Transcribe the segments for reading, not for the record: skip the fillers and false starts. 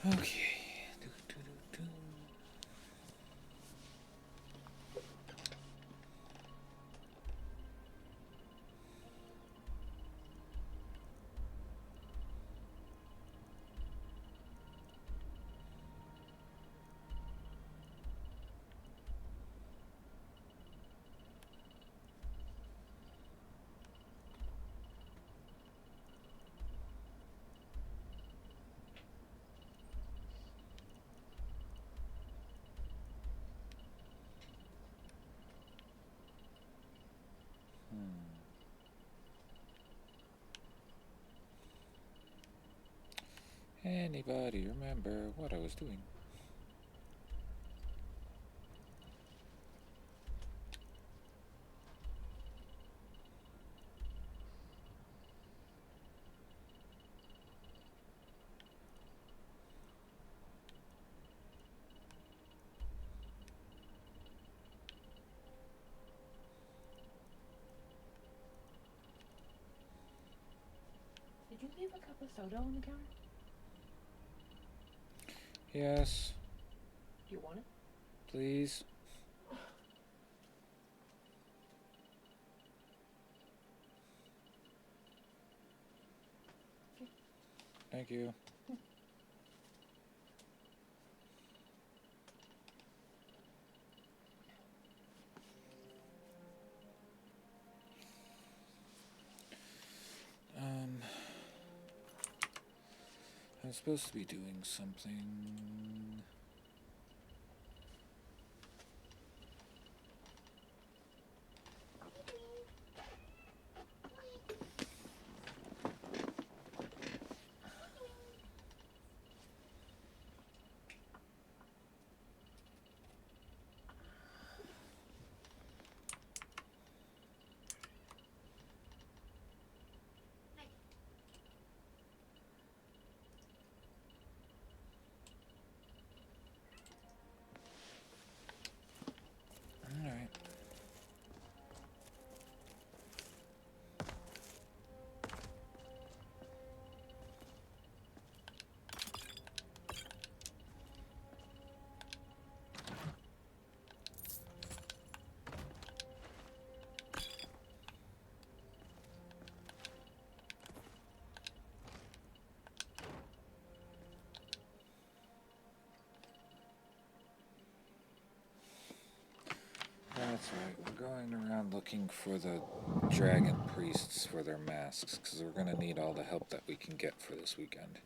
Okay. Anybody remember what I was doing? Did you leave a cup of soda on the counter? Yes, Do you want it? please. Okay. Thank you. Um, I'm supposed to be doing something. Alright. That's right. We're going around looking for the dragon priests for their masks, because we're going to need all the help that we can get for this weekend.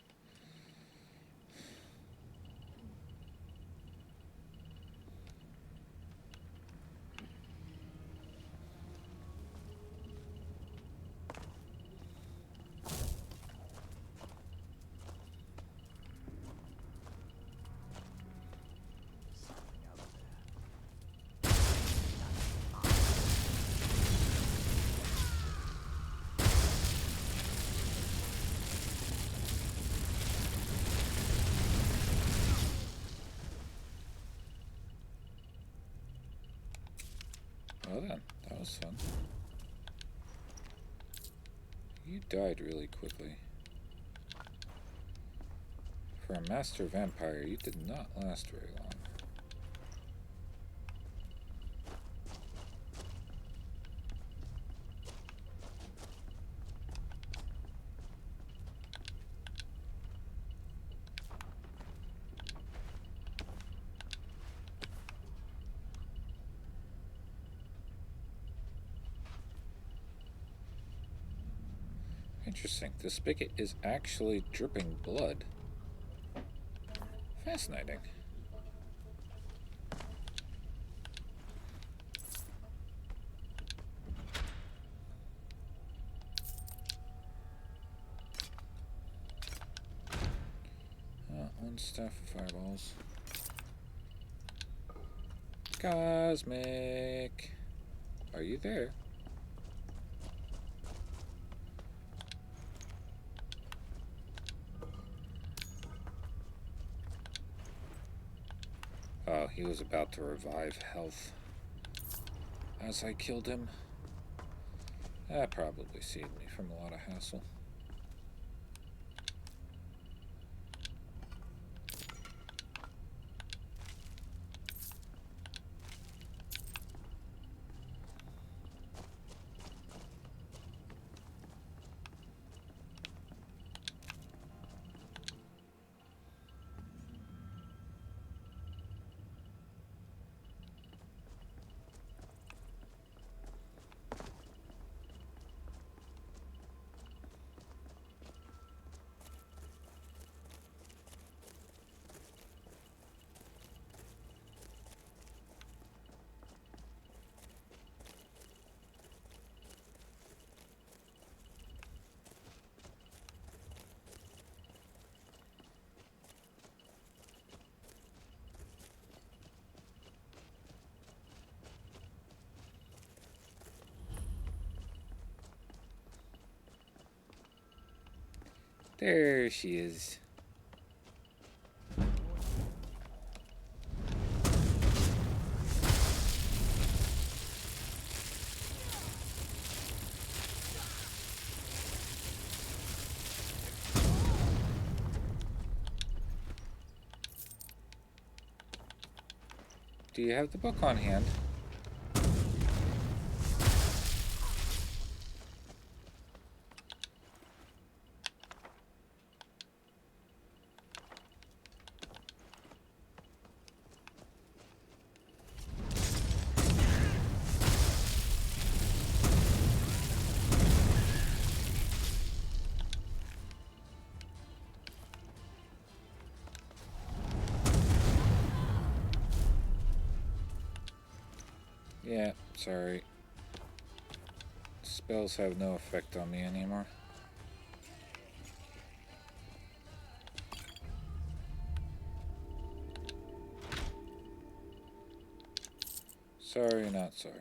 Well then, that was fun. You died really quickly. For a master vampire, you did not last very long. Interesting. The spigot is actually dripping blood. Fascinating. One staff of fireballs. Cosmic. Are you there? Oh, he was about to revive health as I killed him. That probably saved me from a lot of hassle. There she is. Do you have the book on hand? Yeah, sorry. Spells have no effect on me anymore. Sorry, not sorry.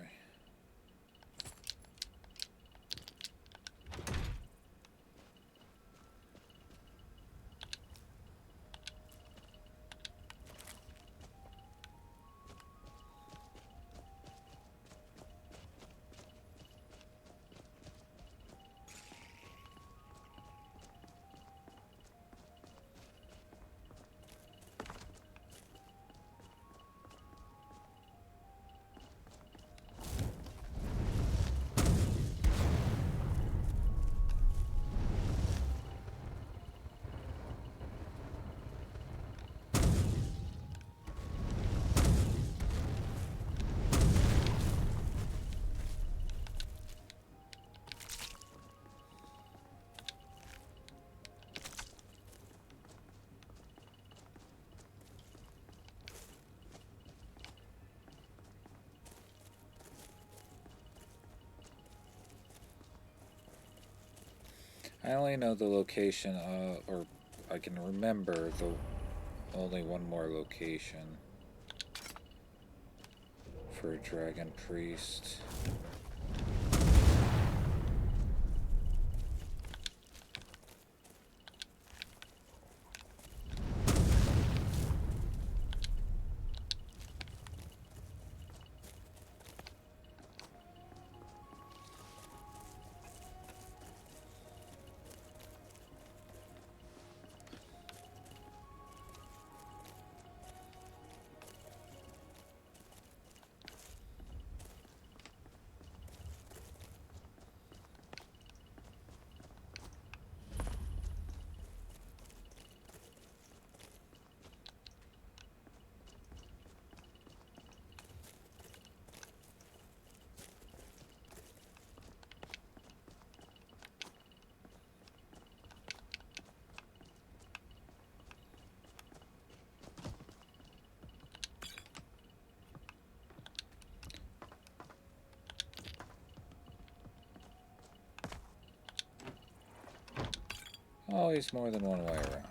I only know the location, or I can remember the only one more location for a dragon priest. Always more than one way around.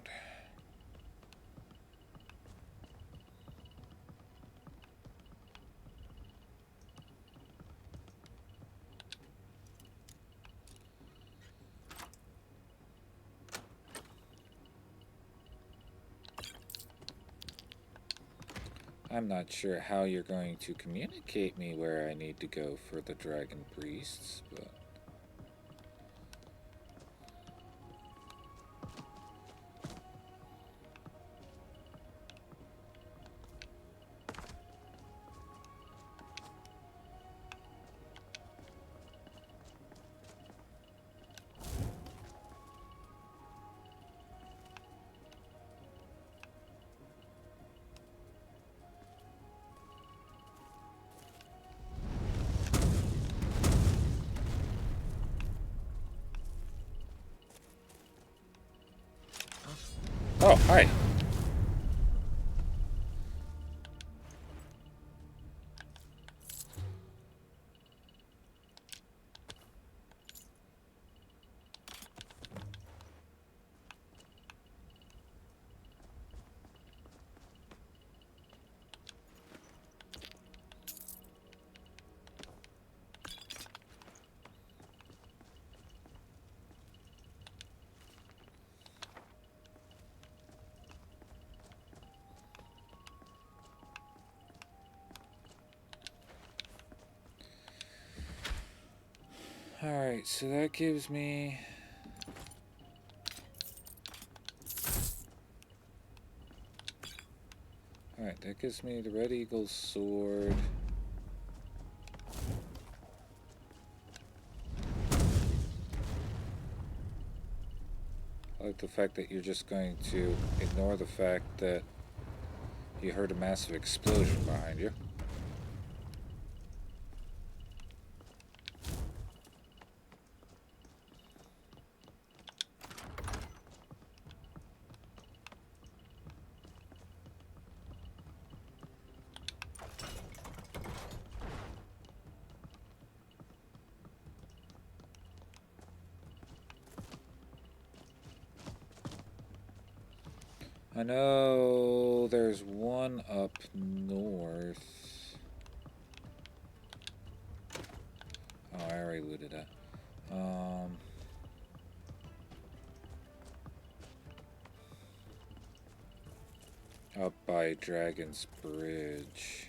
I'm not sure how you're going to communicate me where I need to go for the dragon priests, but... Oh, hi. Alright, so that gives me... Alright, that gives me the Red Eagle's sword. I like the fact that you're just going to ignore the fact that you heard a massive explosion behind you. I know there's one up north. Oh, I already looted that. Up by Dragon's Bridge.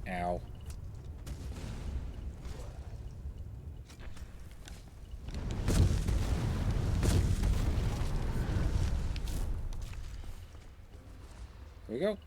Ow. Here we go.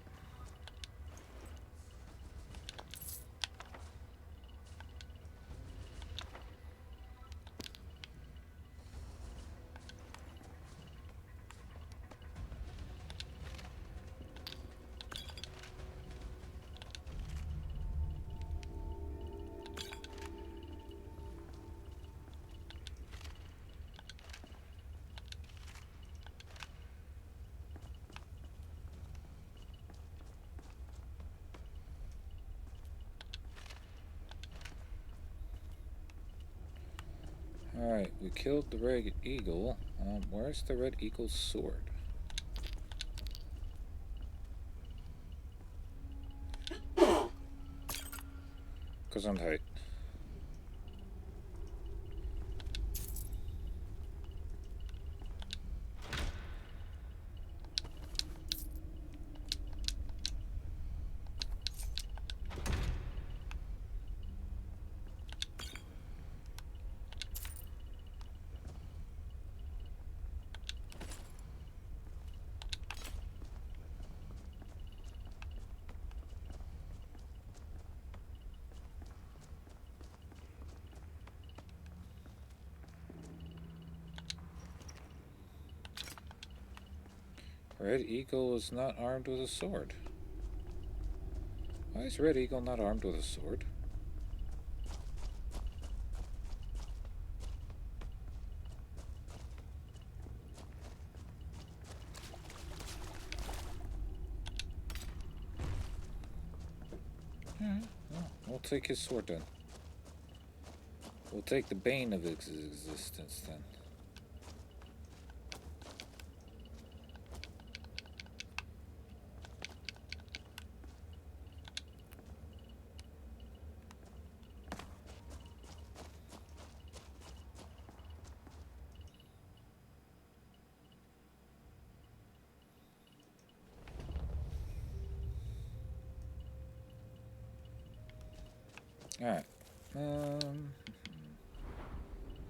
Alright, we killed the Red Eagle. Where's the Red Eagle's sword? Because I'm tight. Red Eagle is not armed with a sword. Why is Red Eagle not armed with a sword? Alright, well, we'll take his sword then. We'll take the bane of his existence then. Alright.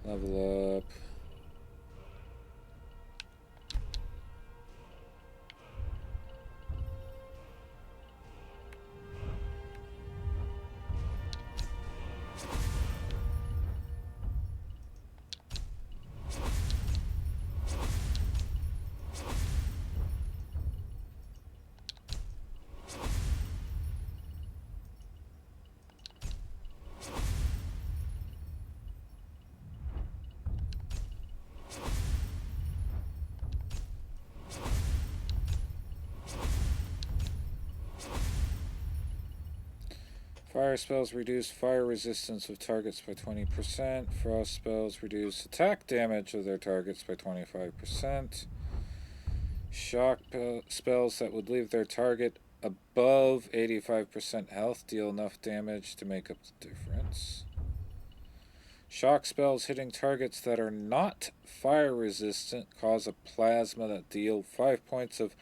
Level up. Fire spells reduce fire resistance of targets by 20%. Frost spells reduce attack damage of their targets by 25%. Shock spells that would leave their target above 85% health deal enough damage to make up the difference. Shock spells hitting targets that are not fire resistant cause a plasma that deal 5 points of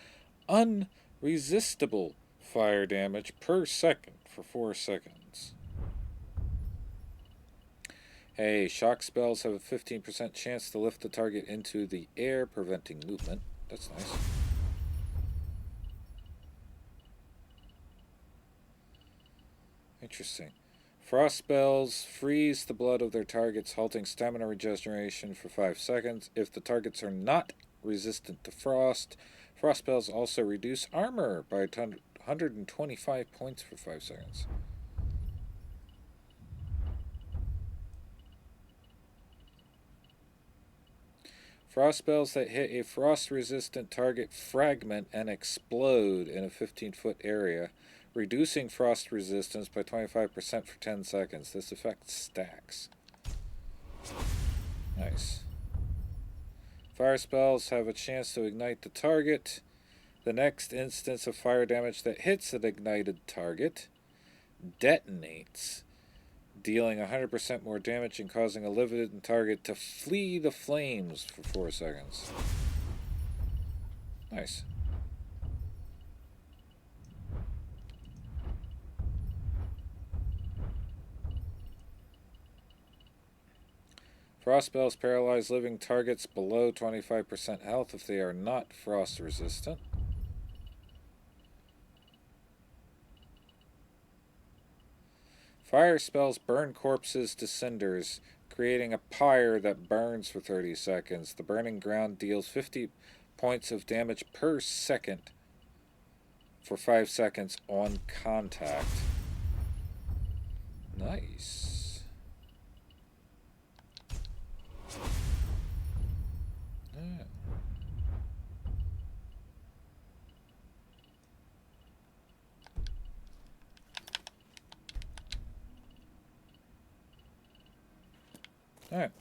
unresistible fire damage per second for 4 seconds. Hey, shock spells have a 15% chance to lift the target into the air, preventing movement. That's nice. Interesting. Frost spells freeze the blood of their targets, halting stamina regeneration for 5 seconds. If the targets are not resistant to frost, frost spells also reduce armor by 125 points for 5 seconds. Frost spells that hit a frost-resistant target fragment and explode in a 15-foot area, reducing frost resistance by 25% for 10 seconds. This effect stacks. Nice. Fire spells have a chance to ignite the target. The next instance of fire damage that hits an ignited target detonates, dealing 100% more damage and causing a limited target to flee the flames for 4 seconds. Nice. Frost spells paralyze living targets below 25% health if they are not frost resistant. Fire spells burn corpses to cinders, creating a pyre that burns for 30 seconds. The burning ground deals 50 points of damage per second for 5 seconds on contact. Nice. Yeah. Alright.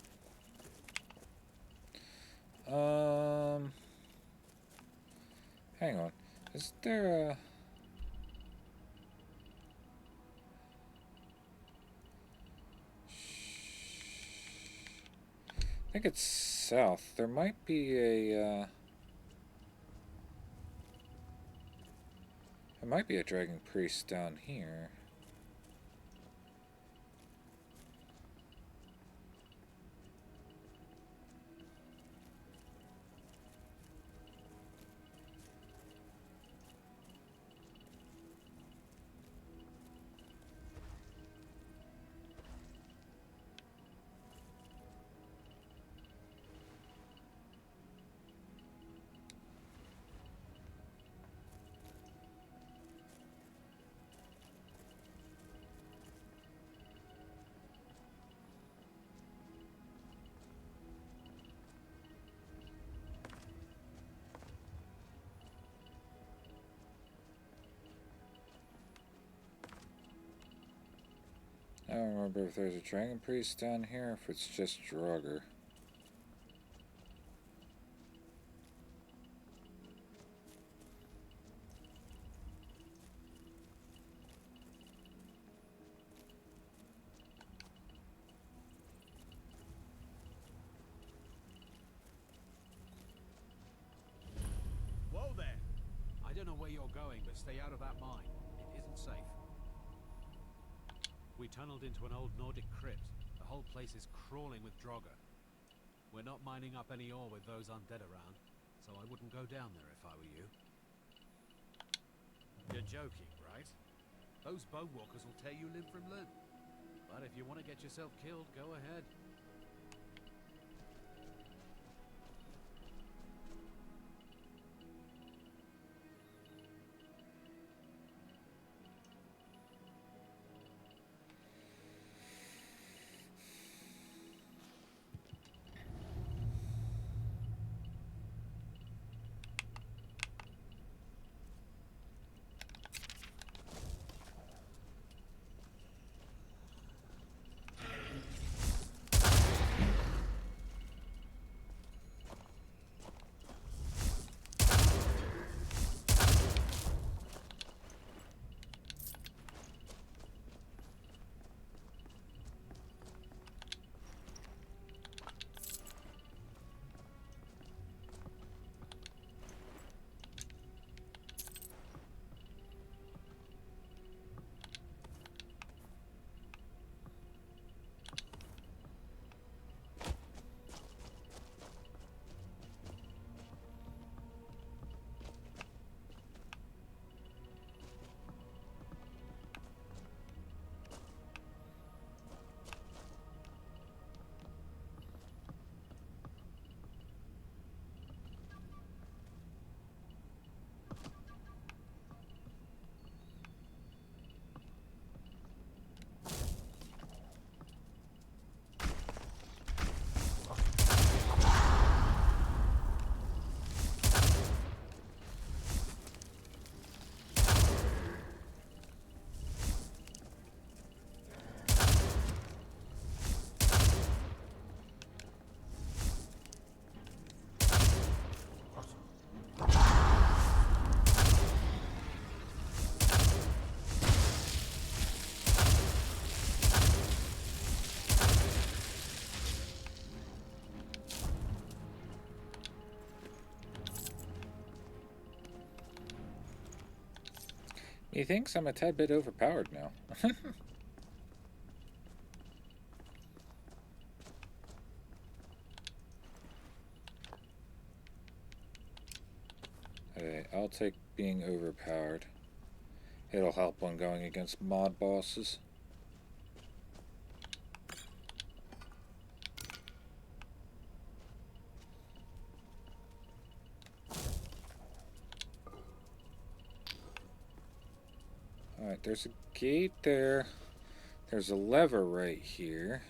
Hang on. Is there a... I think it's south. There might be a, there might be a dragon priest down here. I don't remember if there's a dragon priest down here or if it's just Draugr. Whoa there! I don't know where you're going, but stay out of that mine. It isn't safe. We tunneled into an old Nordic crypt. The whole place is crawling with Draugr. We're not mining up any ore with those undead around, so I wouldn't go down there if I were you. You're joking, right? Those bone walkers will tear you limb from limb. But if you want to get yourself killed, go ahead. He thinks I'm a tad bit overpowered now. Okay, I'll take being overpowered. It'll help when going against mod bosses. Alright, there's a gate there. There's a lever right here.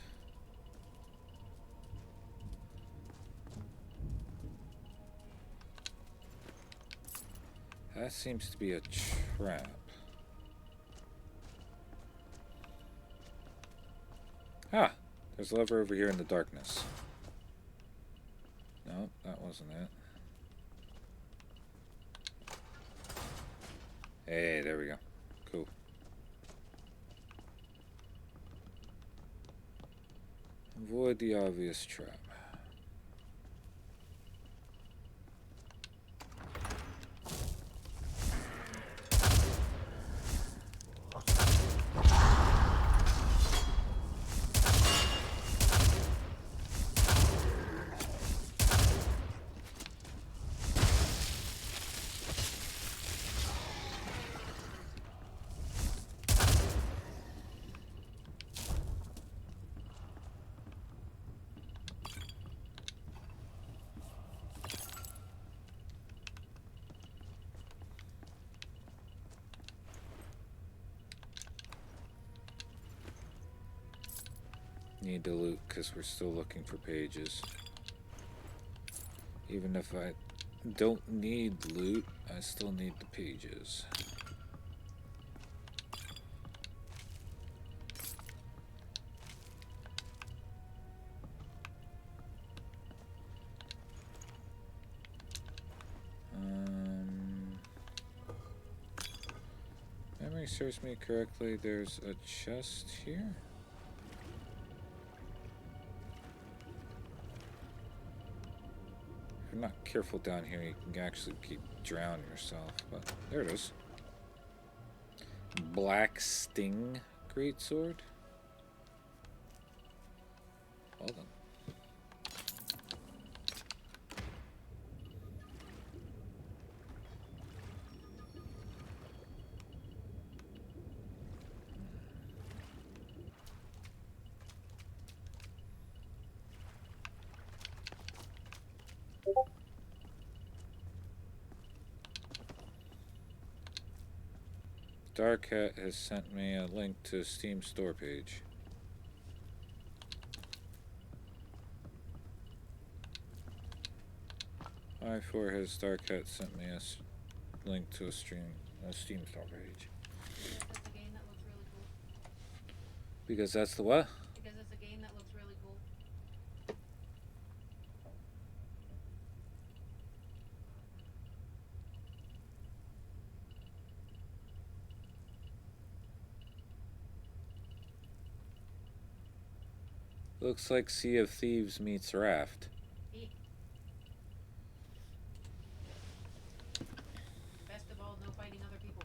That seems to be a trap. Ah! There's a lever over here in the darkness. No, that wasn't it. Hey, there we go. Cool. Avoid the obvious trap. Need to loot because we're still looking for pages. Even if I don't need loot, I still need the pages. Memory serves me correctly, there's a chest here. If you're not careful down here, you can actually drown yourself. But there it is. Black Sting Greatsword. Well then. Dark Hat has sent me a link to a Steam store page. I4 has Dark Hat sent me a link to a Steam store page. Because that's a game that looks really cool. Because that's the what? Because it's a game that looks really cool. Looks like Sea of Thieves meets Raft. Best of all, no fighting other people.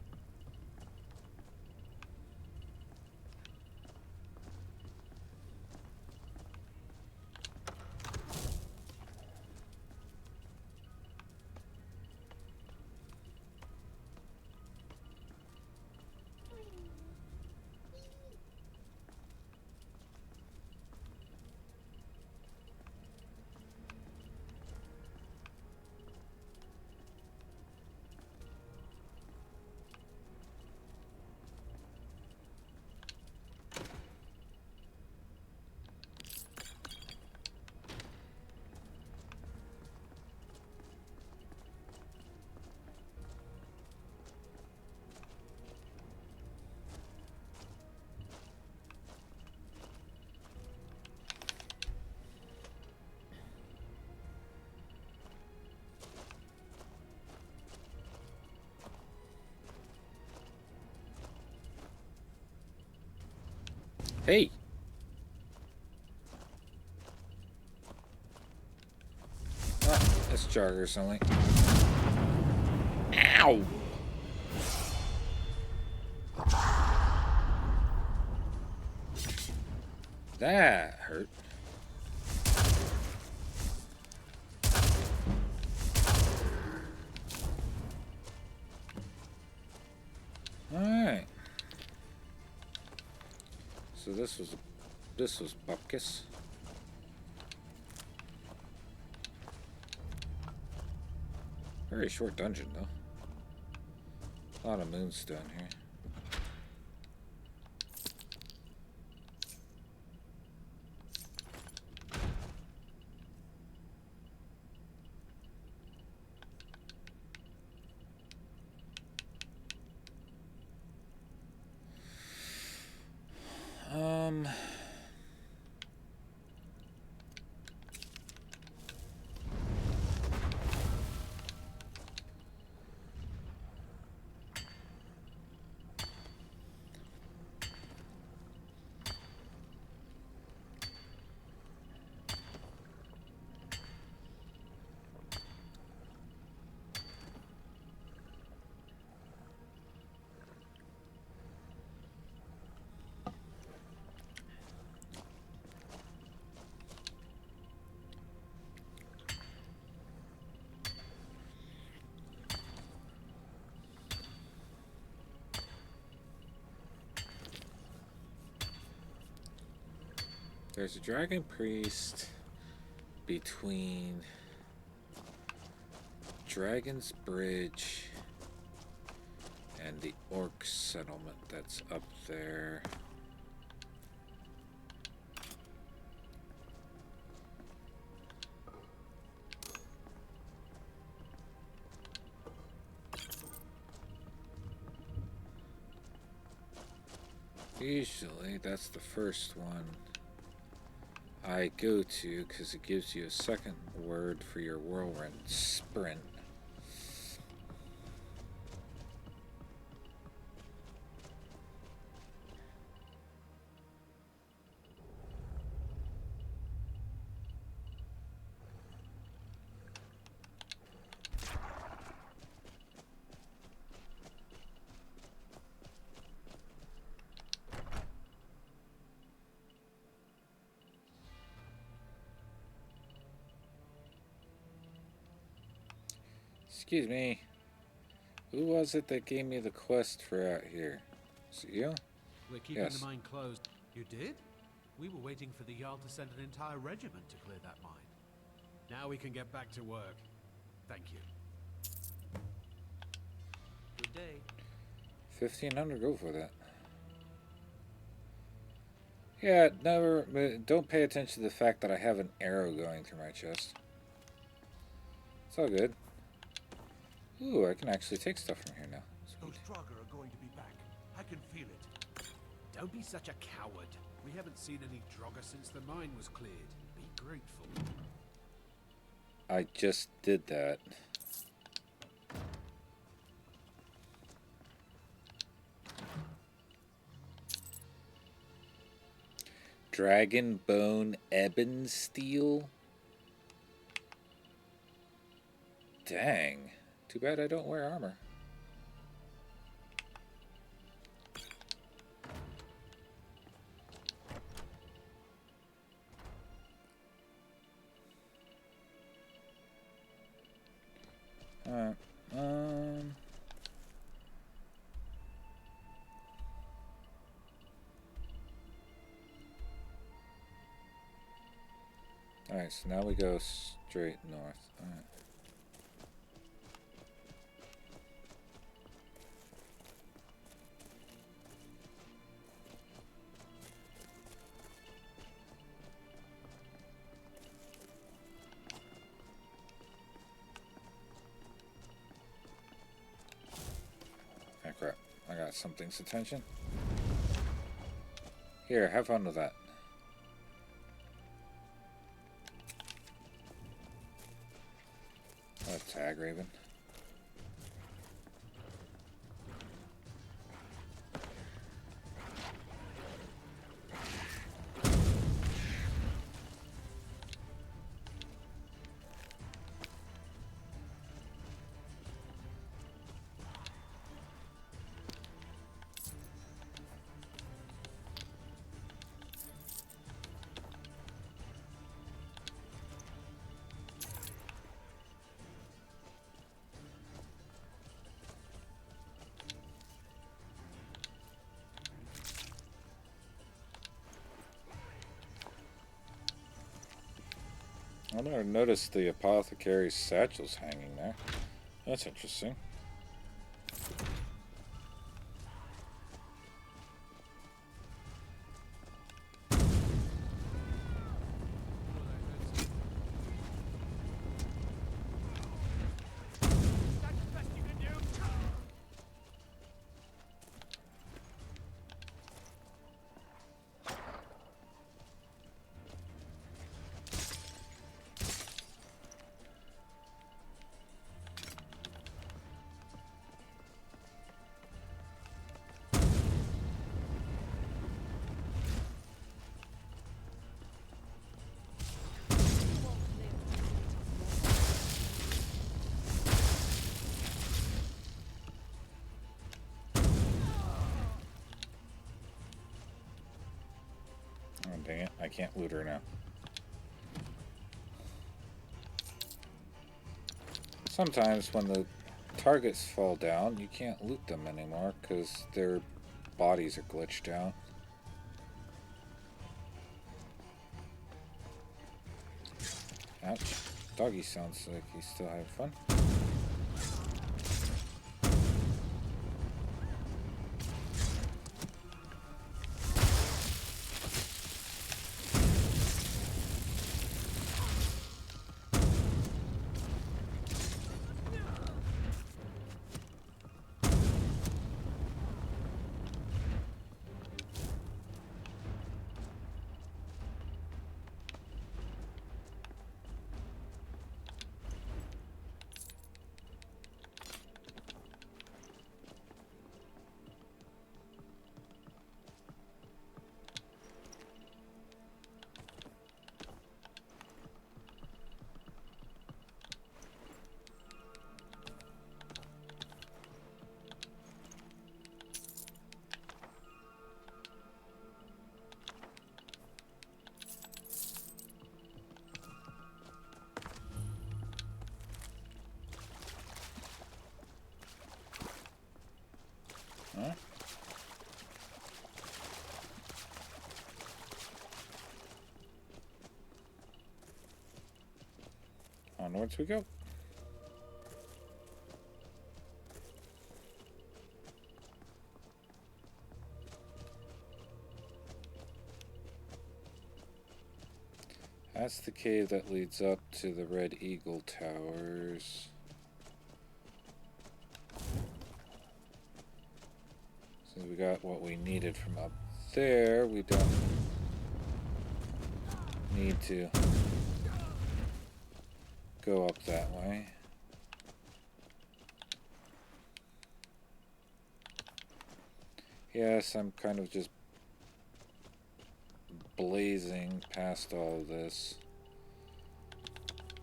Hey! Ah, that's joggers only. Ow! That hurt. Alright. So this was Bupkis. Very short dungeon though. A lot of moonstone here. There's a dragon priest between Dragon's Bridge and the orc settlement that's up there. Usually that's the first one I go to because it gives you a second word for your whirlwind sprint. Excuse me. Who was it that gave me the quest for out here? Is it you? We're keeping Yes. the mine closed. You did? We were waiting for the Jarl to send an entire regiment to clear that mine. Now we can get back to work. Thank you. Good day. 1500, go for that. Yeah, never. Don't pay attention to the fact that I have an arrow going through my chest. It's all good. Ooh, I can actually take stuff from here now. Those Sweet. Draugr are going to be back. I can feel it. Don't be such a coward. We haven't seen any Draugr since the mine was cleared. Be grateful. I just did that. Dragon Bone Ebon Steel? Dang. Too bad I don't wear armor. Alright. Alright, so now we go straight north. Alright. Ah, crap. I got something's attention. Here, have fun with that. Tag Raven. I never noticed the apothecary's satchels hanging there. That's interesting. Oh, dang it. I can't loot her now. Sometimes when the targets fall down, you can't loot them anymore because their bodies are glitched out. Ouch. Doggy sounds like he's still having fun. Huh? Onwards we go. That's the cave that leads up to the Red Eagle Towers. So we got what we needed from up there. We don't need to go up that way. Yes, I'm kind of just blazing past all of this.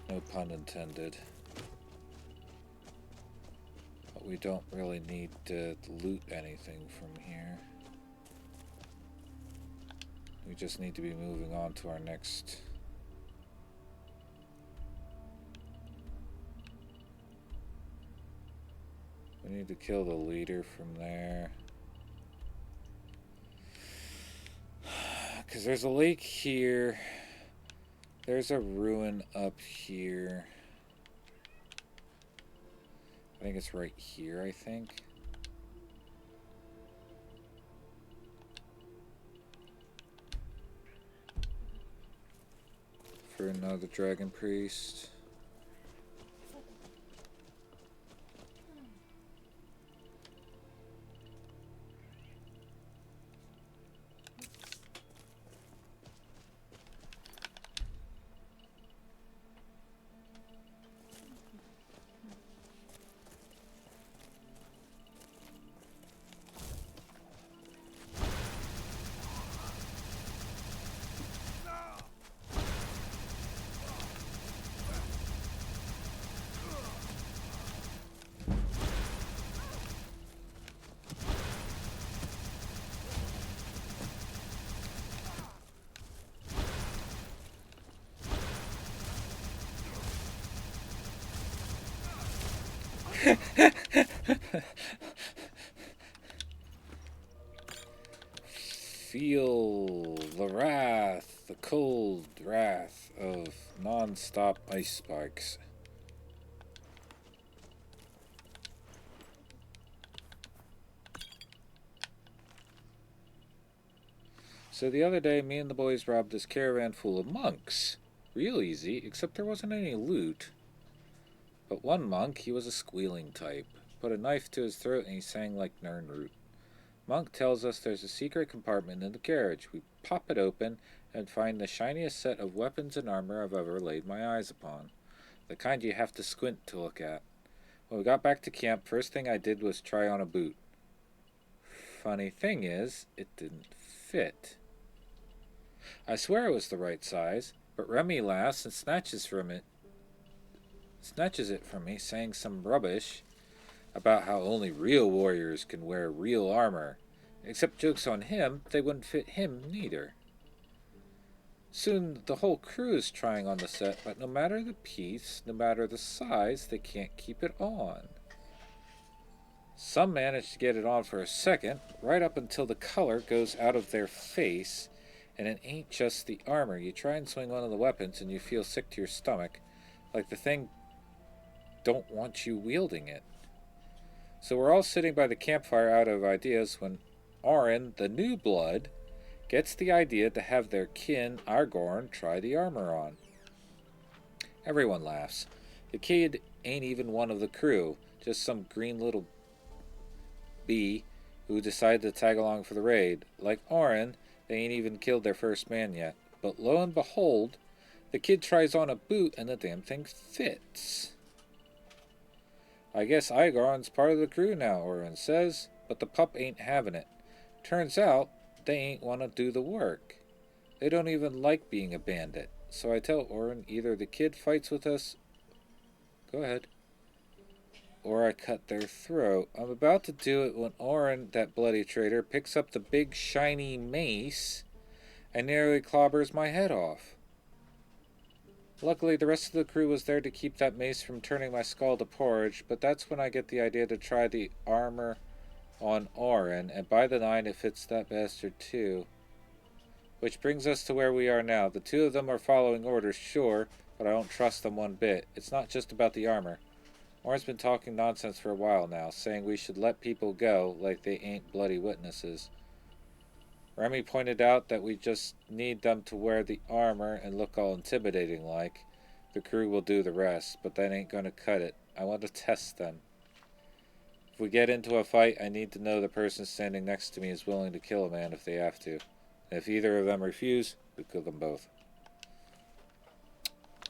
No pun intended. But we don't really need to loot anything from here. We just need to be moving on to our next... We need to kill the leader from there. Because there's a lake here. There's a ruin up here. I think it's right here, I think. For another dragon priest. Feel the wrath, the cold wrath of non-stop ice spikes. So the other day, me and the boys robbed this caravan full of monks. Real easy, except there wasn't any loot. But one monk, he was a squealing type. Put a knife to his throat and he sang like Nernroot. Monk tells us there's a secret compartment in the carriage. We pop it open and find the shiniest set of weapons and armor I've ever laid my eyes upon. The kind you have to squint to look at. When we got back to camp, first thing I did was try on a boot. Funny thing is, it didn't fit. I swear it was the right size, but Remy laughs and snatches it from me, saying some rubbish about how only real warriors can wear real armor. Except jokes on him, they wouldn't fit him neither. Soon the whole crew is trying on the set, but no matter the piece, no matter the size, they can't keep it on. Some manage to get it on for a second, right up until the color goes out of their face, and it ain't just the armor. You try and swing one of the weapons and you feel sick to your stomach, like the thing don't want you wielding it. So we're all sitting by the campfire out of ideas when Orin, the new blood, gets the idea to have their kin, Argorn, try the armor on. Everyone laughs. The kid ain't even one of the crew, just some green little bee who decided to tag along for the raid. Like Orin, they ain't even killed their first man yet. But lo and behold, the kid tries on a boot and the damn thing fits. I guess Igorn's part of the crew now, Orin says, but the pup ain't having it. Turns out, they ain't want to do the work. They don't even like being a bandit. So I tell Orin either the kid fights with us, go ahead, or I cut their throat. I'm about to do it when Orin, that bloody traitor, picks up the big shiny mace and nearly clobbers my head off. Luckily, the rest of the crew was there to keep that mace from turning my skull to porridge, but that's when I get the idea to try the armor on Orin, and by the 9 it fits that bastard too. Which brings us to where we are now. The two of them are following orders, sure, but I don't trust them one bit. It's not just about the armor. Orin's been talking nonsense for a while now, saying we should let people go like they ain't bloody witnesses. Remy pointed out that we just need them to wear the armor and look all intimidating like. The crew will do the rest, but that ain't gonna cut it. I want to test them. If we get into a fight, I need to know the person standing next to me is willing to kill a man if they have to. And if either of them refuse, we kill them both.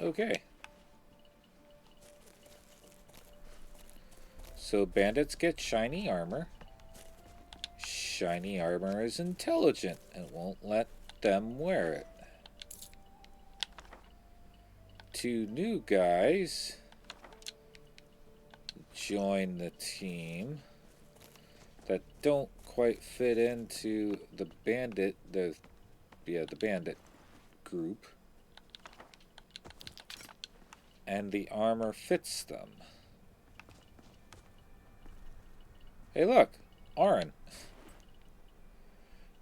Okay. So bandits get shiny armor. Shiny armor is intelligent and won't let them wear it. Two new guys join the team that don't quite fit into the bandit the bandit group, and the armor fits them. Hey look, Orin.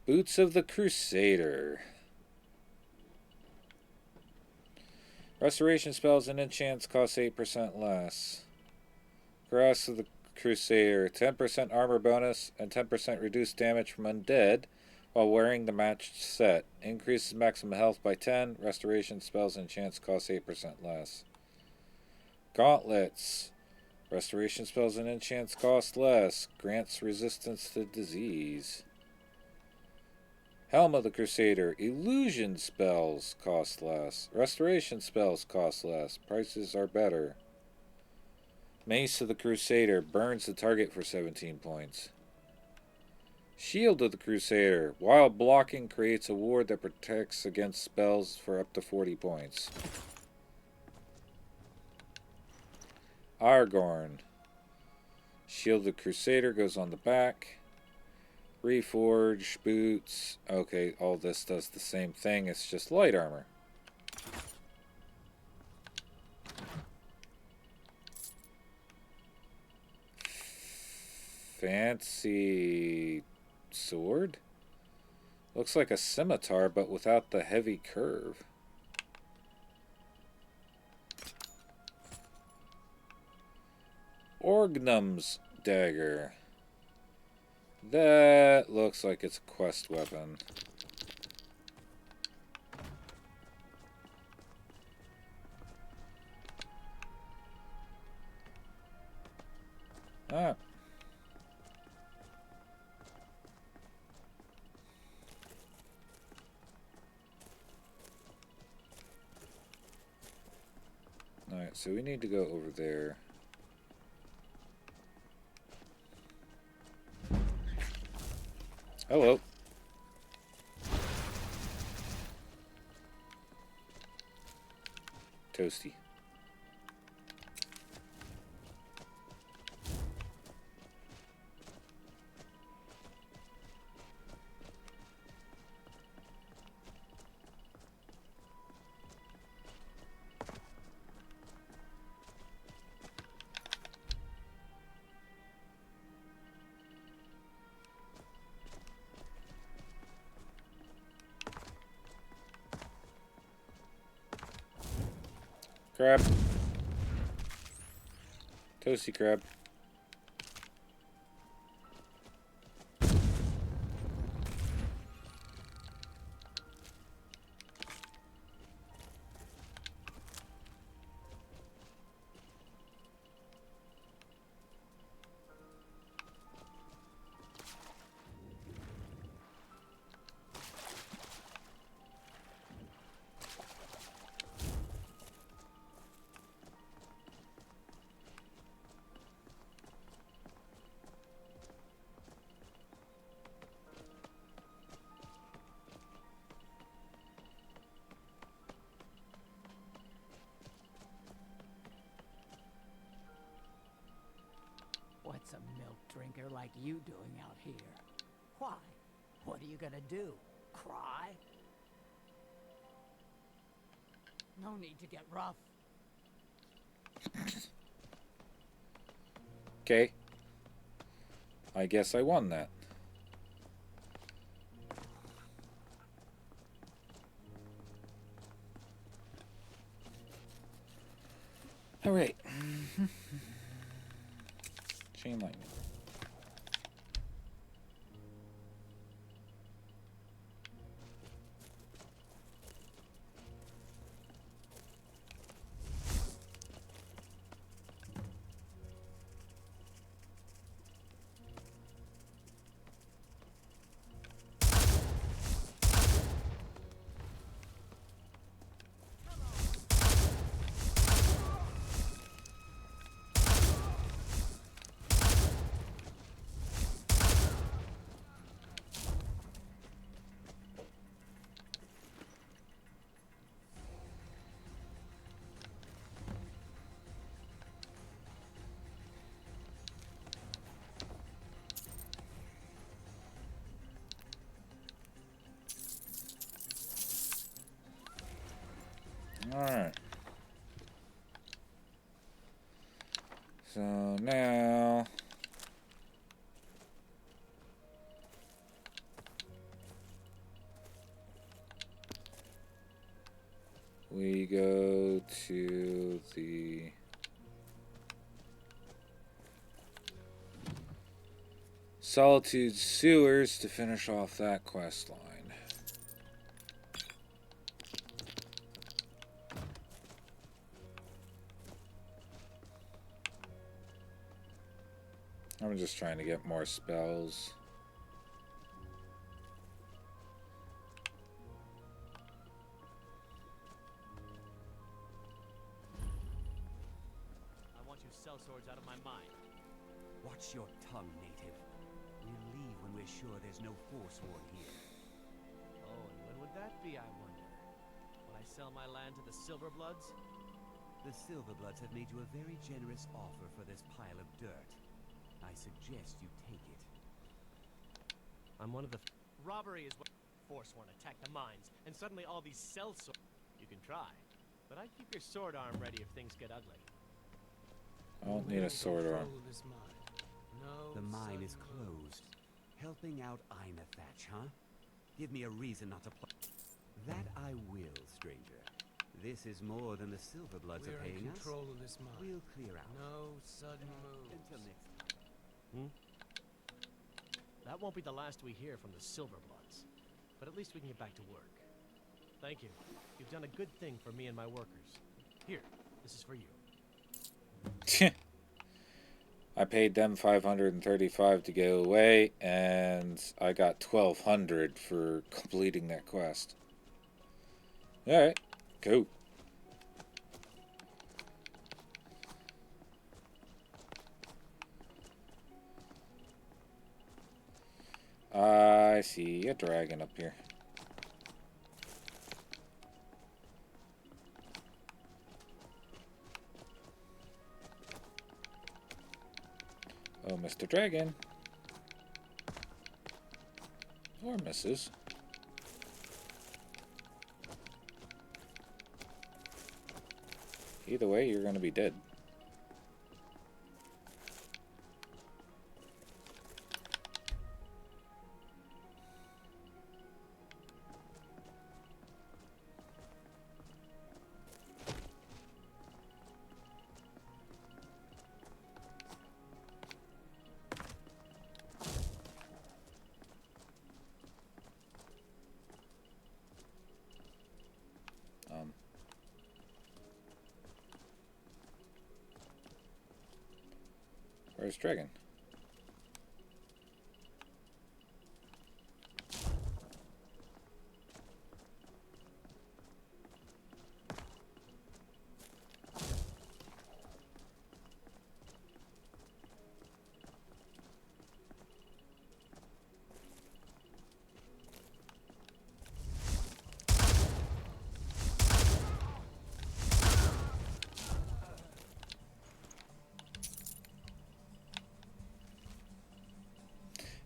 Boots of the Crusader. Restoration spells and enchants cost 8% less. Grass of the Crusader, 10% armor bonus and 10% reduced damage from undead while wearing the matched set. Increases maximum health by 10. Restoration spells and enchants cost 8% less. Gauntlets. Restoration spells and enchants cost less. Grants resistance to disease. Helm of the Crusader. Illusion spells cost less. Restoration spells cost less. Prices are better. Mace of the Crusader. Burns the target for 17 points. Shield of the Crusader. While blocking, creates a ward that protects against spells for up to 40 points. Aragorn. Shield of the Crusader goes on the back. Reforge, boots. Okay, all this does the same thing. It's just light armor. Fancy sword? Looks like a scimitar, but without the heavy curve. Orgnum's dagger. That looks like it's a quest weapon. Ah. Alright, so we need to go over there. Hello. Toasty. Crab. Toasty crab. What's a milk drinker like you doing out here? Why? What are you gonna do? Cry? No need to get rough. Okay. I guess I won that. Alright. Chain lightning. Alright. So now we go to the Solitude Sewers to finish off that quest line. I'm just trying to get more spells. I want you sellswords out of my mind. Watch your tongue, native. We'll leave when we're sure there's no forsworn here. Oh, and when would that be, I wonder? When I sell my land to the Silverbloods? The Silverbloods have made you a very generous offer for this pile of dirt. I suggest you take it. I'm one of the... Robbery is what... Forsworn attack the mines, and suddenly all these sellswords... You can try, but I'd keep your sword arm ready if things get ugly. I don't need a sword arm. The mine is closed. Helping out Ina Thatch, huh? Give me a reason not to play. That I will, stranger. This is more than the Silverbloods are paying us. Of this mine. We'll clear out. No sudden moves. Until next time. That won't be the last we hear from the Silverbloods. But at least we can get back to work. Thank you. You've done a good thing for me and my workers. Here, this is for you. I paid them $535 to go away, and I got $1,200 for completing that quest. Alright, cool. I see a dragon up here. Oh, Mr. Dragon. Or Mrs. Either way, you're going to be dead. Where's Dragon?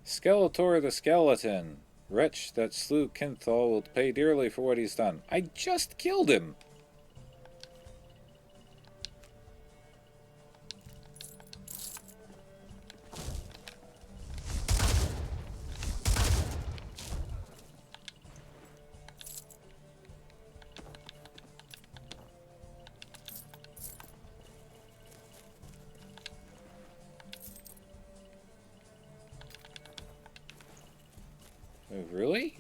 Skeletor the Skeleton. Wretch that slew Kinthal will pay dearly for what he's done. I just killed him! Oh, really?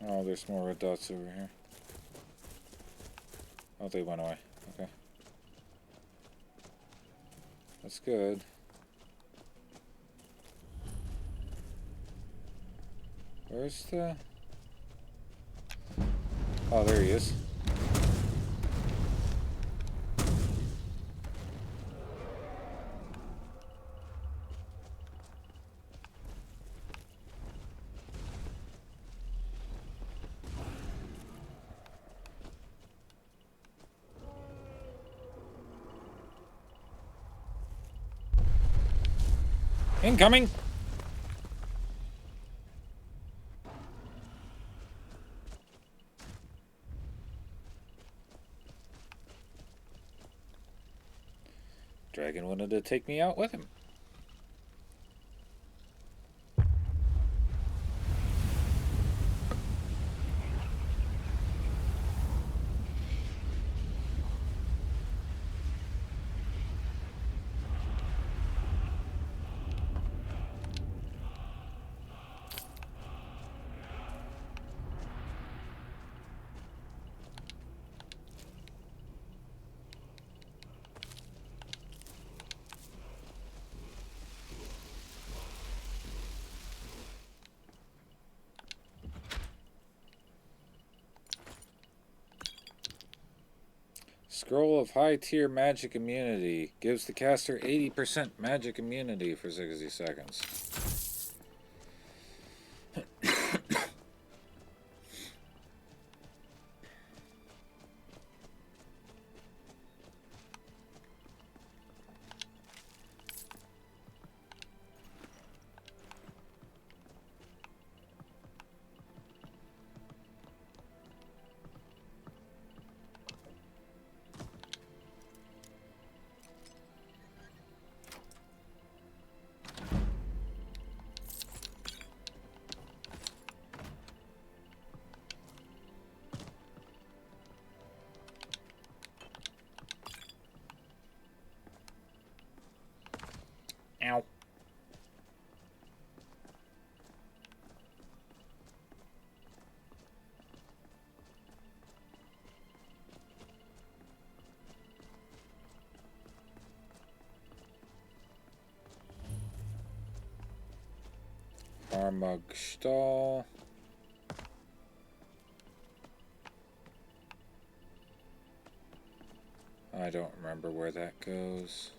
Oh, there's more red dots over here. Oh, they went away. Okay. That's good. Where's the... Oh, there he is. Incoming! Dragon wanted to take me out with him. Scroll of high tier magic immunity gives the caster 80% magic immunity for 60 seconds. Ow. Armagstall. I don't remember where that goes.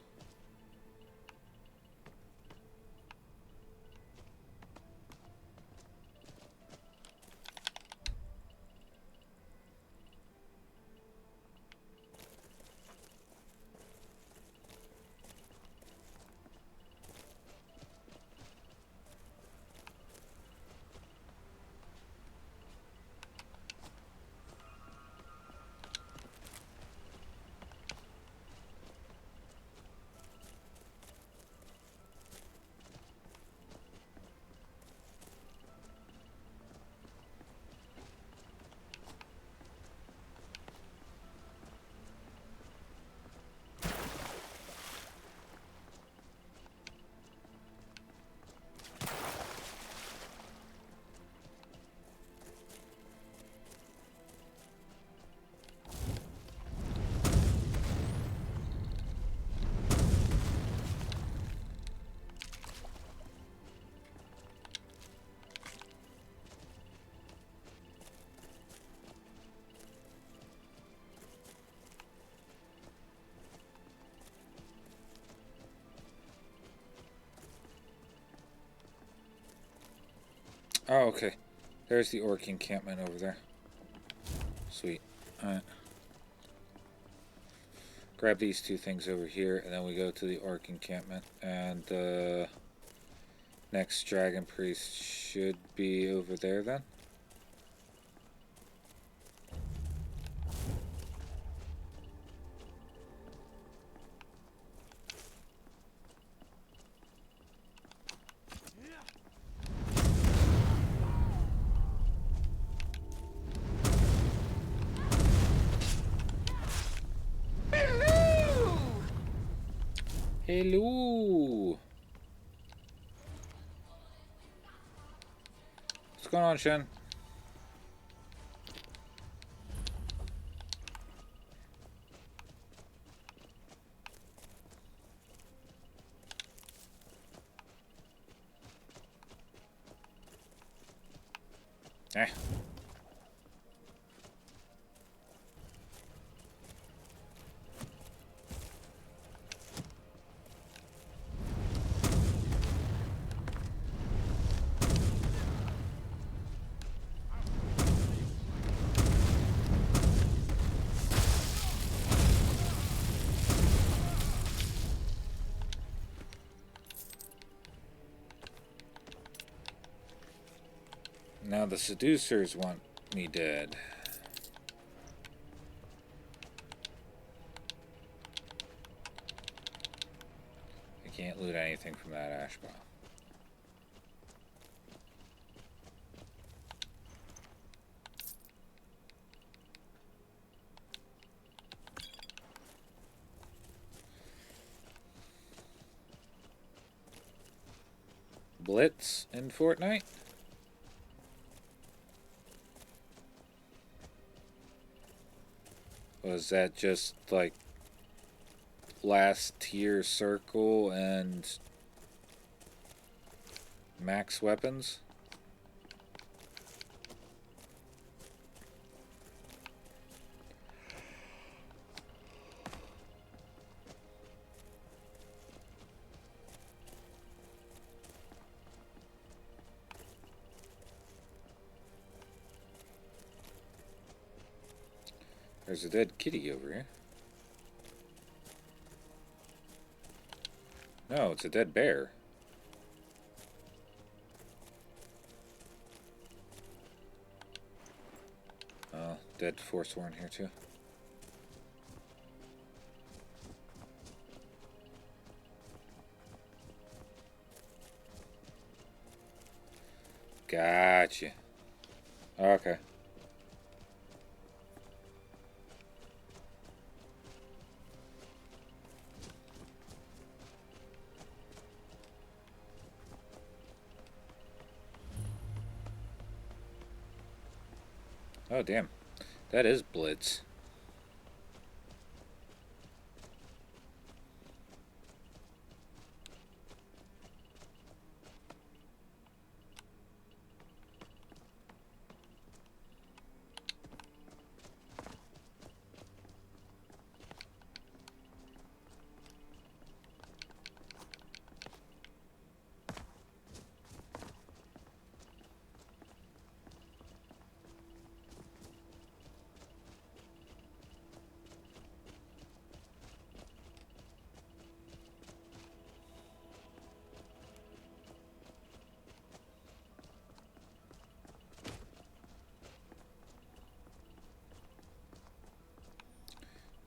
Oh, okay. There's the orc encampment over there. Sweet. Alright. Grab these two things over here, and then we go to the orc encampment. And the next dragon priest should be over there then. Hello. What's going on, Shen? Eh. Now the seducers want me dead. I can't loot anything from that ash pile. Blitz in Fortnite? Was that just like last tier circle and max weapons? There's a dead kitty over here. No, it's a dead bear. Oh, dead Forsworn here too. Gotcha. Okay. Oh, damn. That is Blitz.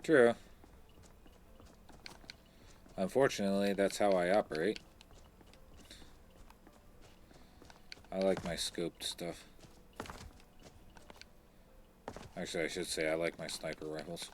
True. Unfortunately, that's how I operate. I like my scoped stuff. Actually, I should say I like my sniper rifles.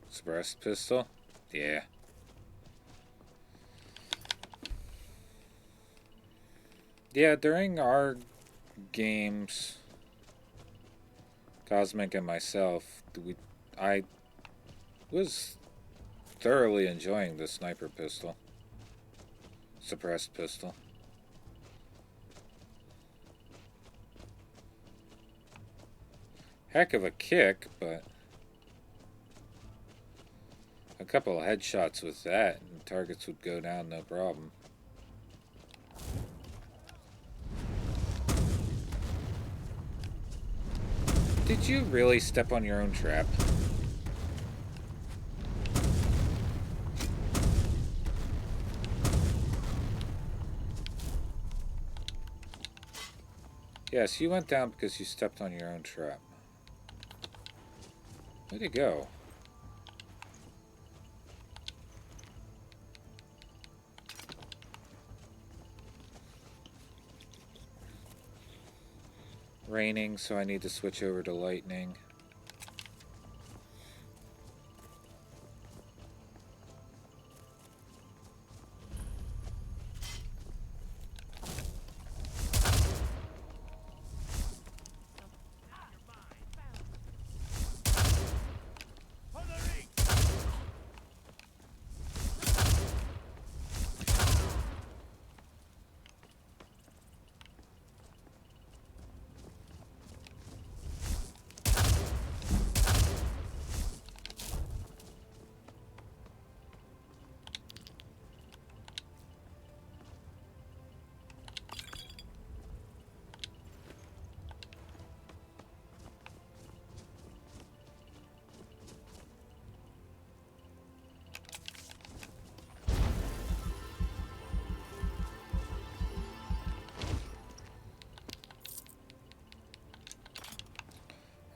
Express pistol? Yeah. Yeah, during our games, Cosmic and myself, I was thoroughly enjoying the sniper pistol. Suppressed pistol. Heck of a kick, but a couple of headshots with that and targets would go down no problem. Did you really step on your own trap? Yes, you went down because you stepped on your own trap. Where'd it go? Raining, so I need to switch over to lightning.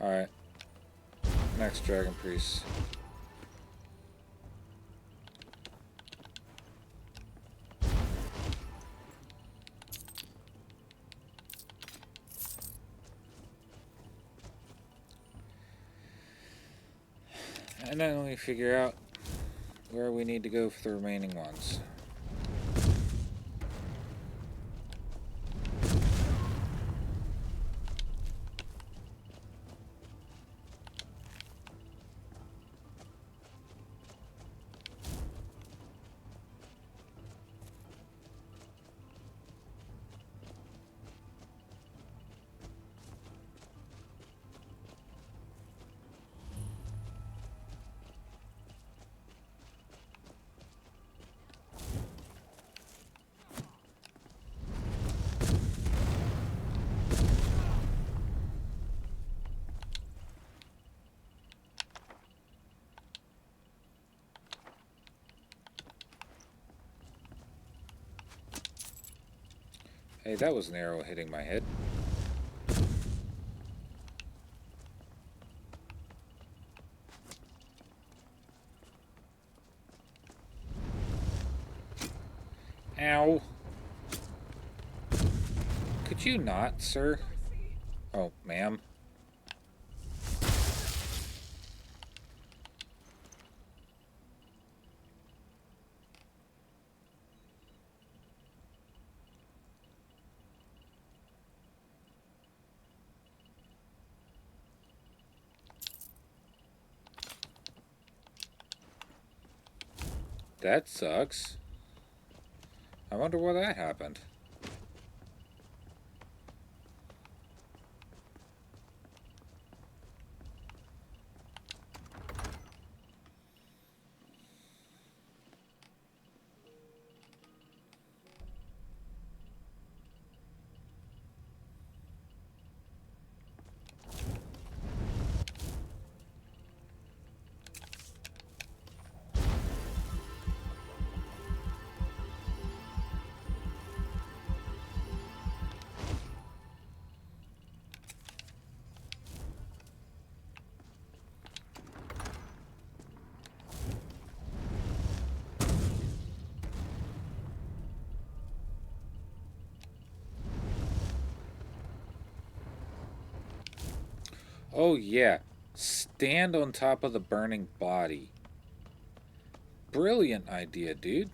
Alright. Next Dragon Priest. And then we figure out where we need to go for the remaining ones. Hey, that was an arrow hitting my head. Ow. Could you not, sir? Oh, ma'am. That sucks. I wonder why that happened. Oh yeah, stand on top of the burning body. Brilliant idea, dude.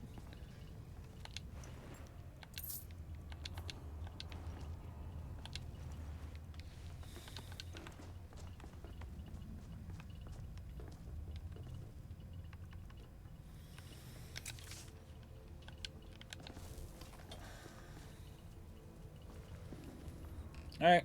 Alright.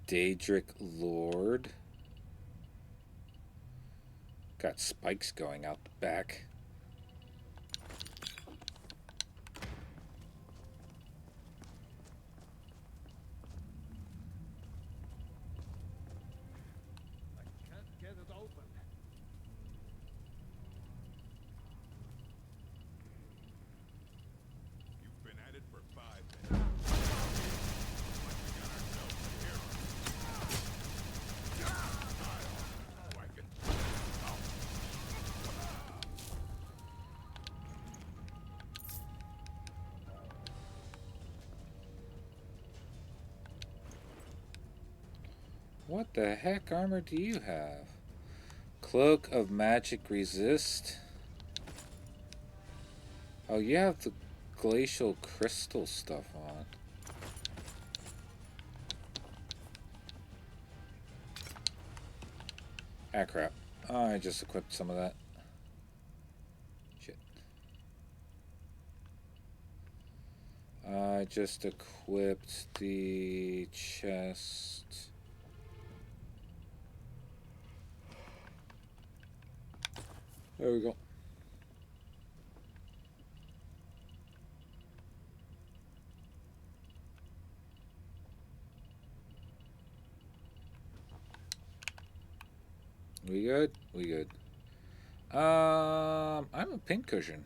Daedric Lord. Got spikes going out the back. I can't get it open. You've been at it for 5 minutes. Looks like we got ourselves a hero. Whack it. What the heck armor do you have? Cloak of Magic Resist. Oh, you have the glacial crystal stuff on. Ah, crap. Oh, I just equipped some of that. Shit. I just equipped the chest. There we go. We good? We good. I'm a pincushion.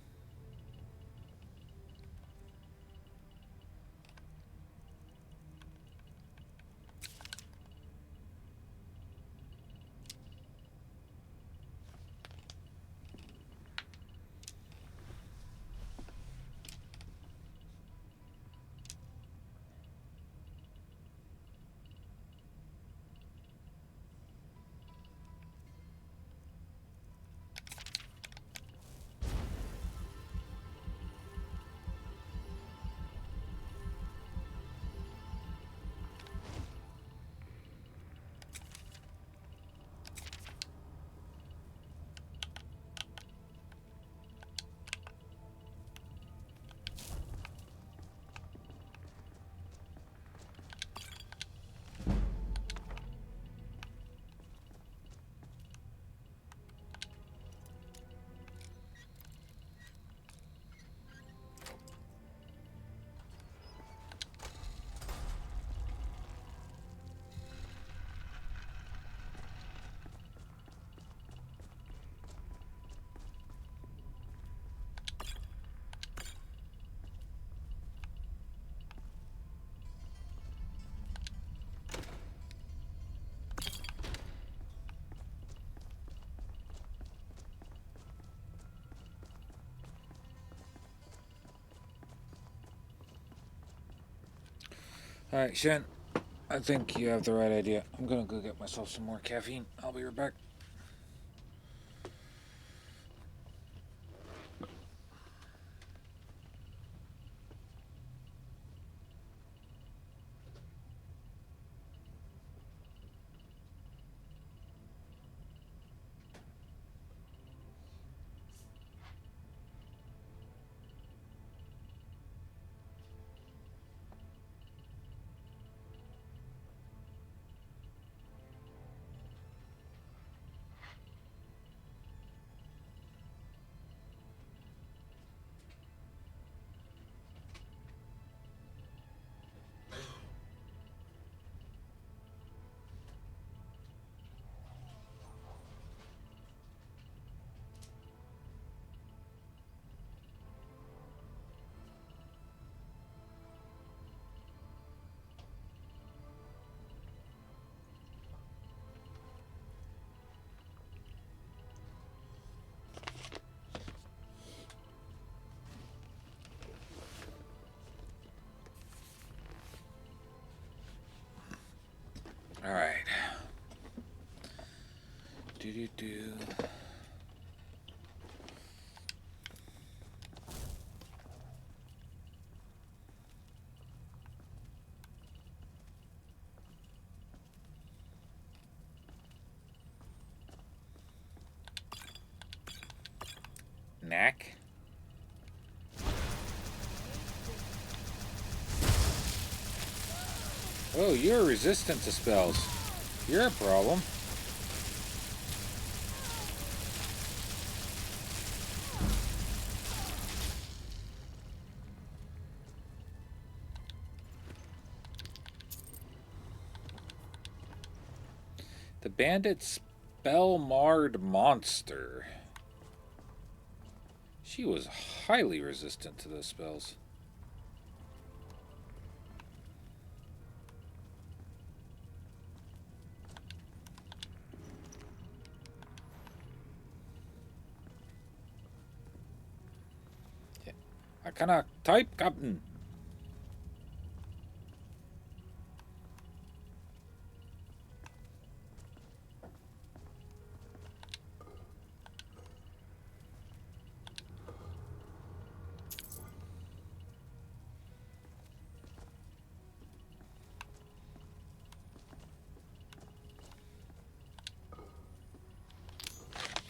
Alright, Shen. I think you have the right idea. I'm gonna go get myself some more caffeine. I'll be right back. Do. Knack. Oh, you're resistant to spells. You're a problem. The bandit spell-marred monster. She was highly resistant to those spells. Yeah. I cannot type, Captain.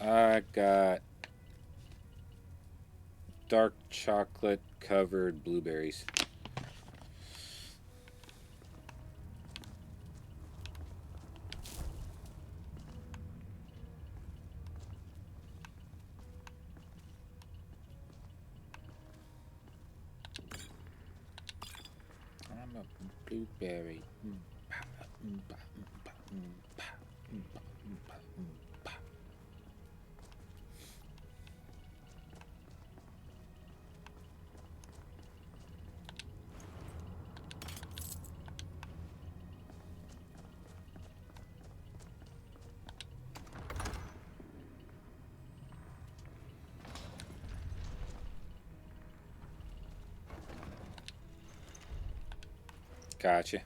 I got dark chocolate covered blueberries. I'm a blueberry. Gotcha.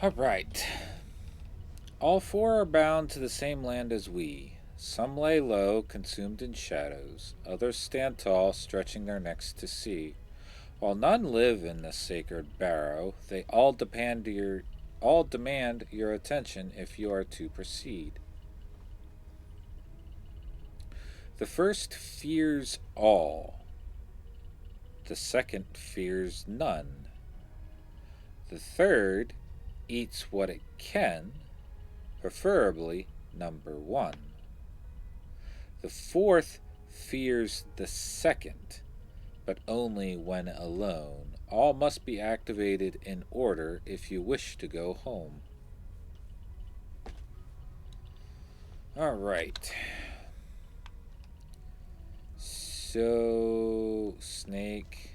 All right. All four are bound to the same land as we. Some lay low, consumed in shadows. Others stand tall, stretching their necks to see. While none live in this sacred barrow, they all demand your attention if you are to proceed. The first fears all. The second fears none. The third eats what it can, preferably number one. The fourth fears the second, but only when alone. All must be activated in order if you wish to go home. Alright. So, snake,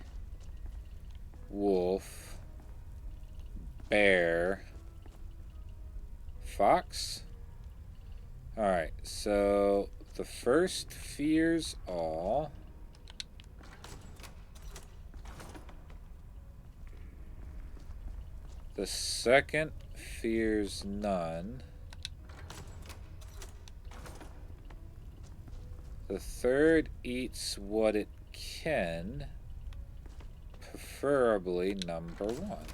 wolf, bear, fox. Alright, so the first fears all. The second fears none. The third eats what it can, preferably number one.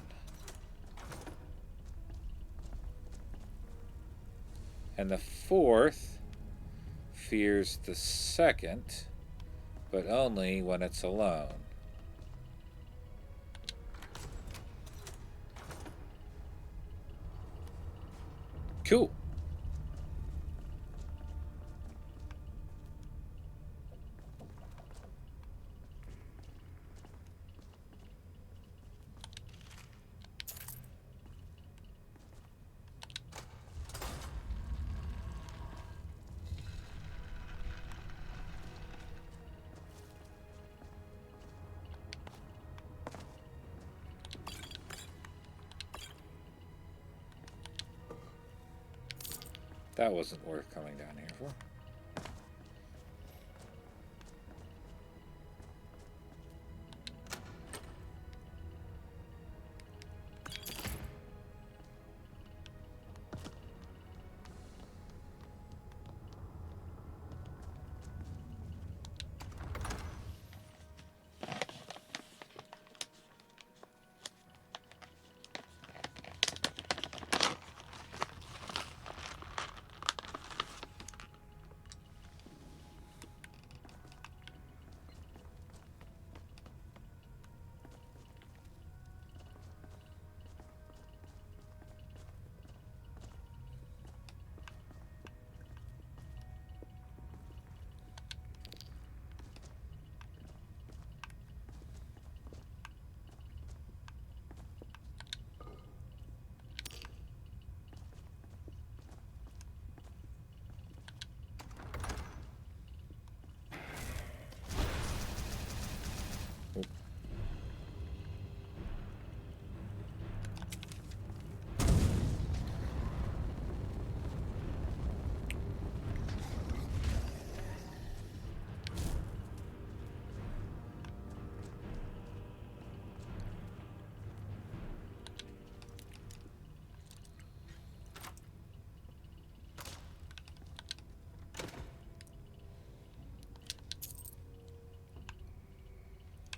And the fourth fears the second, but only when it's alone. Cool. That wasn't worth coming down here for.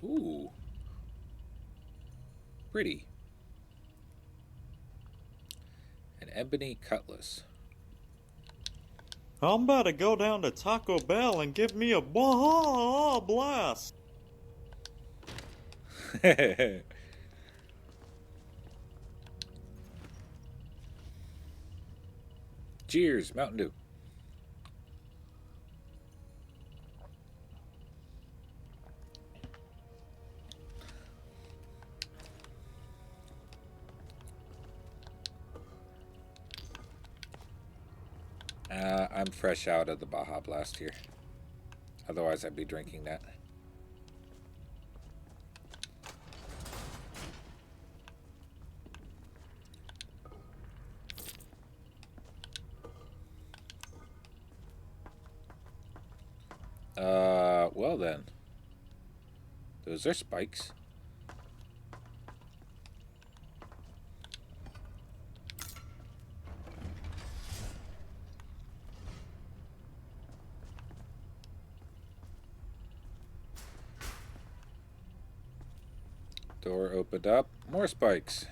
Ooh. Pretty. An ebony cutlass. I'm about to go down to Taco Bell and give me a Baja Blast. Cheers, Mountain Dew. I'm fresh out of the Baja Blast here. Otherwise, I'd be drinking that. Well then. Those are spikes. Door opened up. More spikes.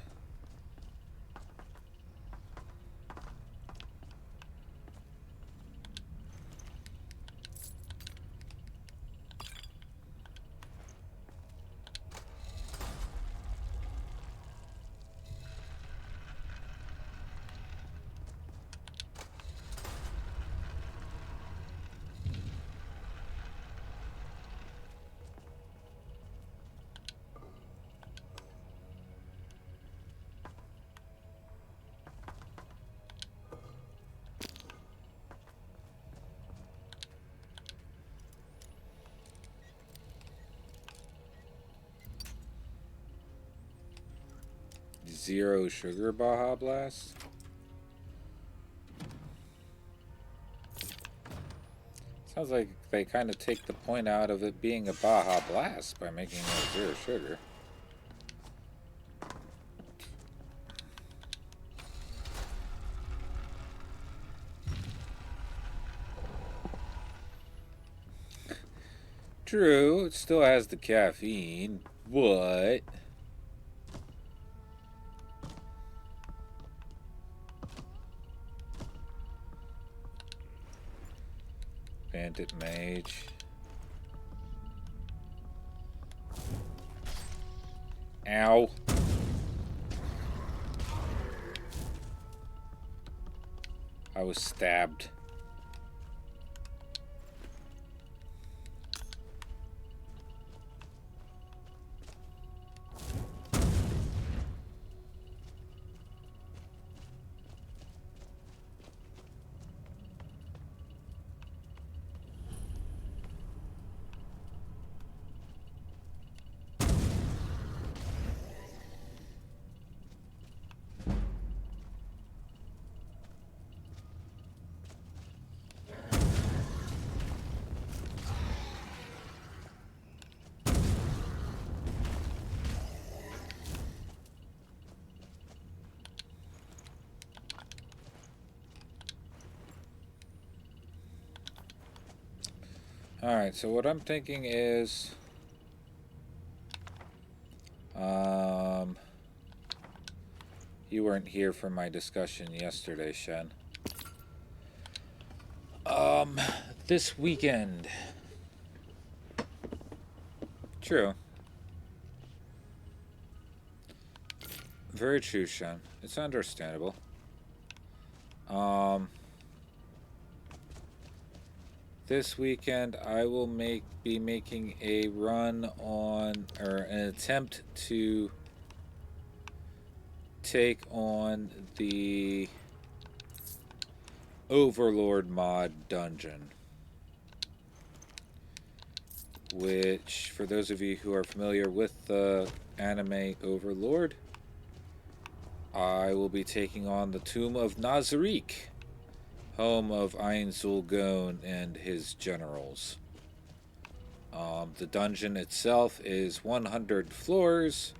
Zero sugar Baja Blast. Sounds like they kind of take the point out of it being a Baja Blast by making it zero sugar. True, it still has the caffeine, but Bandit Mage. Ow. I was stabbed. Alright, so what I'm thinking is... You weren't here for my discussion yesterday, Shen. This weekend. True. Very true, Shen. It's understandable. This weekend I will be making a run on, or an attempt to take on the Overlord mod dungeon, which, for those of you who are familiar with the anime Overlord, I will be taking on the Tomb of Nazarick, home of Ain Zulgon and his generals. The dungeon itself is 100 floors,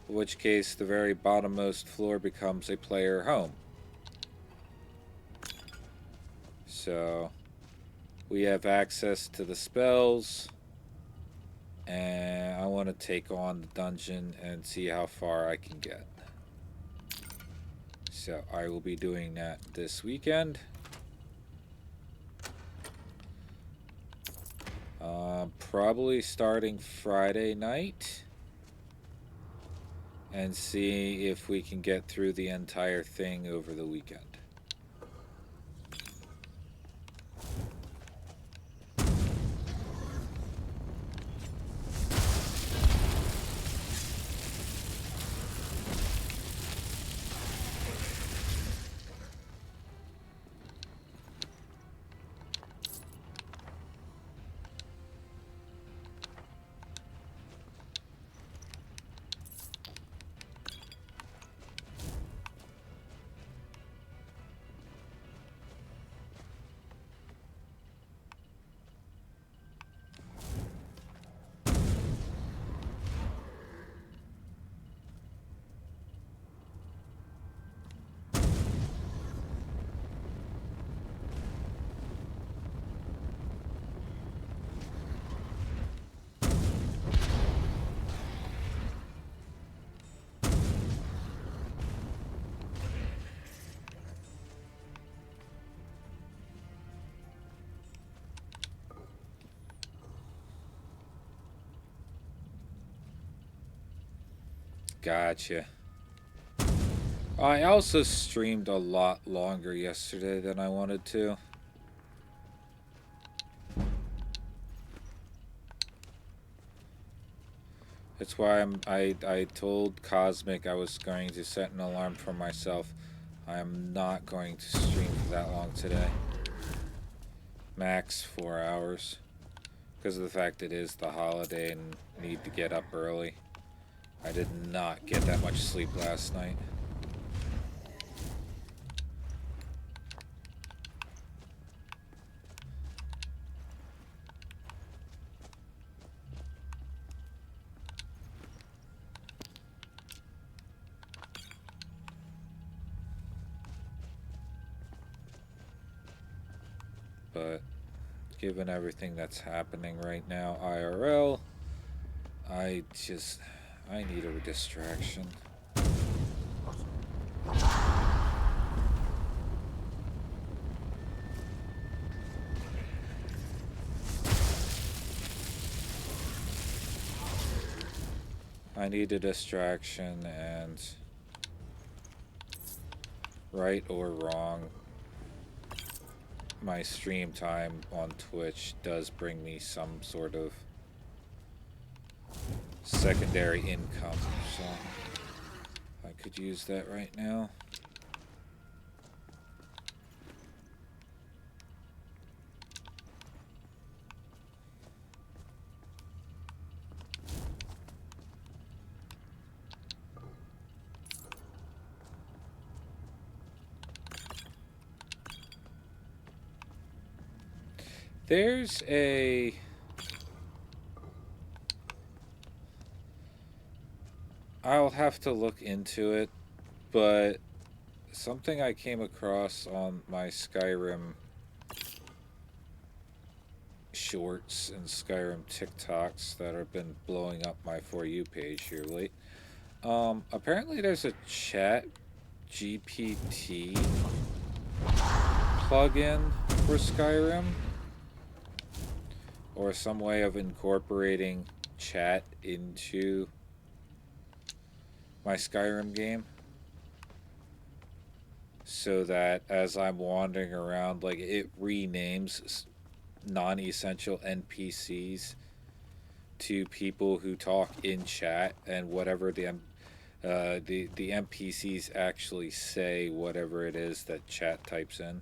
in which case the very bottommost floor becomes a player home. So we have access to the spells, and I want to take on the dungeon and see how far I can get. So I will be doing that this weekend. Probably starting Friday night, and see if we can get through the entire thing over the weekend. Gotcha. I also streamed a lot longer yesterday than I wanted to. That's why I told Cosmic I was going to set an alarm for myself. I am not going to stream for that long today. Max 4 hours. Because of the fact it is the holiday and need to get up early. I did not get that much sleep last night. But given everything that's happening right now IRL, I need a distraction. I need a distraction, and right or wrong, my stream time on Twitch does bring me some sort of secondary income, so I could use that right now. There's a... I'll have to look into it, but something I came across on my Skyrim shorts and Skyrim TikToks that have been blowing up my For You page here late. Apparently there's a chat GPT plugin for Skyrim, or some way of incorporating chat into my Skyrim game, so that as I'm wandering around, like, it renames non-essential NPCs to people who talk in chat, and whatever the NPCs actually say, whatever it is that chat types in.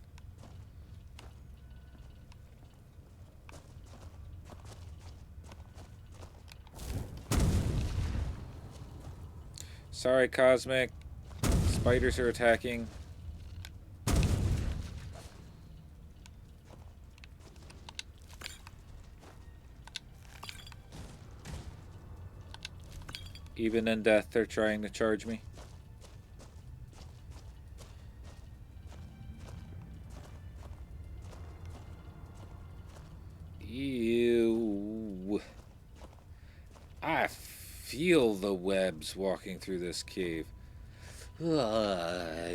Sorry, Cosmic. Spiders are attacking. Even in death, they're trying to charge me. Ew. I feel the webs walking through this cave. Yeah.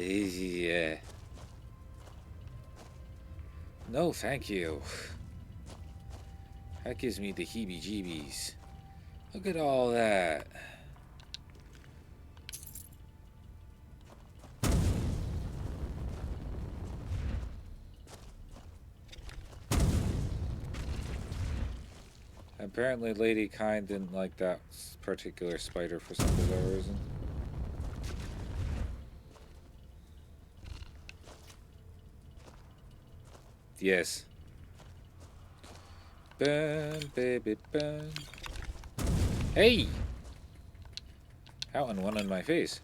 No, thank you. That gives me the heebie-jeebies. Look at all that. Apparently Lady Kind didn't like that particular spider for some bizarre reason. Yes. Burn, baby, burn. Hey! That one in my face.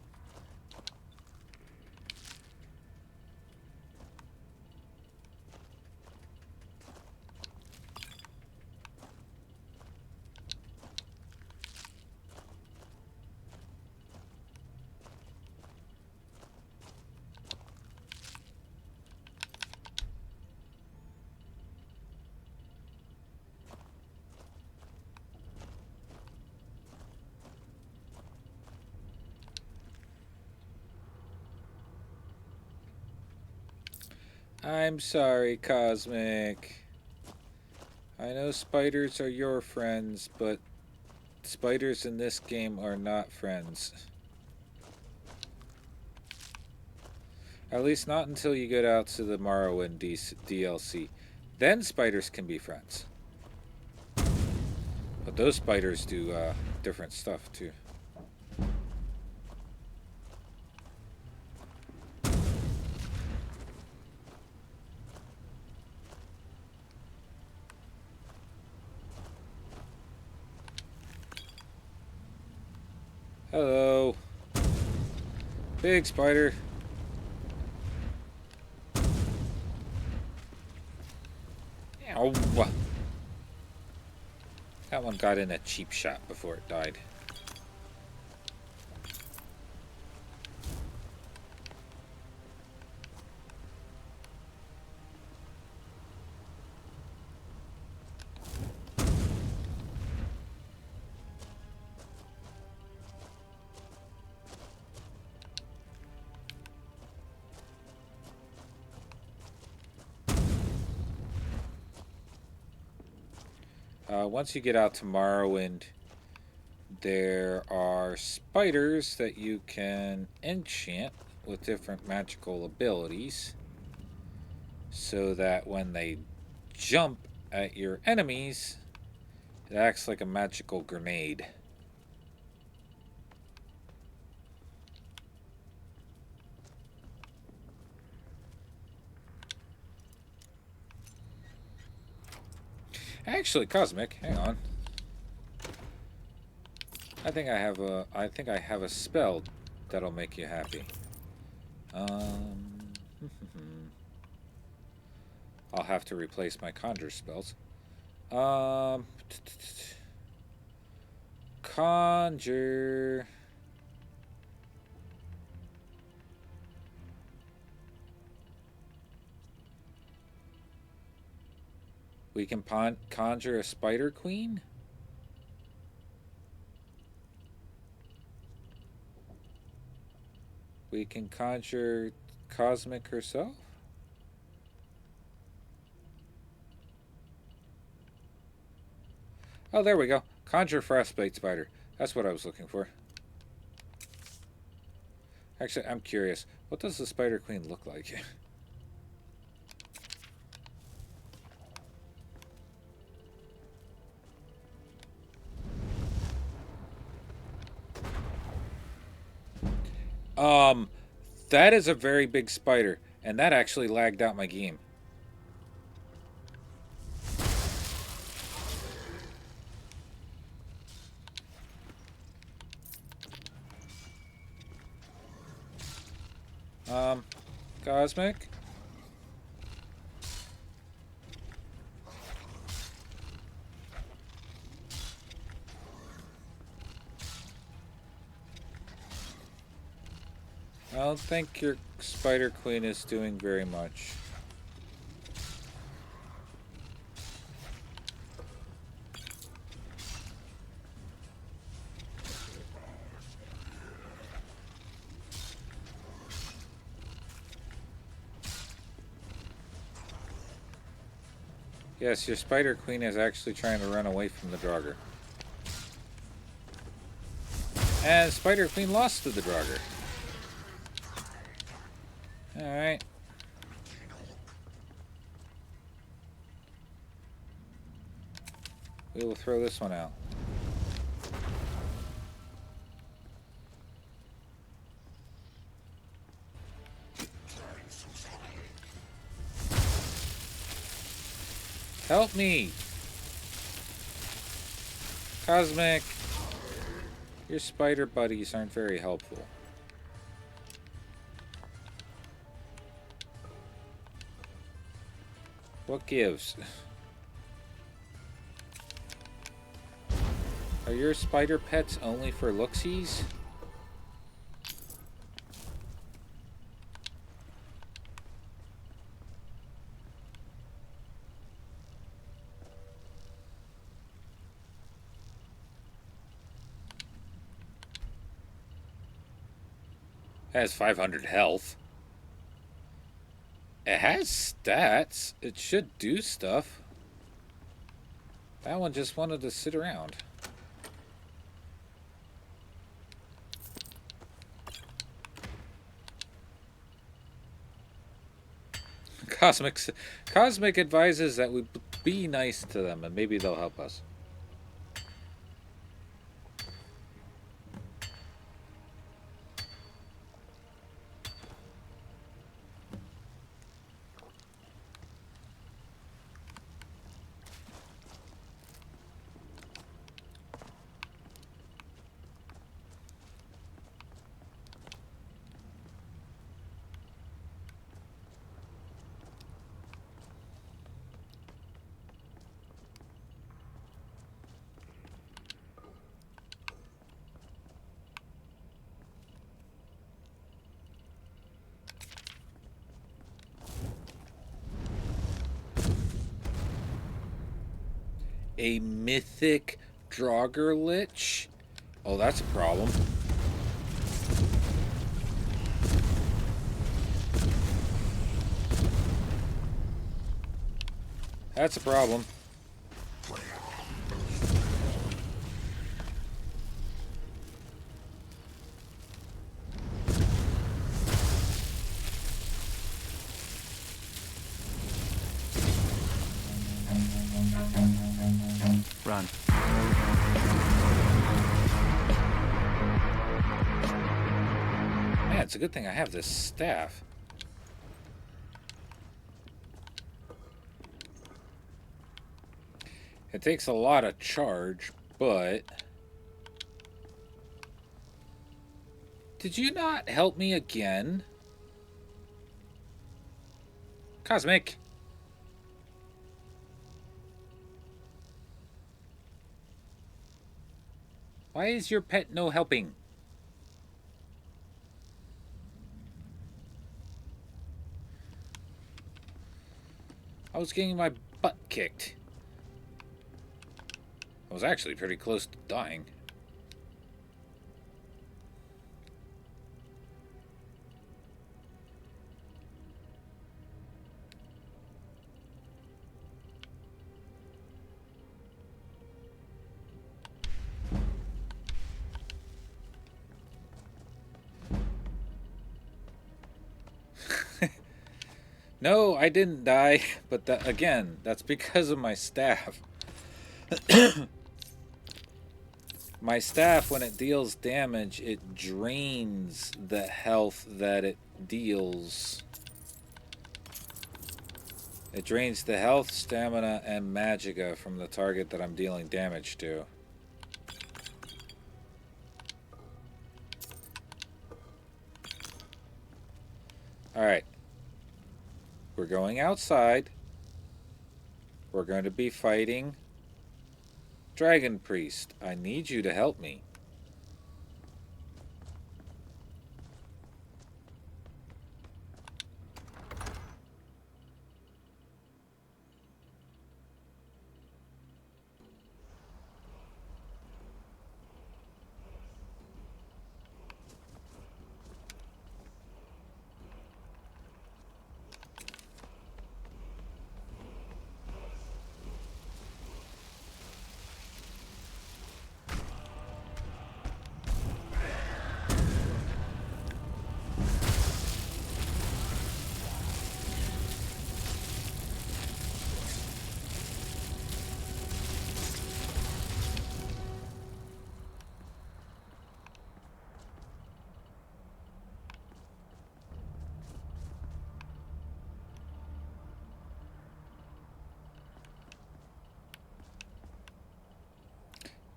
I'm sorry, Cosmic. I know spiders are your friends, but spiders in this game are not friends. At least not until you get out to the Morrowind DLC. Then spiders can be friends. But those spiders do different stuff too. Hello. Big spider. Ow. That one got in a cheap shot before it died. Once you get out to Morrowind, there are spiders that you can enchant with different magical abilities, so that when they jump at your enemies, it acts like a magical grenade. Actually, Cosmic, hang on. I think I have a spell that'll make you happy. I'll have to replace my conjure spells. Conjure. We can conjure a spider queen? We can conjure Cosmic herself? Oh, there we go. Conjure Frostbite Spider. That's what I was looking for. Actually, I'm curious. What does the Spider Queen look like? That is a very big spider, and that actually lagged out my game. Cosmic? I don't think your Spider Queen is doing very much. Yes, your Spider Queen is actually trying to run away from the Draugr. And Spider Queen lost to the Draugr. Alright. We will throw this one out. Help me! Cosmic! Your spider buddies aren't very helpful. What gives? Are your spider pets only for looksies? It has 500 health. It has stats. It should do stuff. That one just wanted to sit around. Cosmic advises that we be nice to them and maybe they'll help us. A mythic Draugr Lich? Oh, that's a problem. That's a problem. Run. Man, it's a good thing I have this staff. It takes a lot of charge, but... Did you not help me again? Cosmic! Why is your pet no helping? I was getting my butt kicked. I was actually pretty close to dying. No, I didn't die, but again, that's because of my staff. My staff, when it deals damage, it drains the health that it deals. It drains the health, stamina, and magicka from the target that I'm dealing damage to. Alright. We're going outside. We're going to be fighting Dragon Priest. I need you to help me.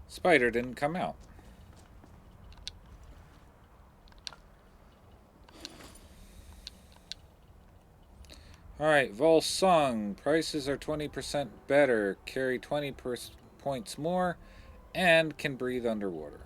Spider didn't come out. Alright, Volsung. Prices are 20% better, carry 20 points more, and can breathe underwater.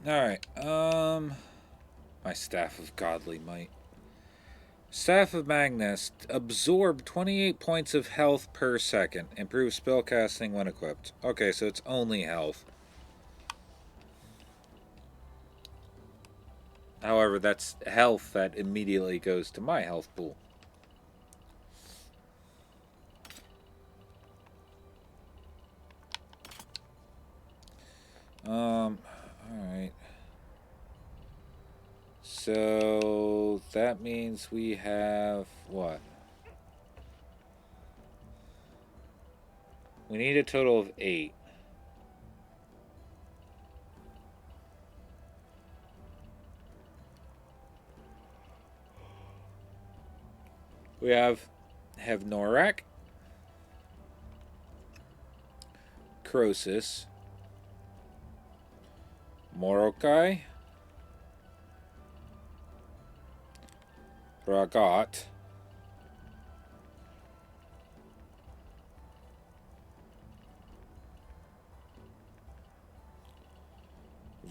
Alright, my Staff of Godly Might. Staff of Magnus. Absorb 28 points of health per second. Improve spellcasting when equipped. Okay, so it's only health. However, that's health that immediately goes to my health pool. Alright. So that means we have what? We need a total of 8. We have Norak, Crosis, Morokai, Ragat,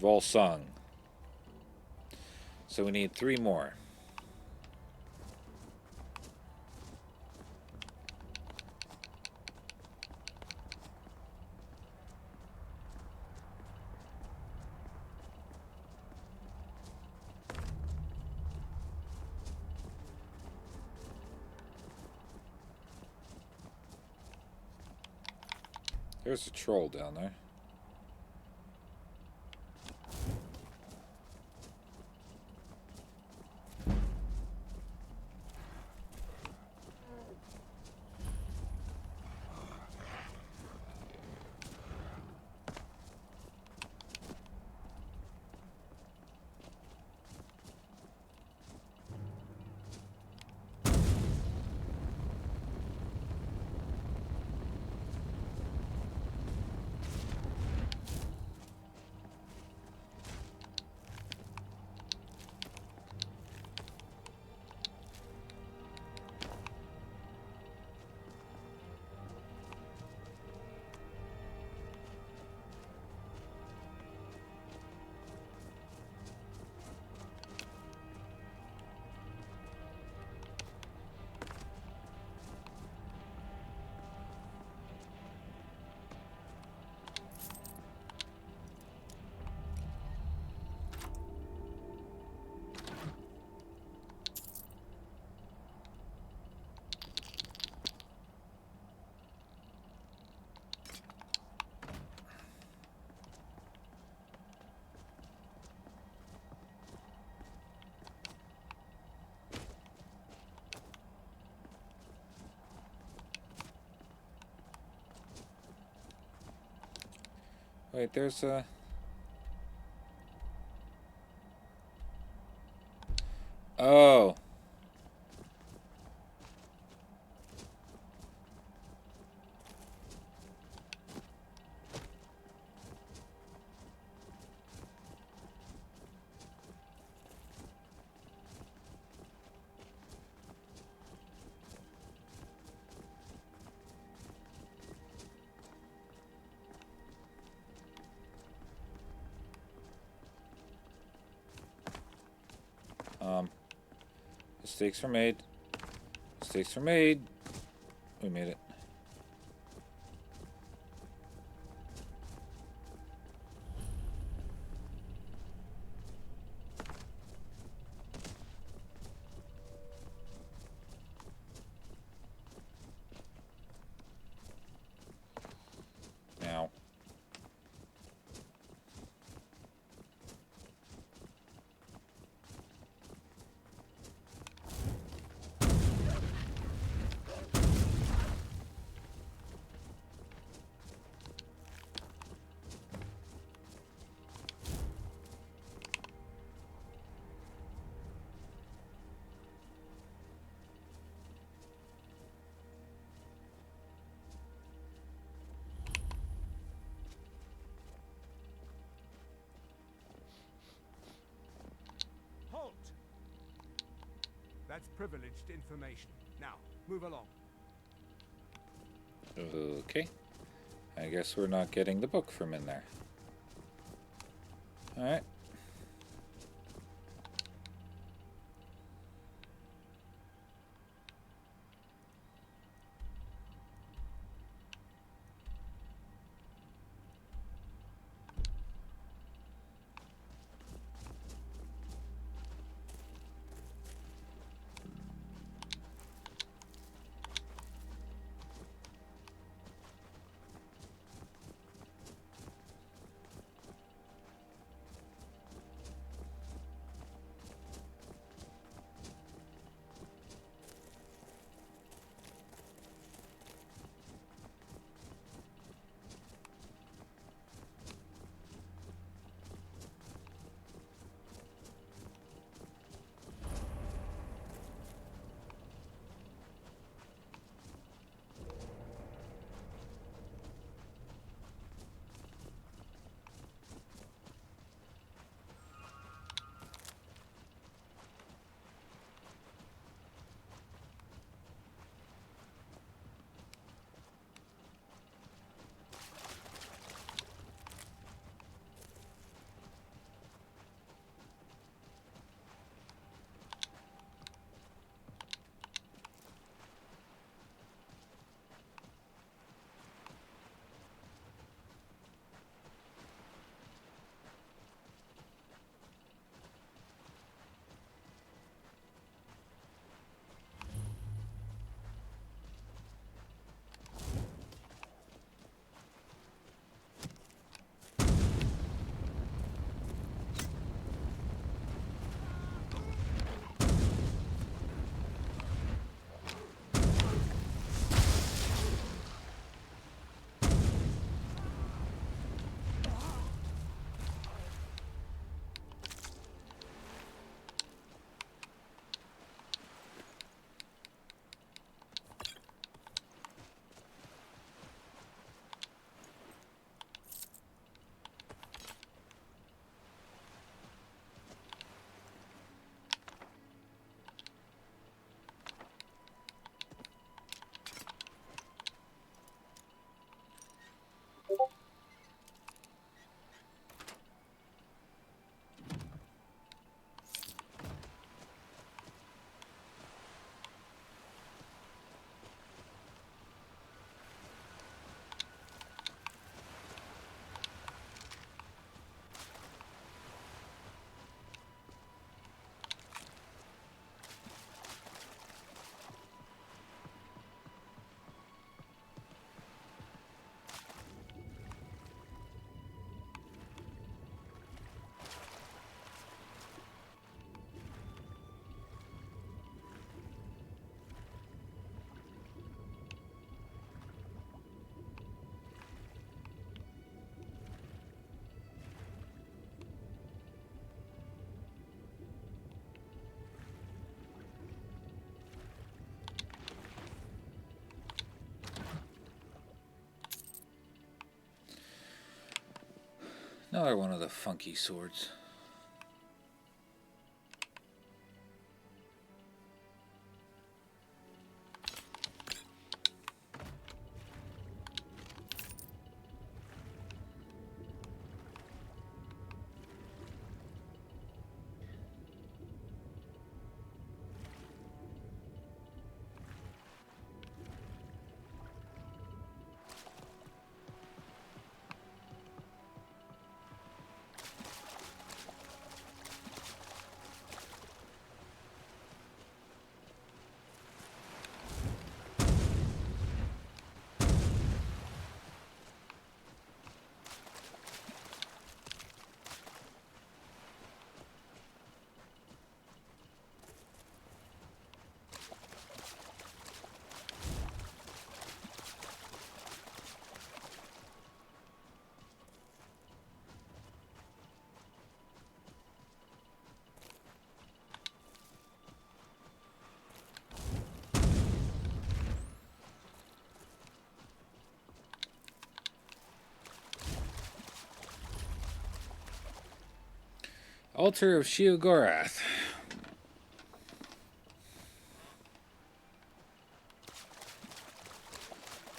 Volsung. So we need 3 more. There's a troll down there. Wait, there's a... Oh. Mistakes were made. Mistakes were made. We made it. Now. Halt! That's privileged information. Now, move along. Okay. I guess we're not getting the book from in there. Alright. Another one of the funky swords. Altar of Sheogorath.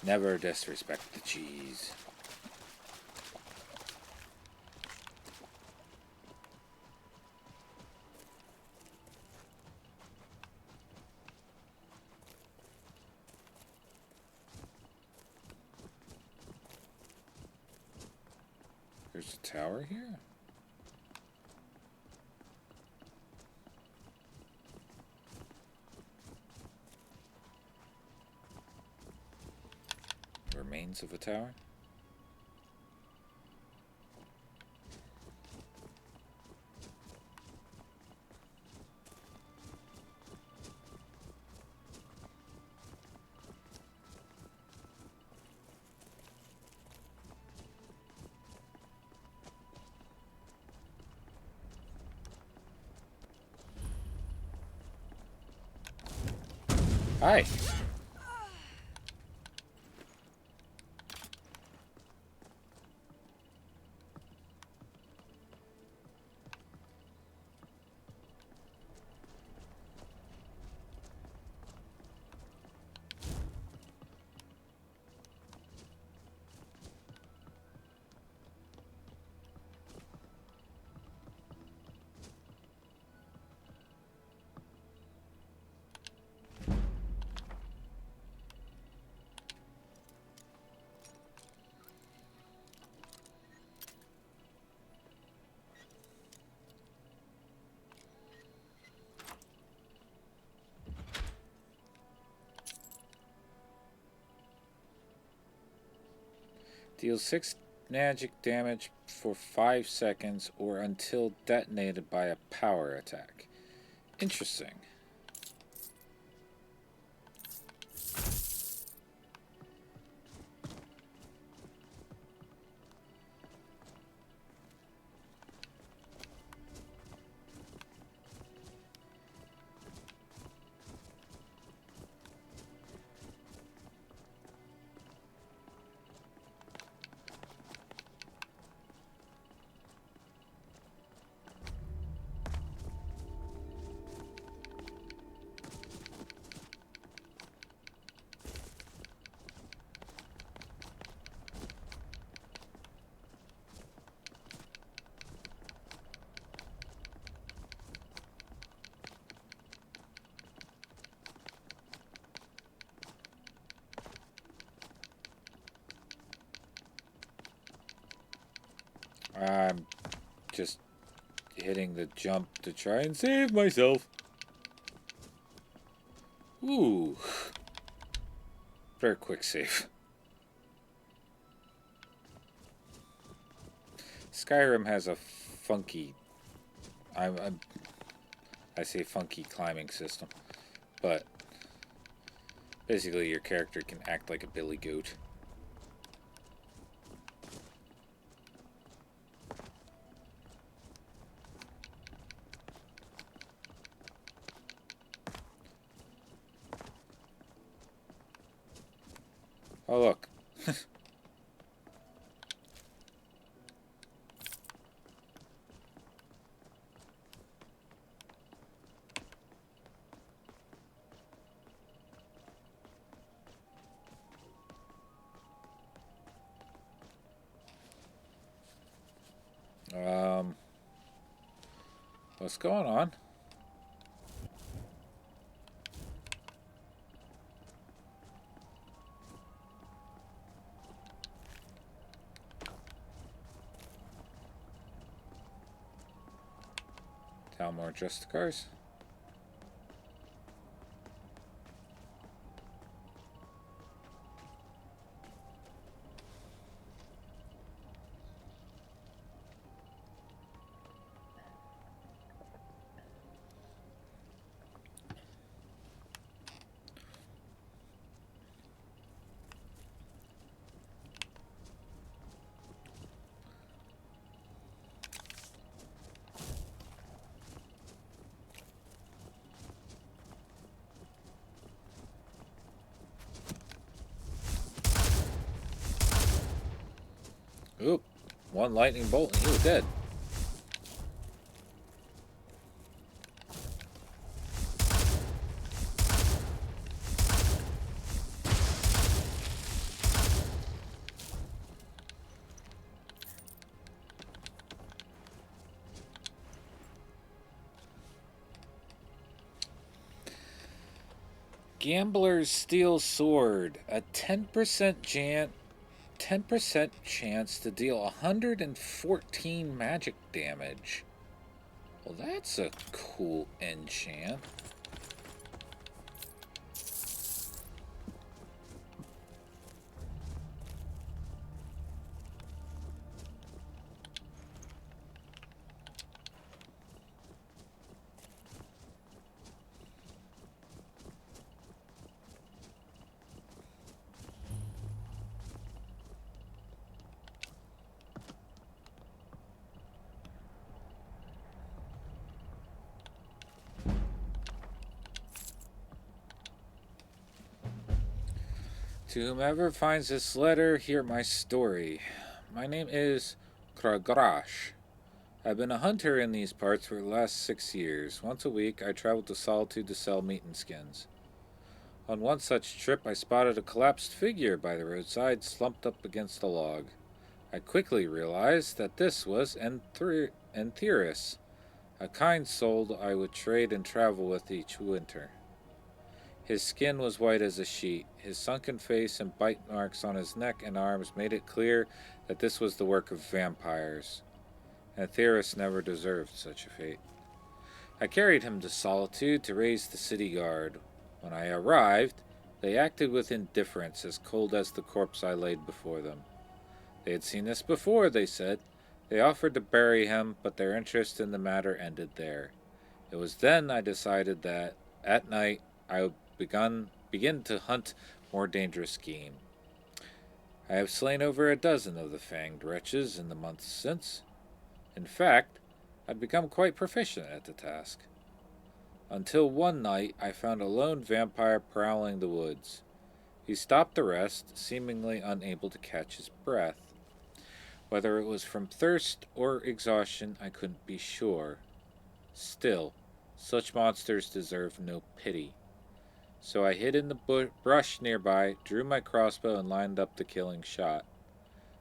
Never disrespect the cheese. There's a tower here? Remains of a tower? Hi. Deals 6 magic damage for 5 seconds or until detonated by a power attack. Interesting. I'm just hitting the jump to try and save myself. Ooh. Very quick save. Skyrim has a funky... I say funky climbing system. But basically your character can act like a billy goat. Oh, look. What's going on? Talmor Justicars. Oop. One lightning bolt and he was dead. Gambler's Steel Sword. A 10% chance to deal 114 magic damage. Well, that's a cool enchant. To whomever finds this letter, hear my story. My name is Kragrash. I've been a hunter in these parts for the last 6 years. Once a week, I traveled to Solitude to sell meat and skins. On one such trip, I spotted a collapsed figure by the roadside, slumped up against a log. I quickly realized that this was Entheris, a kind soul I would trade and travel with each winter. His skin was white as a sheet. His sunken face and bite marks on his neck and arms made it clear that this was the work of vampires. Entheris never deserved such a fate. I carried him to Solitude to raise the city guard. When I arrived, they acted with indifference, as cold as the corpse I laid before them. They had seen this before, they said. They offered to bury him, but their interest in the matter ended there. It was then I decided that, at night, I would begin to hunt more dangerous game. I have slain over a dozen of the fanged wretches in the months since. In fact, I'd become quite proficient at the task. Until one night I found a lone vampire prowling the woods. He stopped to rest, seemingly unable to catch his breath. Whether it was from thirst or exhaustion, I couldn't be sure. Still, such monsters deserve no pity. So I hid in the brush nearby, drew my crossbow, and lined up the killing shot.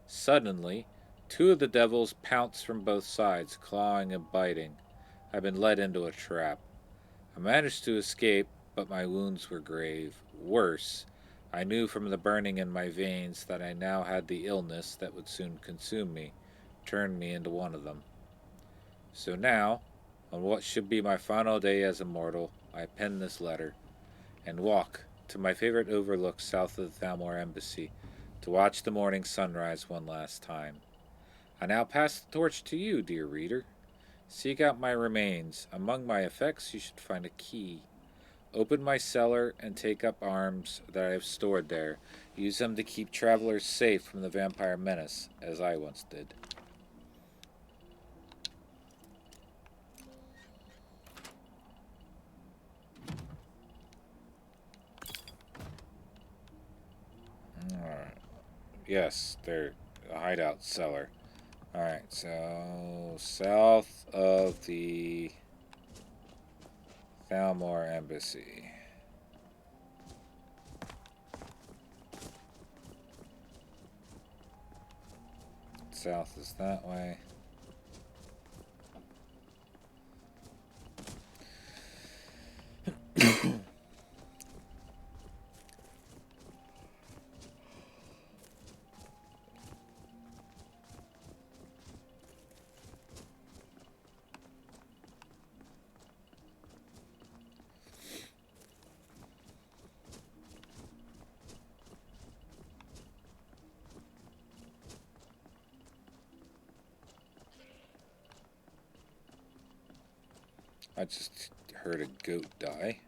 Suddenly, two of the devils pounced from both sides, clawing and biting. I'd been led into a trap. I managed to escape, but my wounds were grave. Worse, I knew from the burning in my veins that I now had the illness that would soon consume me, turn me into one of them. So now, on what should be my final day as a mortal, I pen this letter and walk to my favorite overlook south of the Thalmor Embassy to watch the morning sunrise one last time. I now pass the torch to you, dear reader. Seek out my remains. Among my effects you should find a key. Open my cellar and take up arms that I have stored there. Use them to keep travelers safe from the vampire menace, as I once did. Alright. Yes, they're a hideout cellar. Alright, so south of the Thalmor Embassy. South is that way. I just heard a goat die.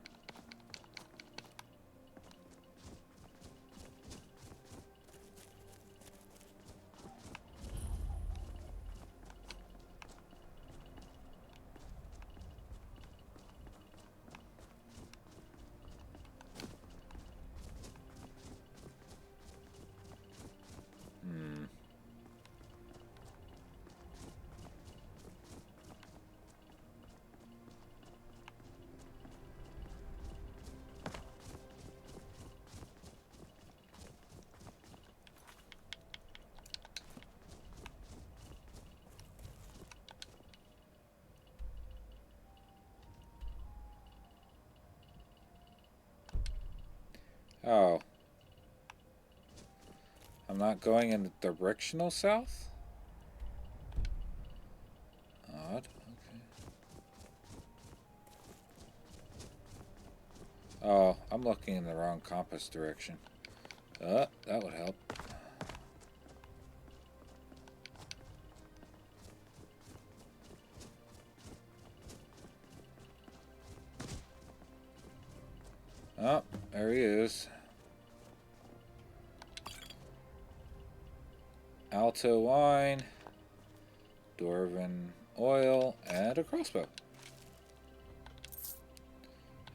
Oh. I'm not going in the directional south? Odd. Okay. Oh, I'm looking in the wrong compass direction. That would help. Oh, there he is. Alto wine, Dwarven oil, and a crossbow.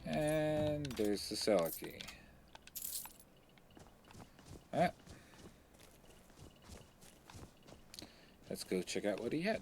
And there's the cellar key. Alright. Let's go check out what he had.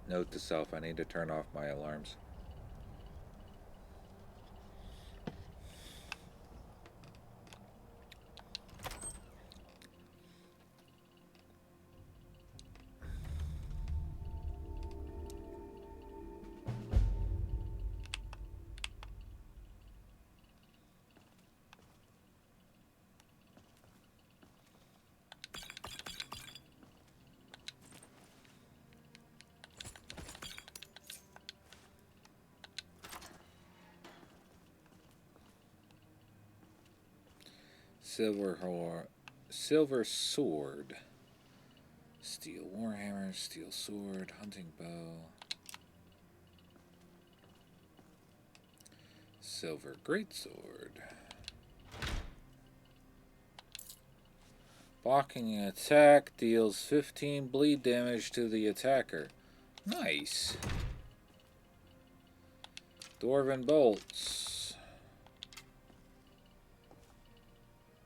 Note to self, I need to turn off my alarms. Silver sword, steel warhammer, steel sword, hunting bow, silver greatsword. Blocking an attack deals 15 bleed damage to the attacker. Nice. Dwarven bolts.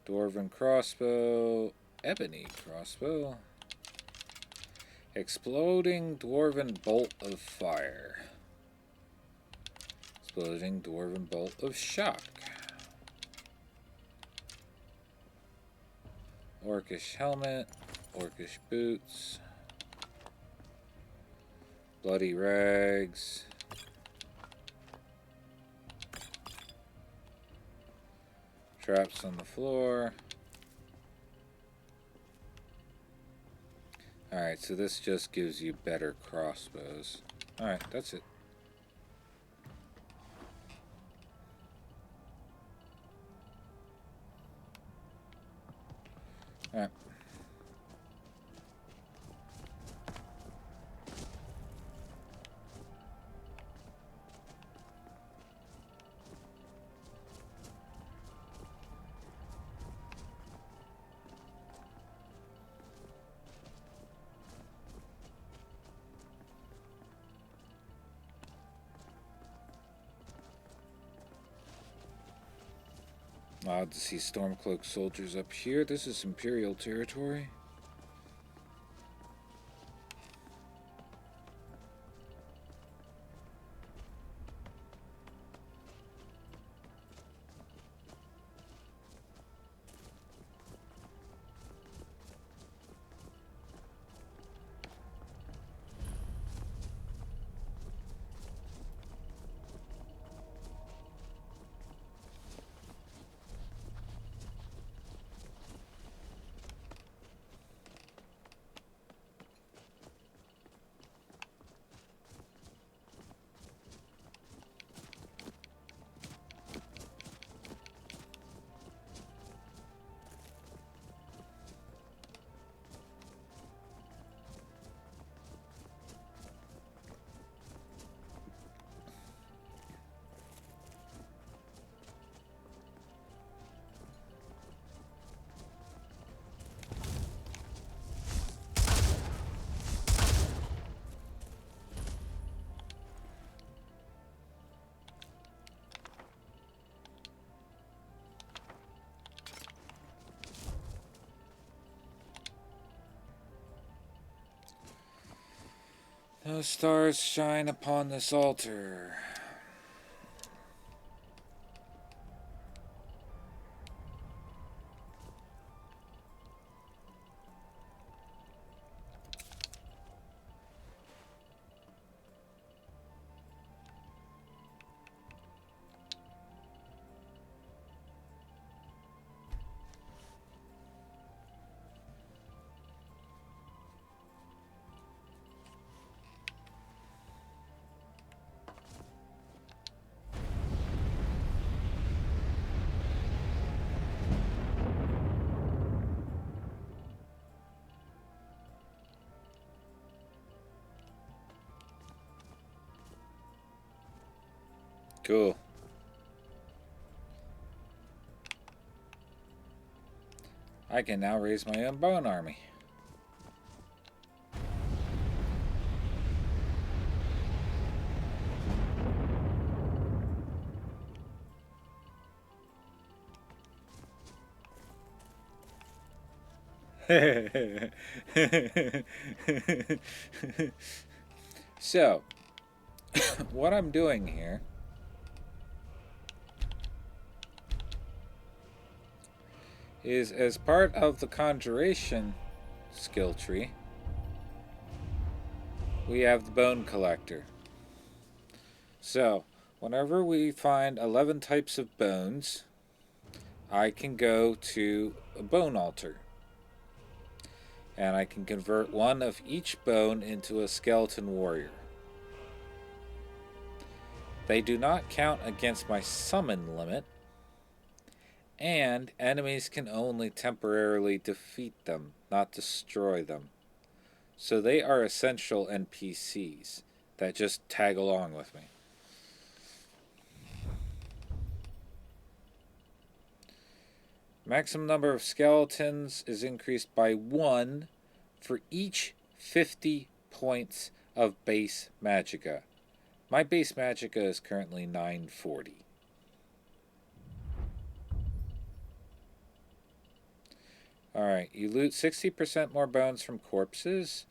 Dwarven crossbow. Ebony crossbow. Exploding Dwarven bolt of fire. Exploding Dwarven bolt of shock. Orcish helmet. Orcish boots. Bloody rags. Traps on the floor. Alright, so this just gives you better crossbows. Alright, that's it. Alright. Odd to see Stormcloak soldiers up here. This is Imperial territory. Those stars shine upon this altar. Cool. I can now raise my own bone army. So, what I'm doing here is, as part of the conjuration skill tree, we have the bone collector. So, whenever we find 11 types of bones, I can go to a bone altar. And I can convert one of each bone into a skeleton warrior. They do not count against my summon limit, and enemies can only temporarily defeat them, not destroy them. So they are essential NPCs that just tag along with me. Maximum number of skeletons is increased by 1 for each 50 points of base magicka. My base magicka is currently 940. Alright, you loot 60% more bones from corpses,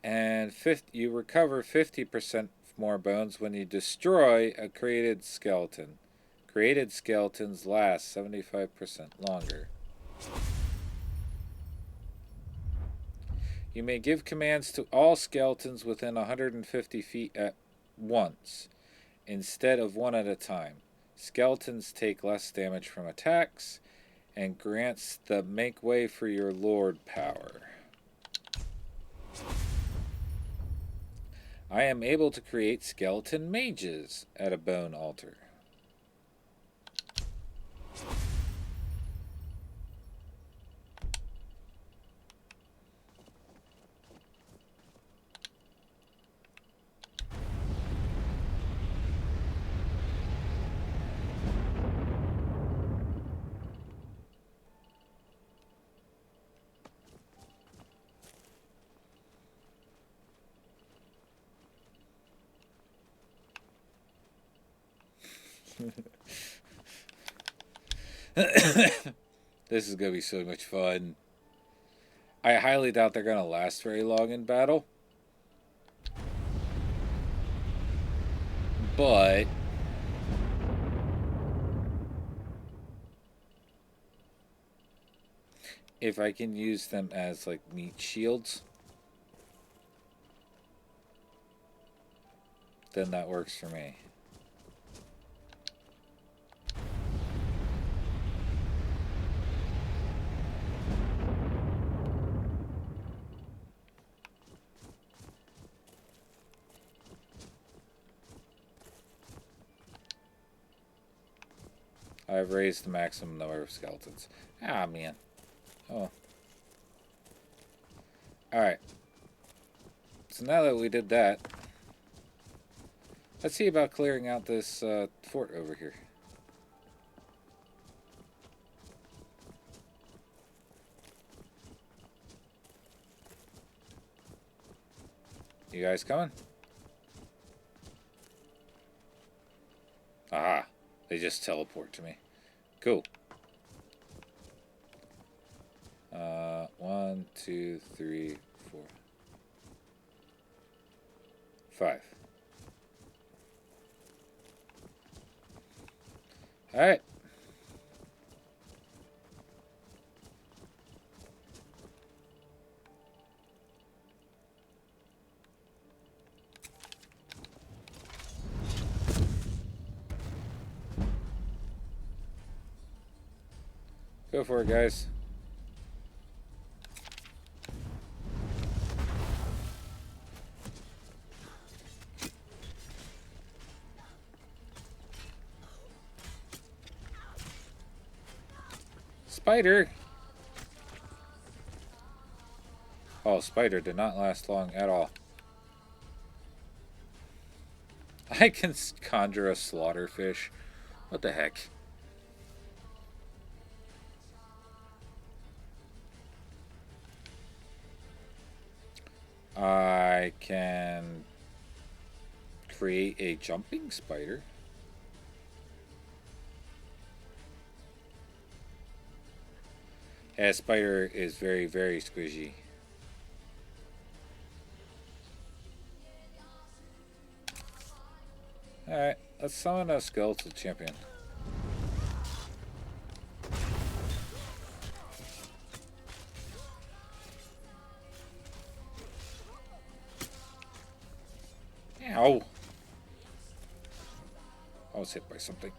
and you recover 50% more bones when you destroy a created skeleton. Created skeletons last 75% longer. You may give commands to all skeletons within 150 feet at once, instead of one at a time. Skeletons take less damage from attacks, and grants the make way for your lord power. I am able to create skeleton mages at a bone altar. This is going to be so much fun. I highly doubt they're going to last very long in battle. But if I can use them as like meat shields, then that works for me. I've raised the maximum number of skeletons. Ah, man. Oh. Alright. So now that we did that, let's see about clearing out this fort over here. You guys coming? Aha. They just teleport to me. Cool. 1, 2, 3, 4. 5. Alright. Go for it, guys. Spider! Oh, spider did not last long at all. I can conjure a slaughterfish. What the heck? I can create a jumping spider. Yeah, spider is very, very squishy. Alright, let's summon a skeletal champion. Ow! I was hit by something.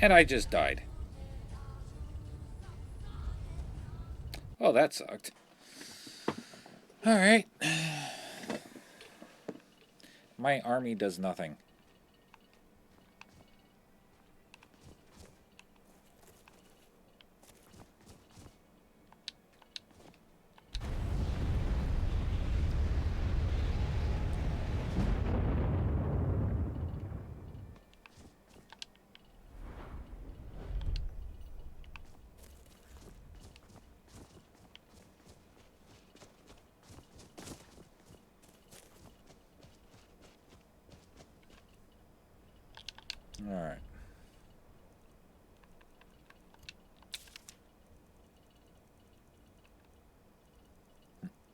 And I just died. Oh, that sucked. Alright. My army does nothing. Alright.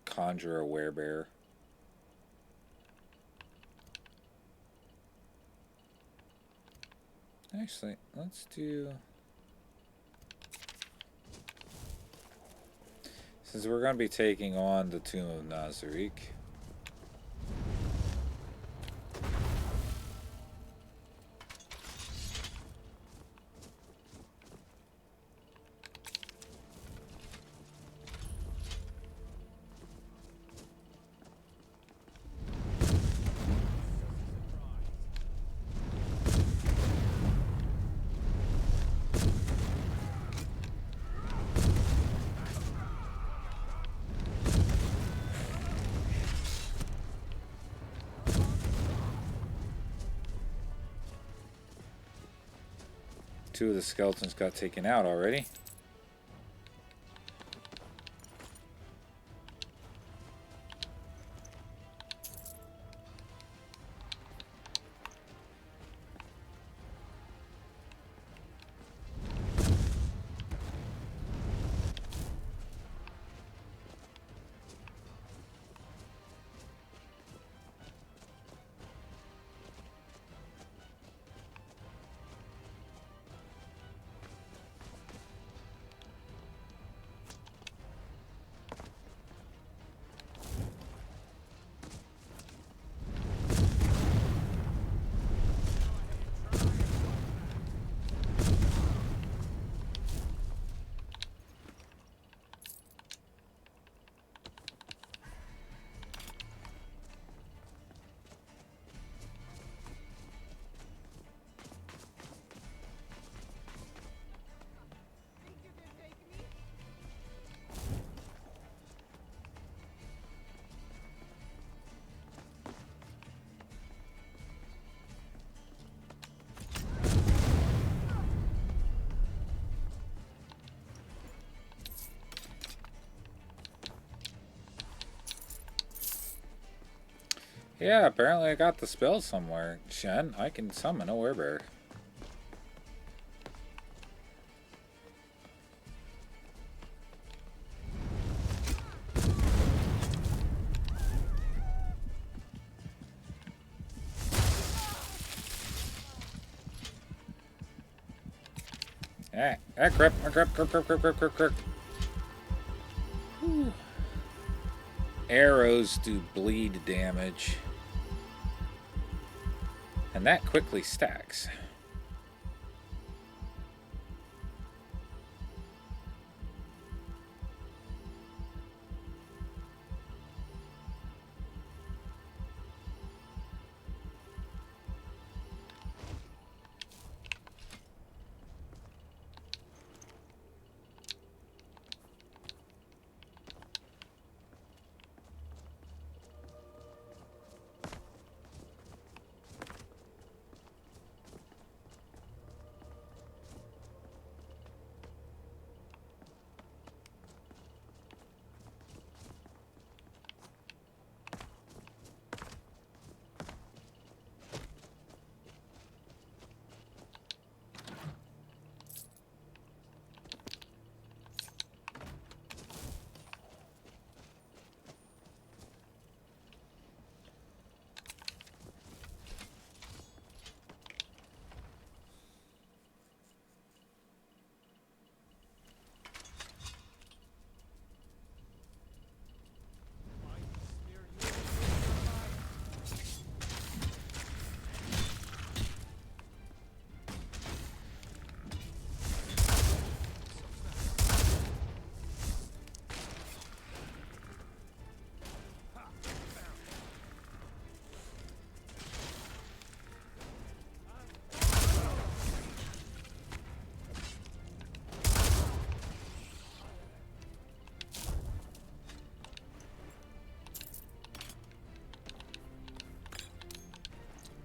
Conjure a werebear. Actually, let's do... Since we're going to be taking on the Tomb of Nazarick. Two of the skeletons got taken out already. Yeah, apparently I got the spell somewhere. Shen, I can summon a werebear. Crap. Whew. Arrows do bleed damage. And that quickly stacks.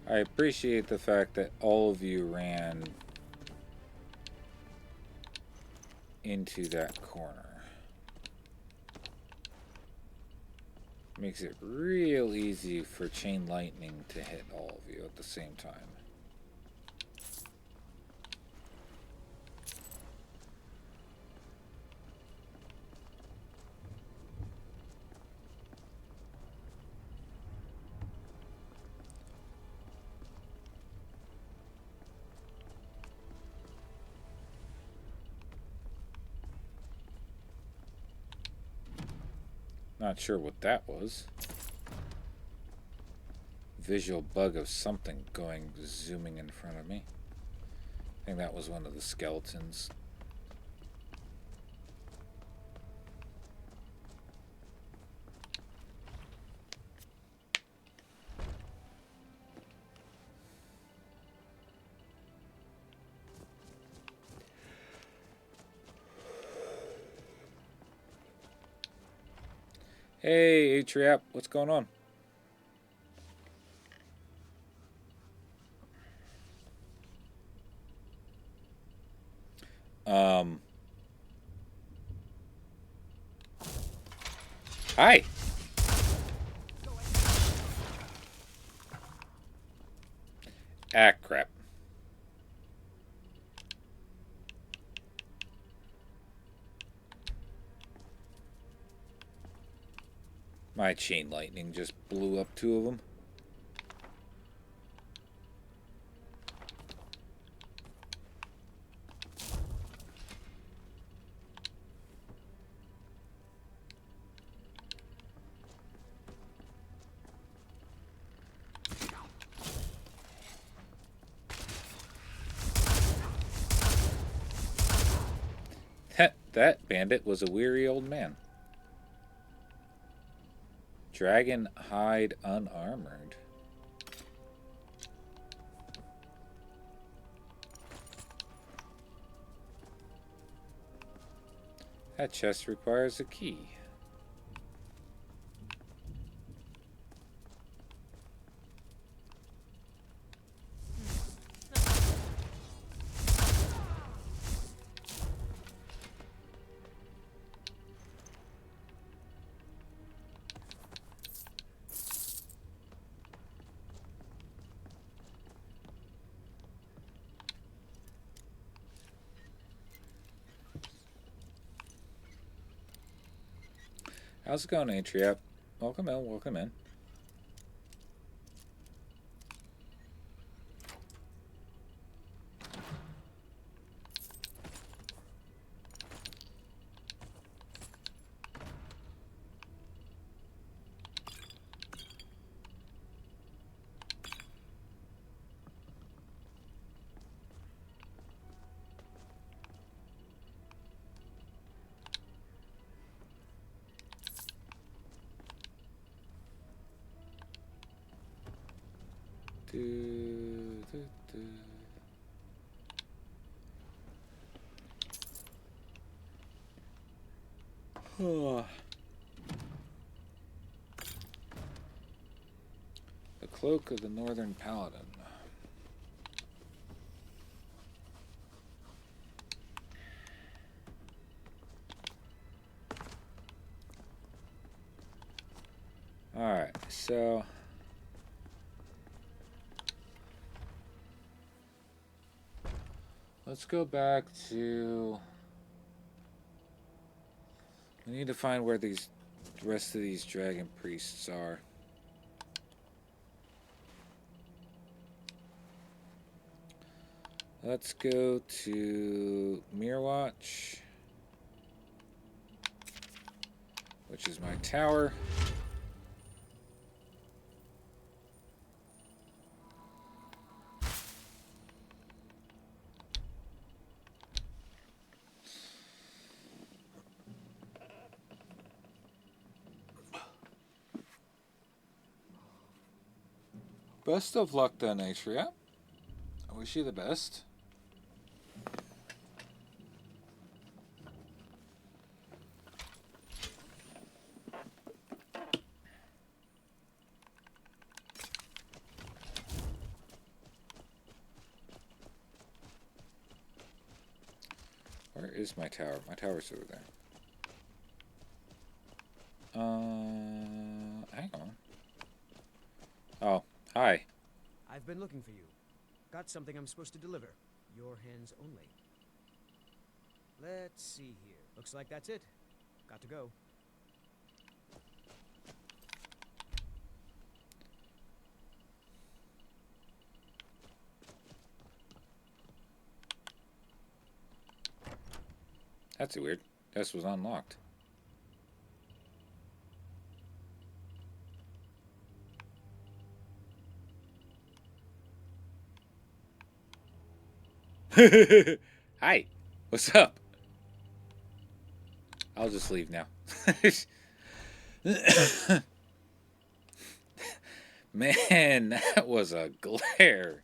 I appreciate the fact that all of you ran into that corner. Makes it real easy for chain lightning to hit all of you at the same time. Not sure what that was. Visual bug of something zooming in front of me. I think that was one of the skeletons. Hey, Atriap, what's going on? Hi. Ah, crap. My chain lightning just blew up two of them. That bandit was a weary old man. Dragon hide unarmored. That chest requires a key. How's it going, Atriap? Welcome in, welcome in. The Cloak of the Northern Paladin. Alright, so let's go back to... We need to find where the rest of these dragon priests are. Let's go to Mirwatch, which is my tower. Best of luck then, Atria. I wish you the best. Where is my tower? My tower's over there. Hang on. Oh, hi. I've been looking for you. Got something I'm supposed to deliver. Your hands only. Let's see here. Looks like that's it. Got to go. That's weird. This was unlocked. Hi. What's up? I'll just leave now. Man, that was a glare.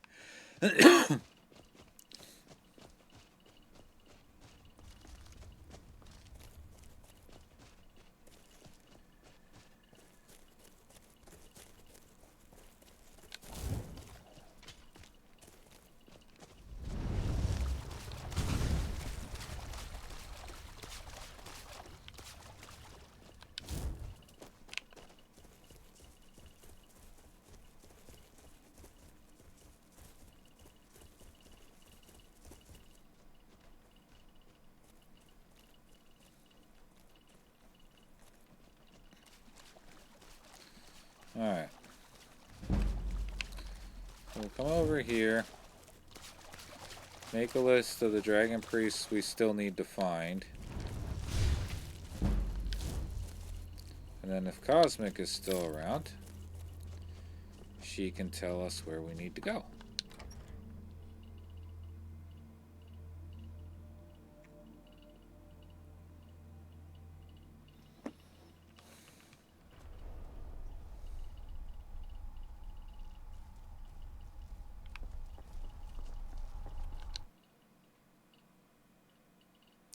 Alright. We'll come over here. Make a list of the dragon priests we still need to find. And then if Cosmic is still around, she can tell us where we need to go.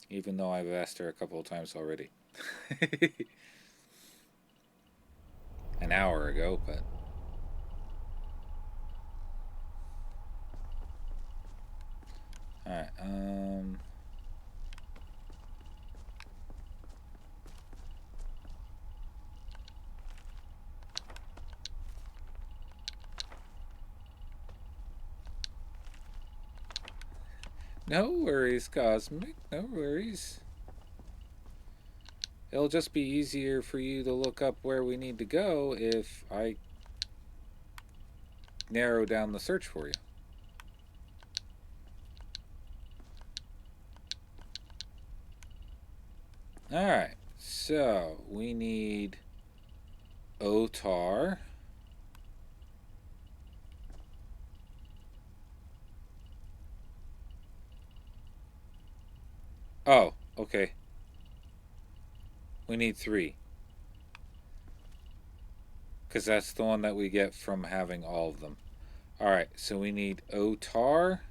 Even though I've asked her a couple of times already. An hour ago, but... Alright, no worries, Cosmic. No worries. It'll just be easier for you to look up where we need to go if I narrow down the search for you. Alright, so we need Otar. Oh, okay. We need 3. Because that's the one that we get from having all of them. Alright, so we need Otar,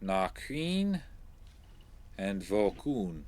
Nakreen, and Volkun.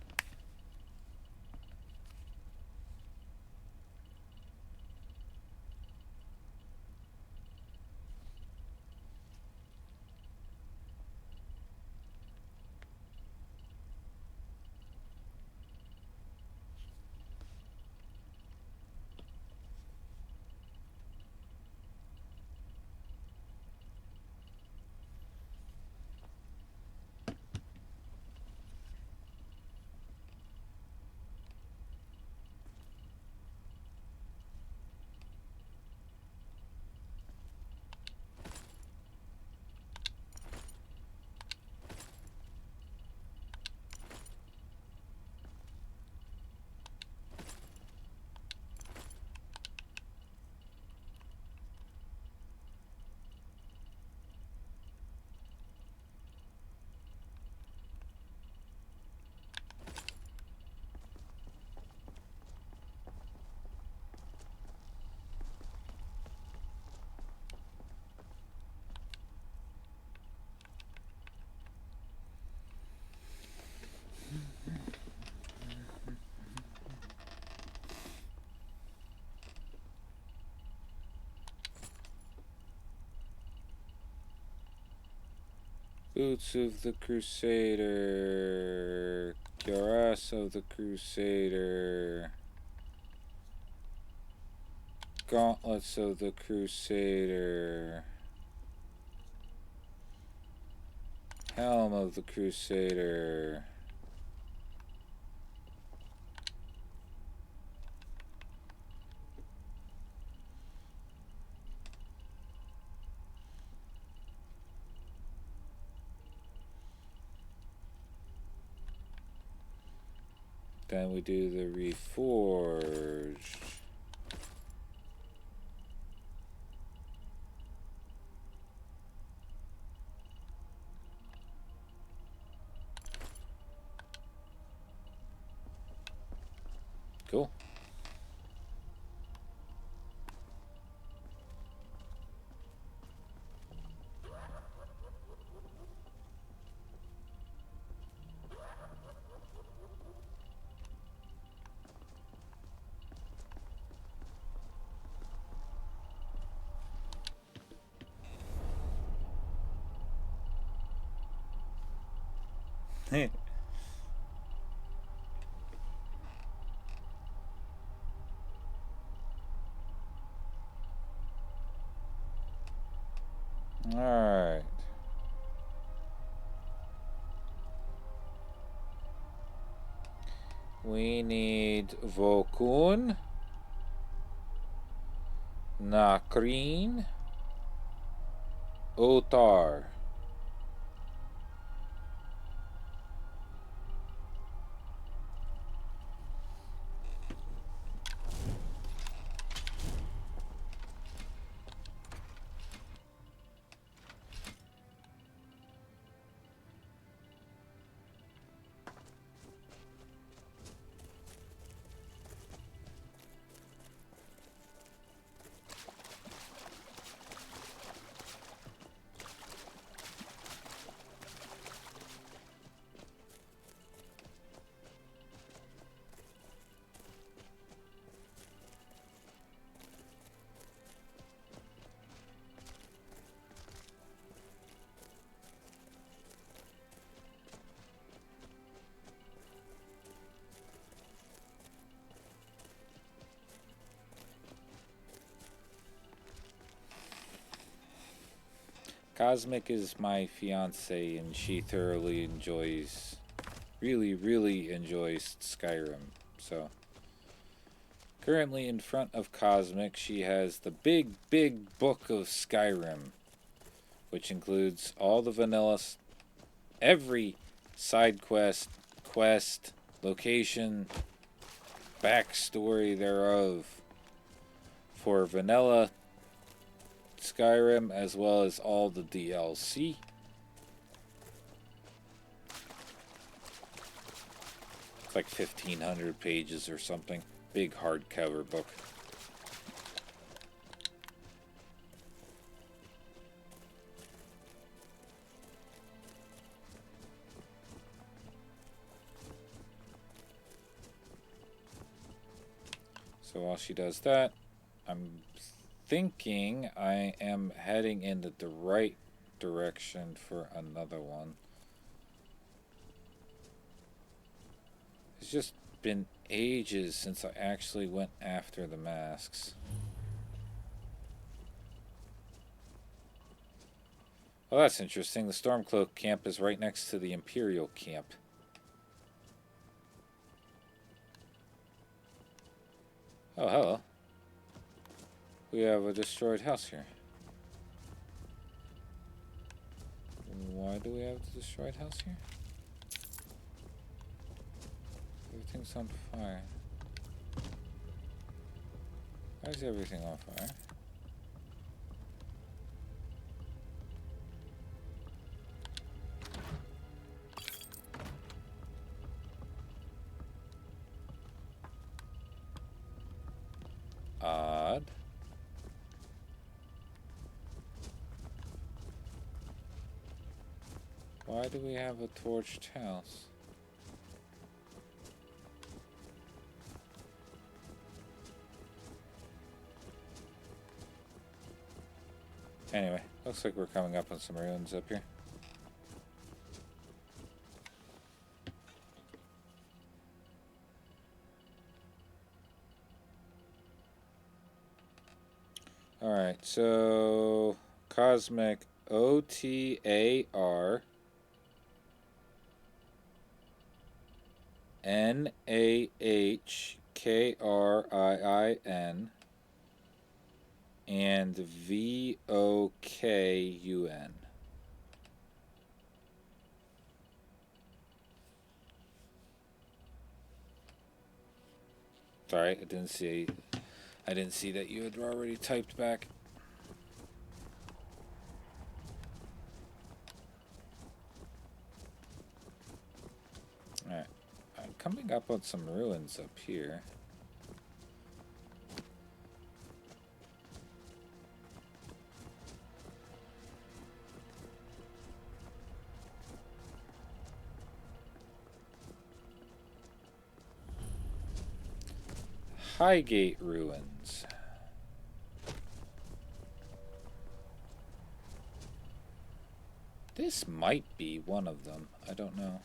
Boots of the Crusader, Cuirass of the Crusader, Gauntlets of the Crusader, Helm of the Crusader. Then we do the Reforged. Cool. Alright. We need Volkun, Nakreen, Otar. Cosmic is my fiance and she thoroughly enjoys really enjoys Skyrim. So currently in front of Cosmic, she has the big book of Skyrim, which includes all the vanilla, every side quest, location, backstory thereof for vanilla Skyrim, as well as all the DLC. It's like 1,500 pages or something. Big hardcover book. So while she does that, I'm thinking I am heading in the right direction for another one. It's just been ages since I actually went after the masks. Well, that's interesting. The Stormcloak camp is right next to the Imperial camp. Oh, hello. We have a destroyed house here. Why do we have the destroyed house here? Everything's on fire. Why is everything on fire? Odd. Why do we have a torched house? Anyway, looks like we're coming up on some ruins up here. Alright, so Cosmic OTAR NAHKRIIN and VOKUN. Sorry, I didn't see that you had already typed back. Alright. I'm coming up on some ruins up here. Highgate ruins. This might be one of them. I don't know.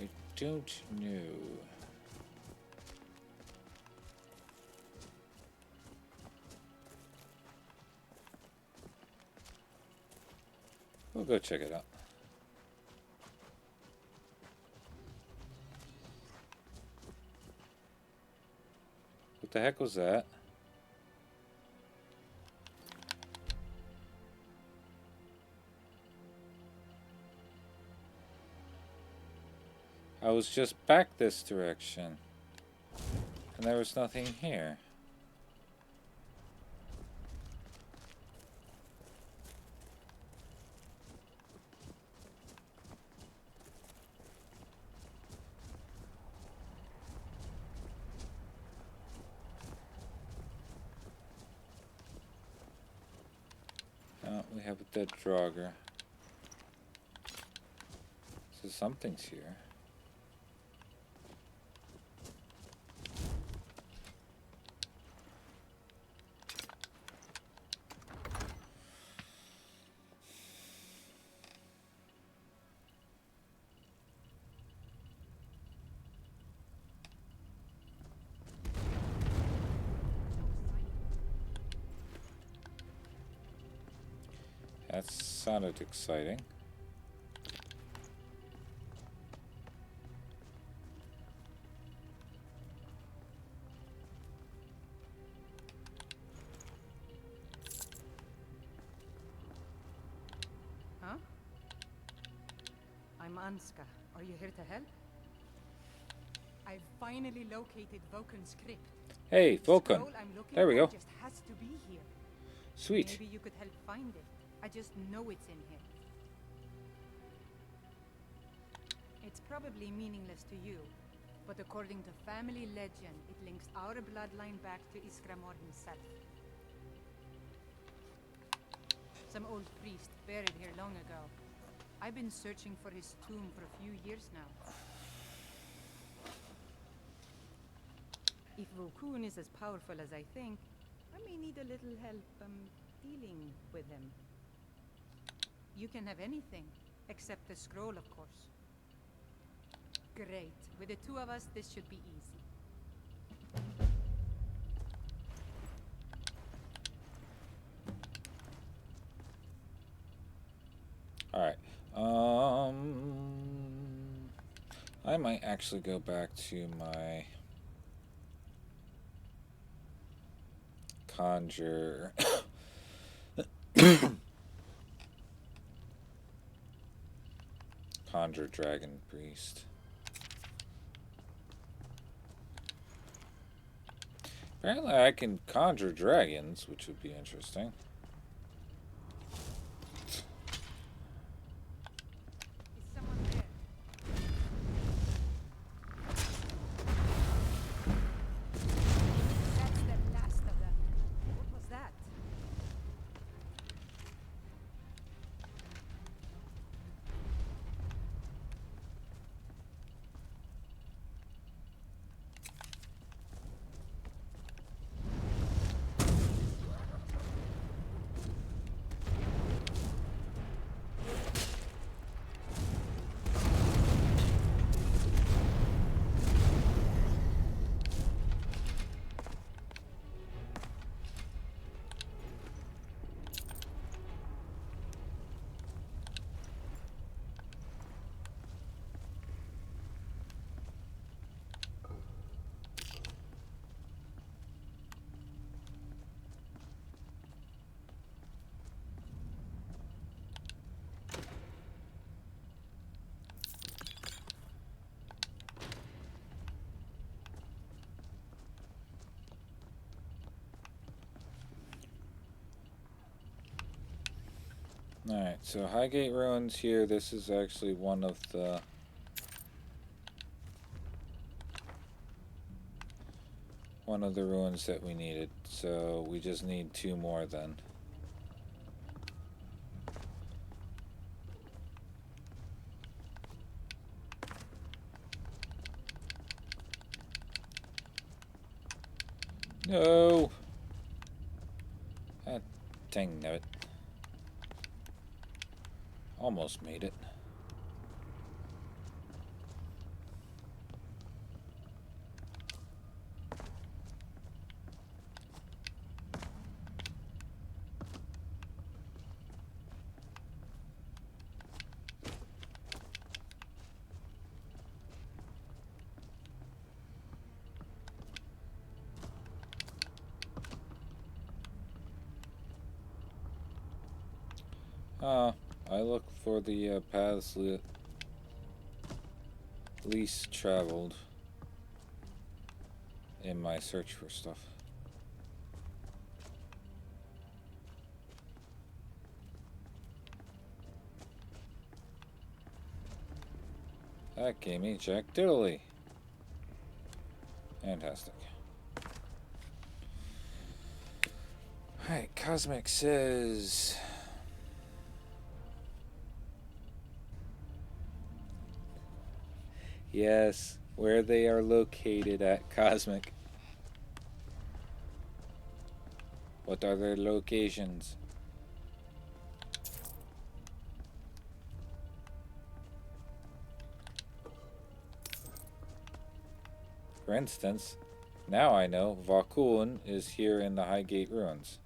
I don't know. We'll go check it out. What the heck was that? I was just back this direction, and there was nothing here. Oh, we have a dead Draugr. So something's here. sounded exciting. Huh? I'm Anska. Are you here to help? I've finally located Vulcan's crypt. Hey, The Vulcan. scroll I'm looking There we for go. just has to be here. Sweet. Maybe you could help find it. I just know it's in here. It's probably meaningless to you, but according to family legend, it links our bloodline back to Iskramor himself. Some old priest buried here long ago. I've been searching for his tomb for a few years now. If Vokun is as powerful as I think, I may need a little help, dealing with him. You can have anything, except the scroll, of course. Great. With the two of us, this should be easy. Alright. I might actually go back to my conjure conjure dragon priest. Apparently I can conjure dragons, which would be interesting. Is someone there? That's the last of them. What was that? Alright, so Highgate Ruins here. This is actually one of the ruins that we needed. So we just need 2 more then. No! Ah, dang it. Almost made it. I look for the paths least traveled in my search for stuff. That gave me Jack Diddley. Fantastic. Alright, Cosmic says... Yes, where they are located at Cosmic. What are their locations? For instance, now I know Vakun is here in the Highgate Ruins.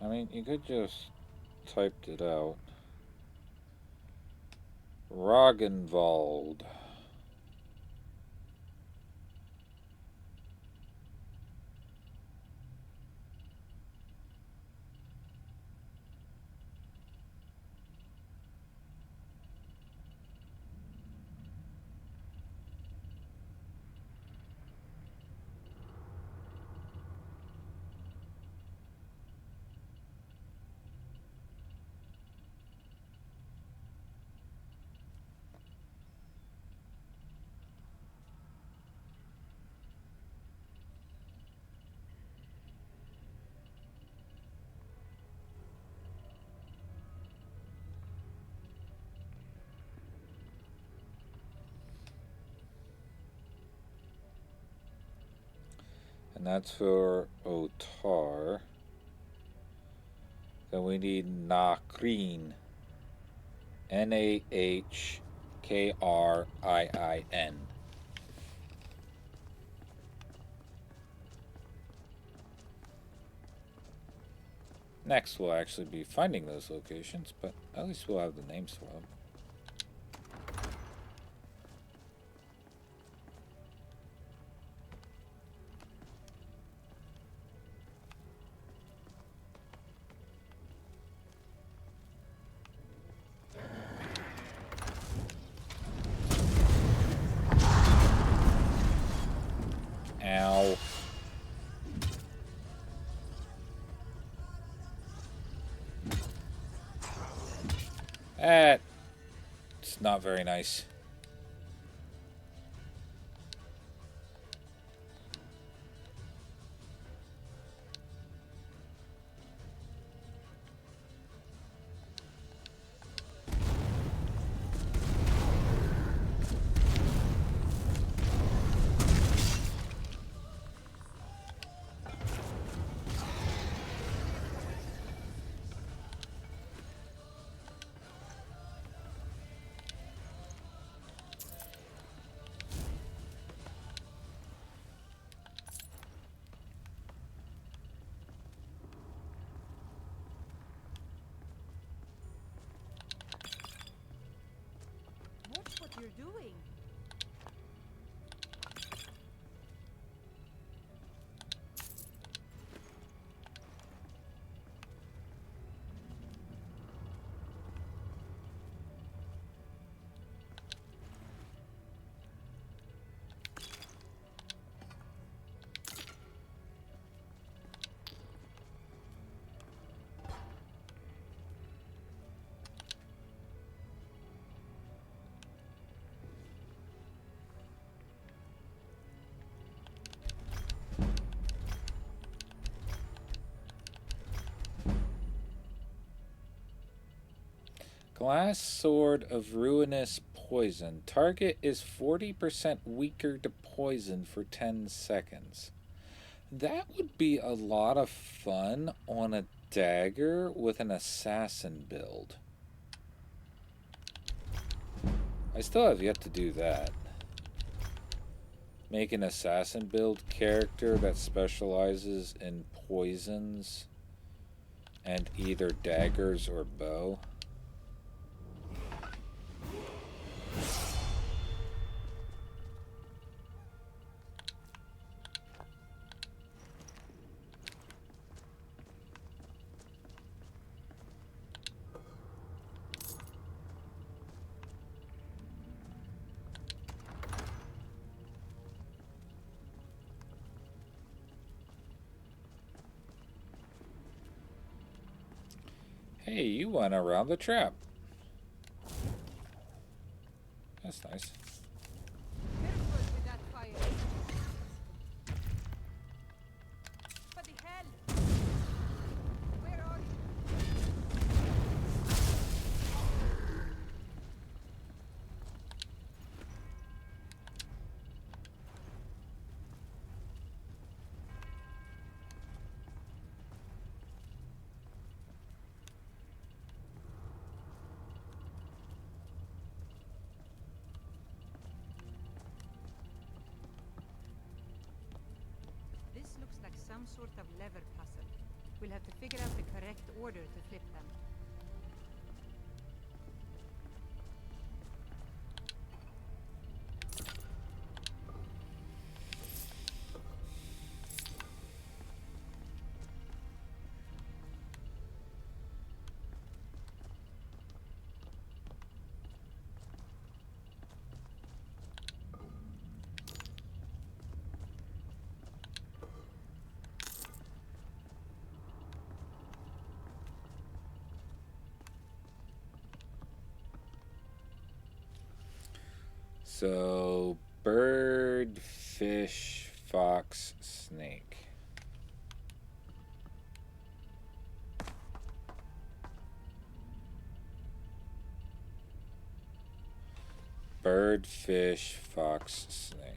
I mean, you could just typed it out. Roggenwald. And that's for Otar. Then we need Nahkrin. Nahkriin. Next, we'll actually be finding those locations, but at least we'll have the names for them. Ow. It's not very nice. Watch what you're doing. Glass Sword of Ruinous Poison. Target is 40% weaker to poison for 10 seconds. That would be a lot of fun on a dagger with an assassin build. I still have yet to do that. Make an assassin build character that specializes in poisons and either daggers or bow. Hey, you went around the trap. That's nice. Careful with that fire. What the hell? Where are you? This looks like some sort of lever puzzle. We'll have to figure out the correct order to flip them. So, bird, fish, fox, snake. Bird, fish, fox, snake.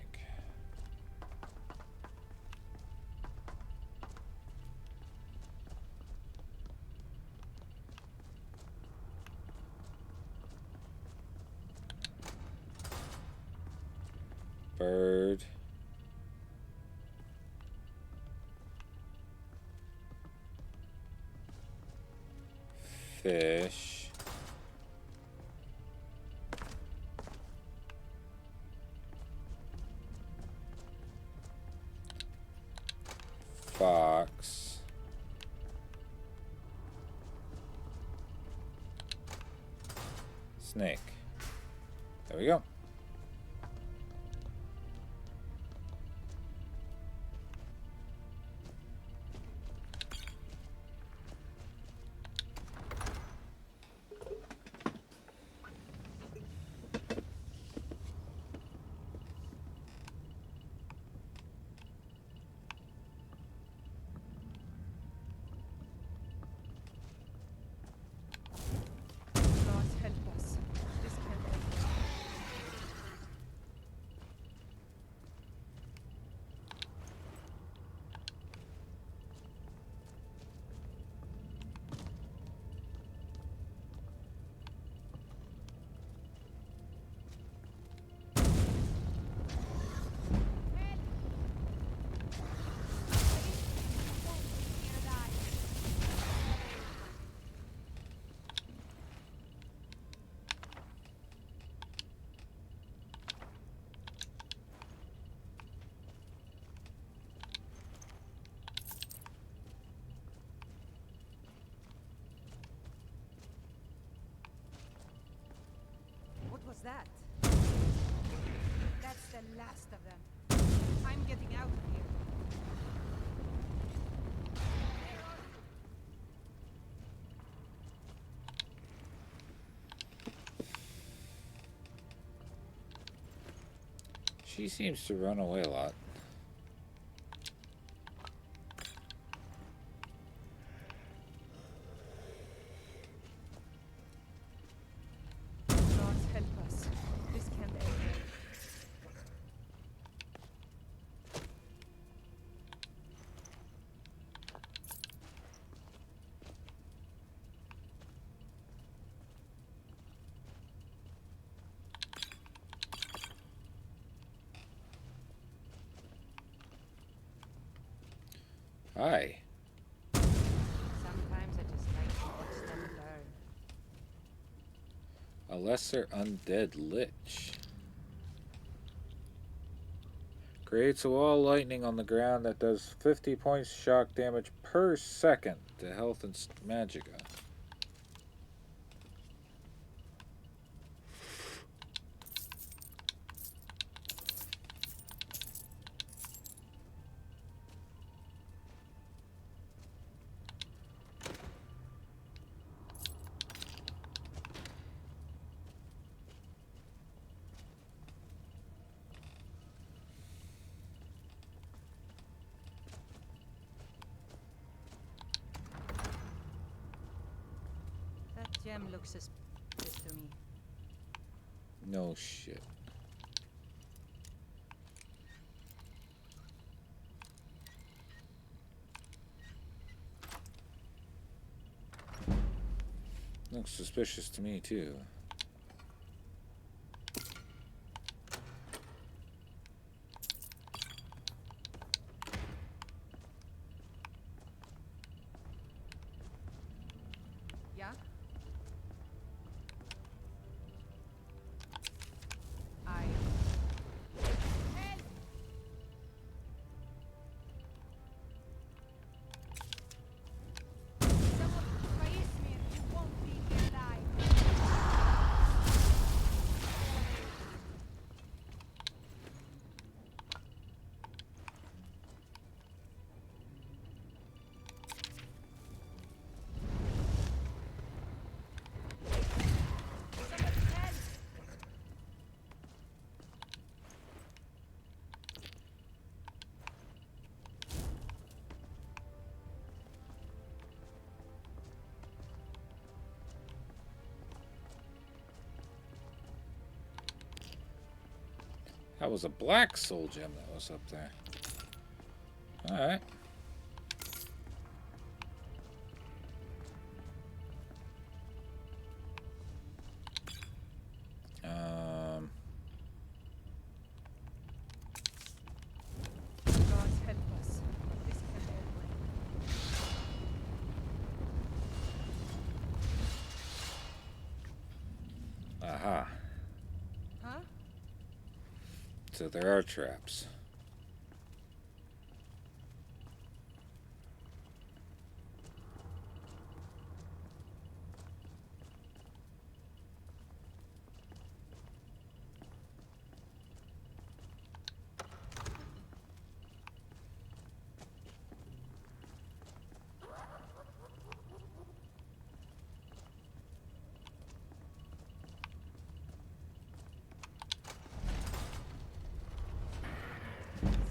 Bird. Fish. Fox. Snake. There we go. Gods help us. This can't end. What was that? That's the last of them. I'm getting out of here. She seems to run away a lot. Gods help us. This can't end. Hi. Sometimes I just like to watch them burn. A lesser undead lich. Creates a wall of lightning on the ground that does 50 points shock damage per second to health and magicka. That gem looks suspicious to me. No shit. Looks suspicious to me too. That was a black soul gem that was up there. Alright. Gods help us. This can end well. Aha. Huh? So there are traps.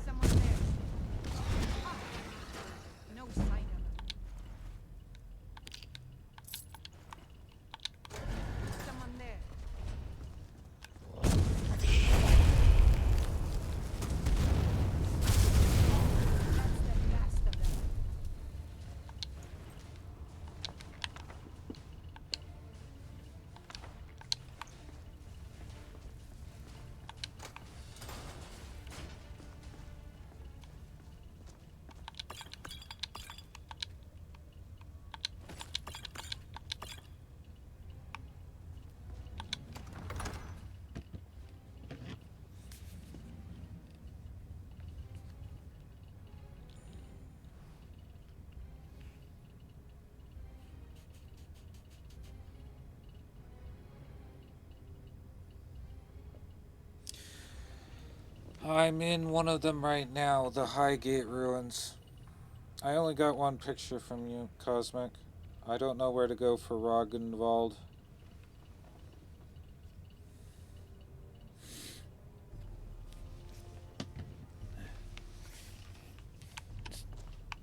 Someone there. Ah, no sign of him. Someone there. That's the last of them. I'm in one of them right now, the Highgate Ruins. I only got one picture from you, Cosmic. I don't know where to go for Roggenwald.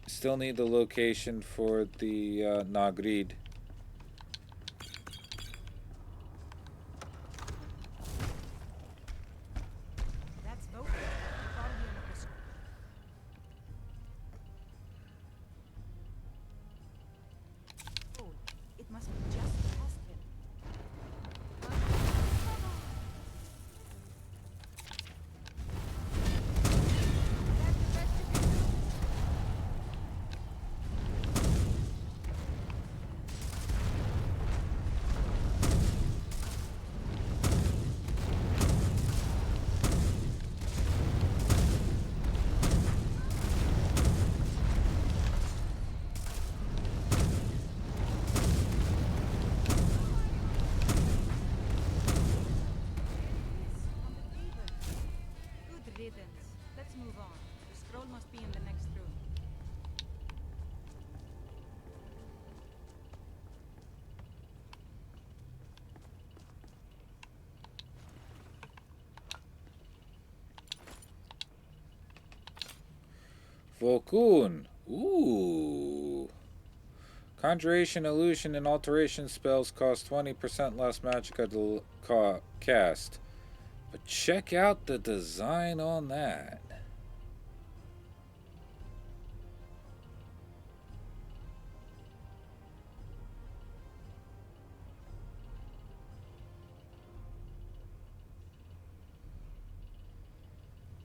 Still need the location for the Nagrid. That's Voker, the guardian of the school. Oh, it must be just past him. Good riddance. Let's move on. The scroll must be in the next room. Volkun. Ooh. Conjuration, illusion, and alteration spells cost 20% less magicka to cast. But check out the design on that.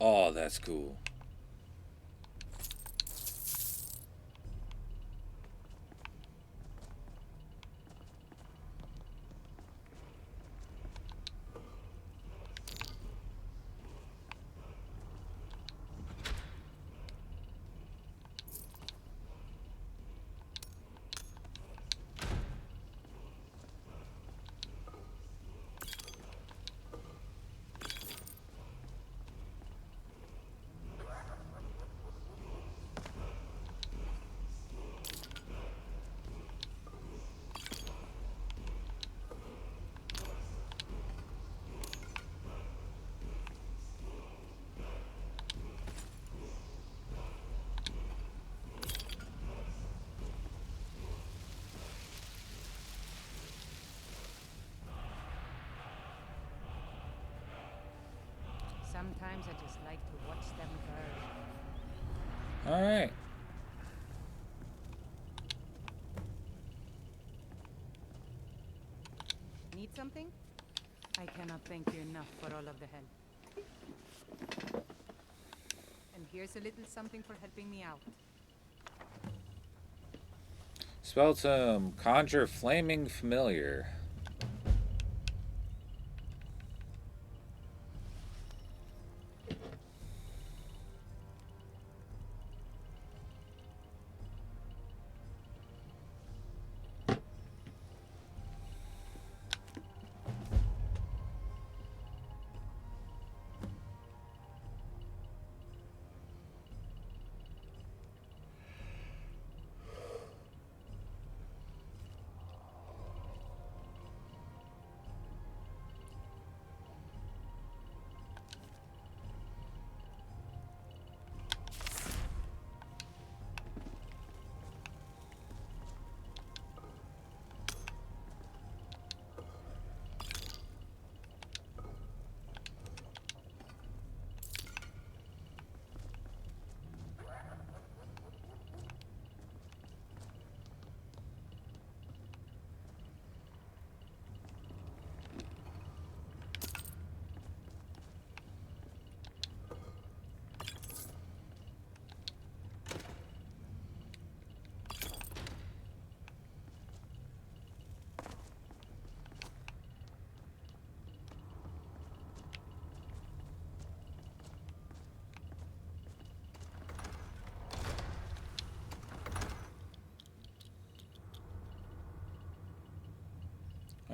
Oh, that's cool. Sometimes I just like to watch them burn. Alright. Need something? I cannot thank you enough for all of the help. And here's a little something for helping me out. Spell tome. Conjure Flaming Familiar.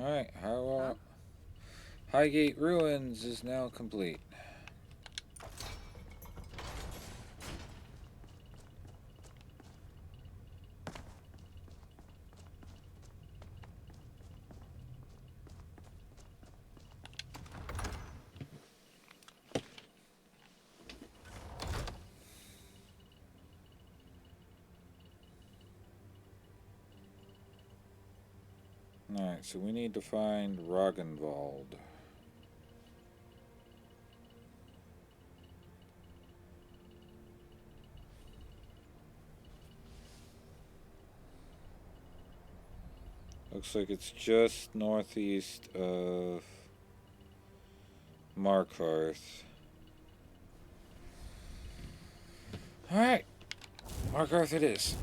Alright, how Highgate Ruins is now complete. Alright, so we need to find Roggenwald. Looks like it's just northeast of Markarth. Alright, Markarth it is.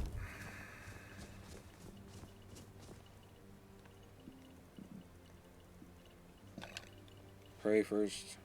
Pray first.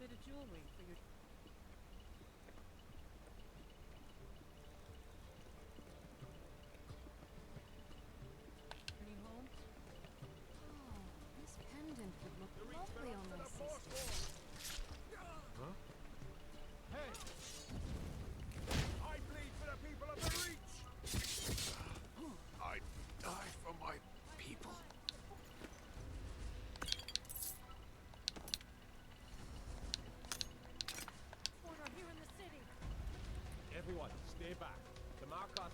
Bit of jewelry for your. Are you home? Oh, this pendant would look lovely on my sister. Hey! I bleed for the people of the Reach! I die for my people. Order here in the city. Everyone, stay back. The Marcos.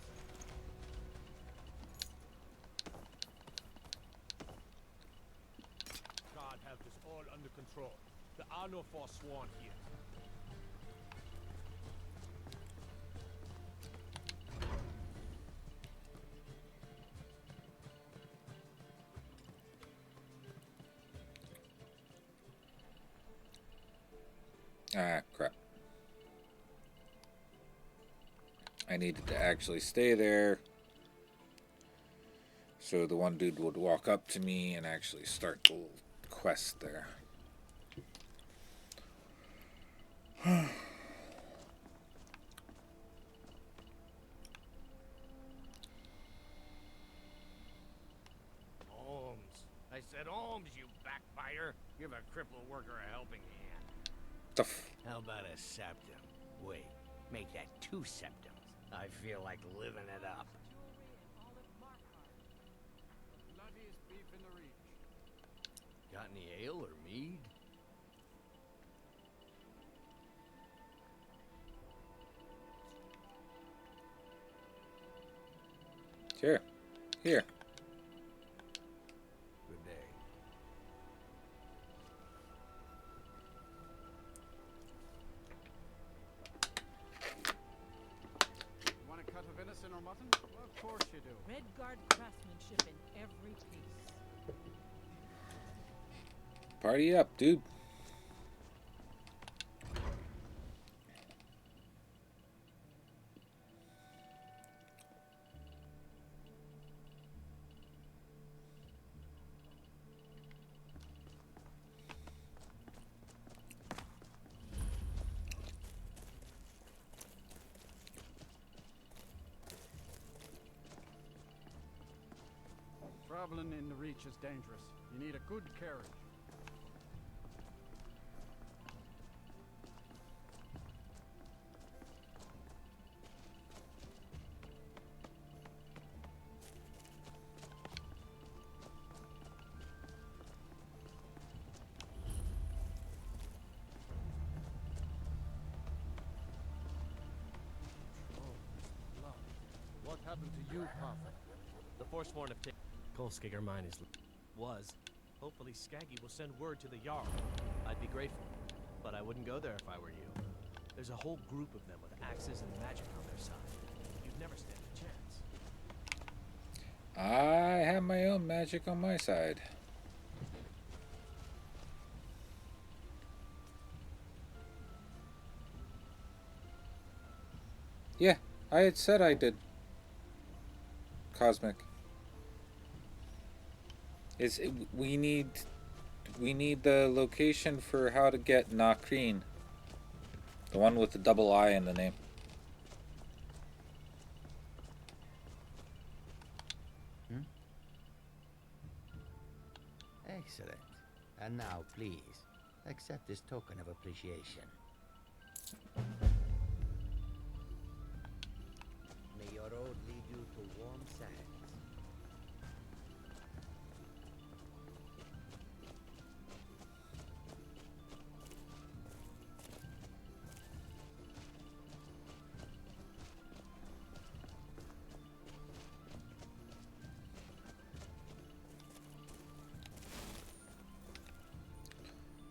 God have this all under control. There are no forsworn here. Ah, crap. I needed to actually stay there so the one dude would walk up to me and actually start the little quest there. Holmes. I said Holmes, you backbiter. Give a crippled worker a helping hand. The f- How about a septum? Wait, make that 2 septums. I feel like living it up. Bloodiest beef in the reach. Got any ale or mead? Here. Here. Good day. Want a cut of venison or mutton? Well, of course you do. Redguard craftsmanship in every piece. Party up, dude. Traveling in the Reach is dangerous. You need a good carriage. What happened to you, Prophet? The Forsworn have taken... Kolskiger mine was. Hopefully Skaggy will send word to the Jarl. I'd be grateful, but I wouldn't go there if I were you. There's a whole group of them with axes and magic on their side. You'd never stand a chance. I have my own magic on my side. Yeah, I had said I did. Cosmic. We need the location for how to get Nakreen. The one with the double I in the name. Excellent. And now, please, accept this token of appreciation. May your road lead you to warm sands.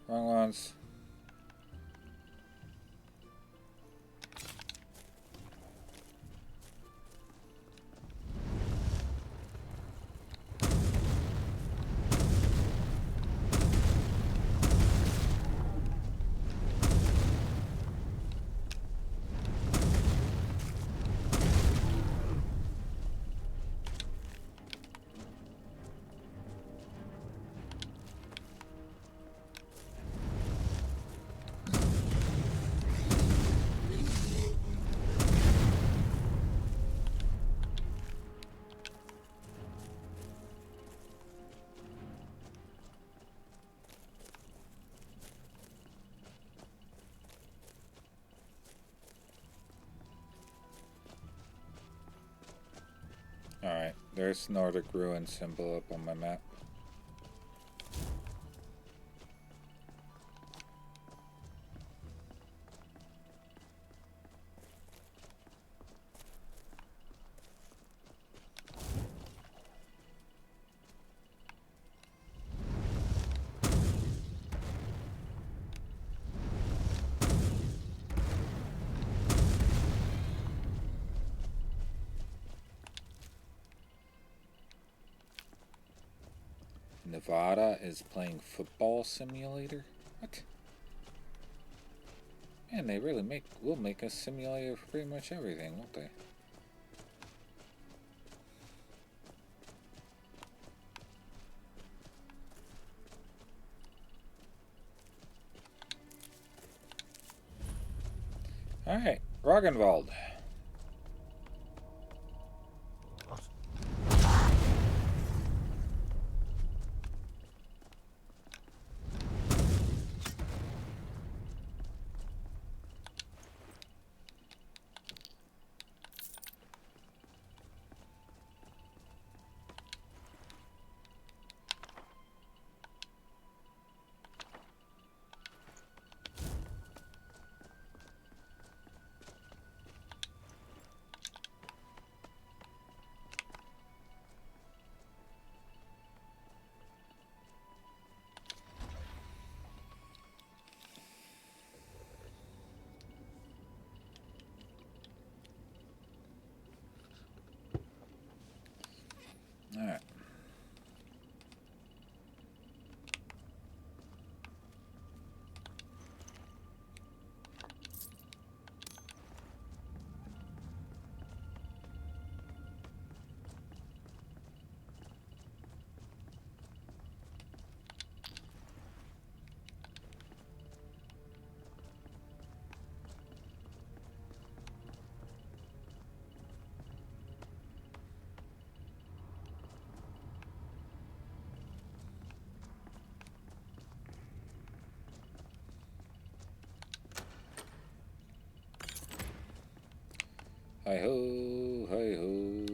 Wrong ones. Alright, there's Nordic Ruin symbol up on my map. Nevada is playing football simulator? What? Man, they really will make a simulator for pretty much everything, won't they? Alright, Roggenwald. Alright. Hi ho, hi ho.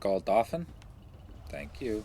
Skull Dolphin? Thank you.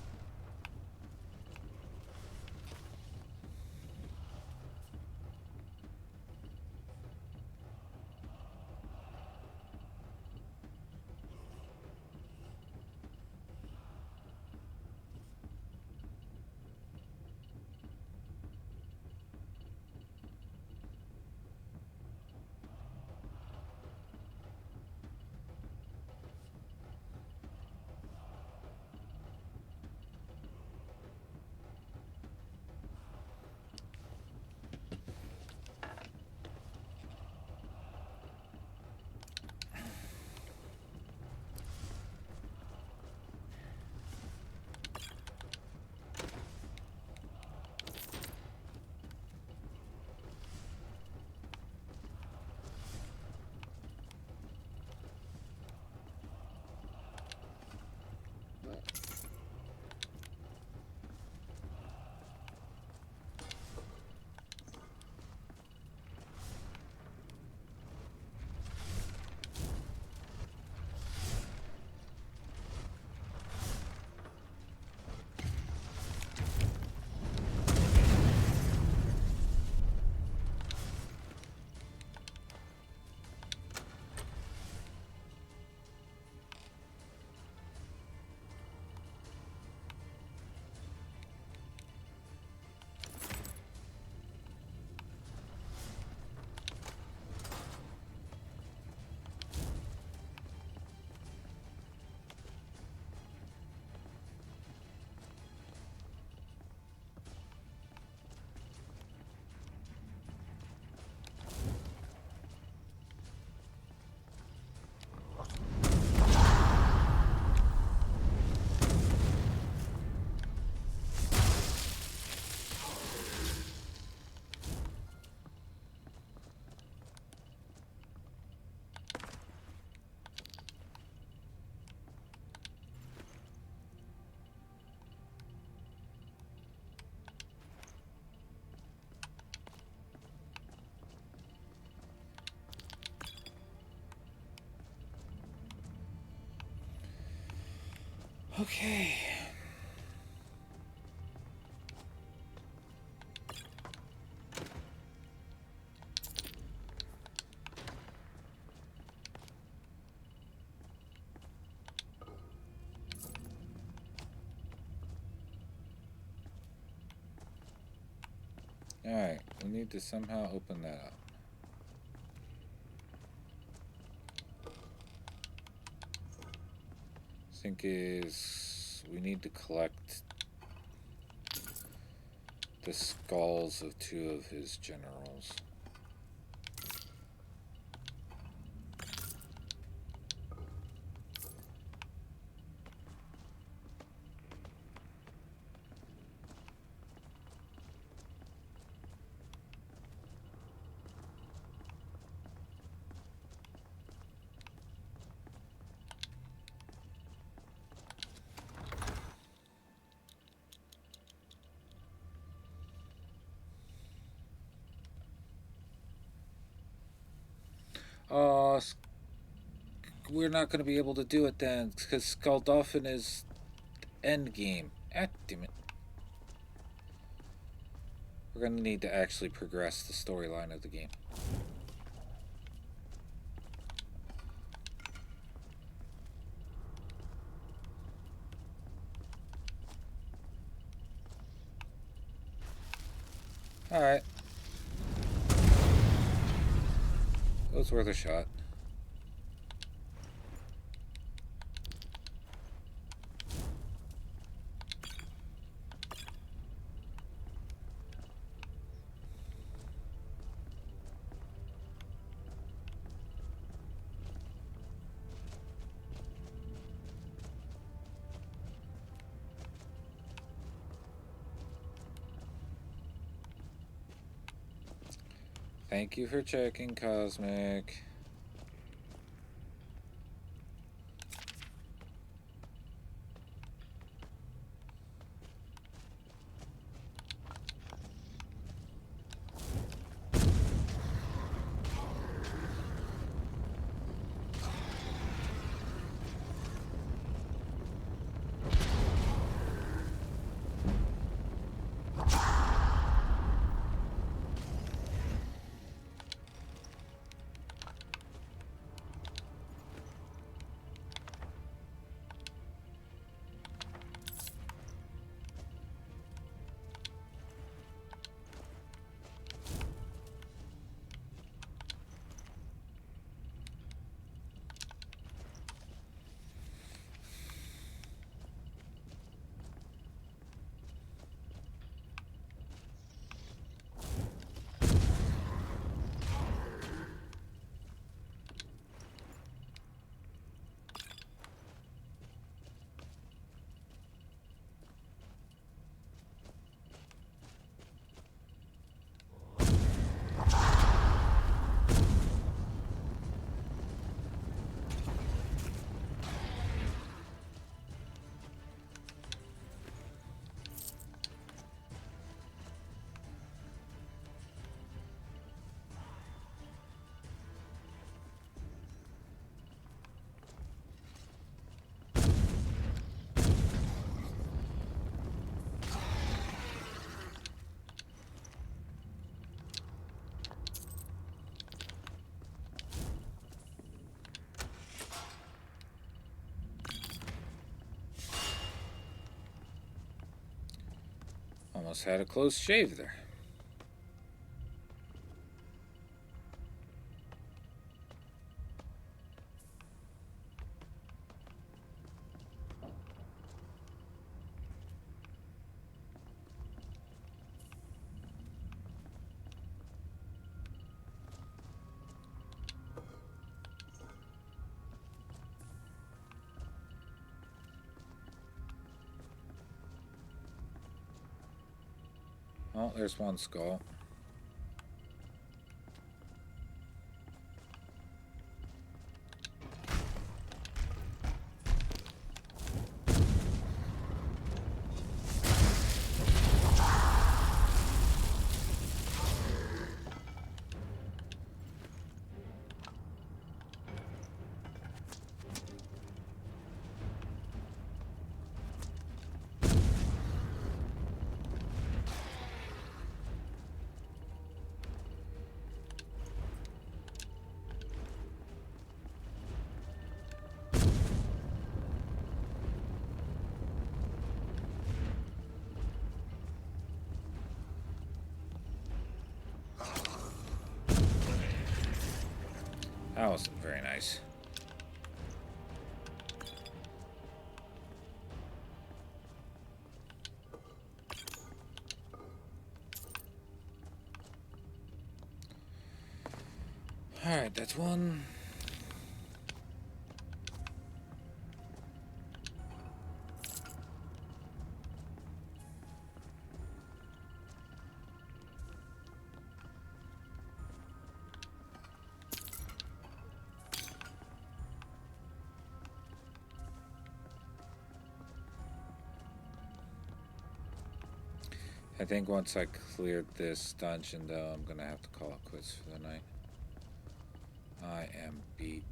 Okay. Alright, we need to somehow open that up. Think is we need to collect the skulls of 2 of his generals. We're not going to be able to do it then, because Skuldolphin is end game. Ah, damn it. We're going to need to actually progress the storyline of the game. Alright. It was worth a shot. Thank you for checking, Cosmic. Almost had a close shave there. Oh, there's one skull. That wasn't very nice. Alright, that's one. I think once I cleared this dungeon, though, I'm gonna have to call it quits for the night. I am beat.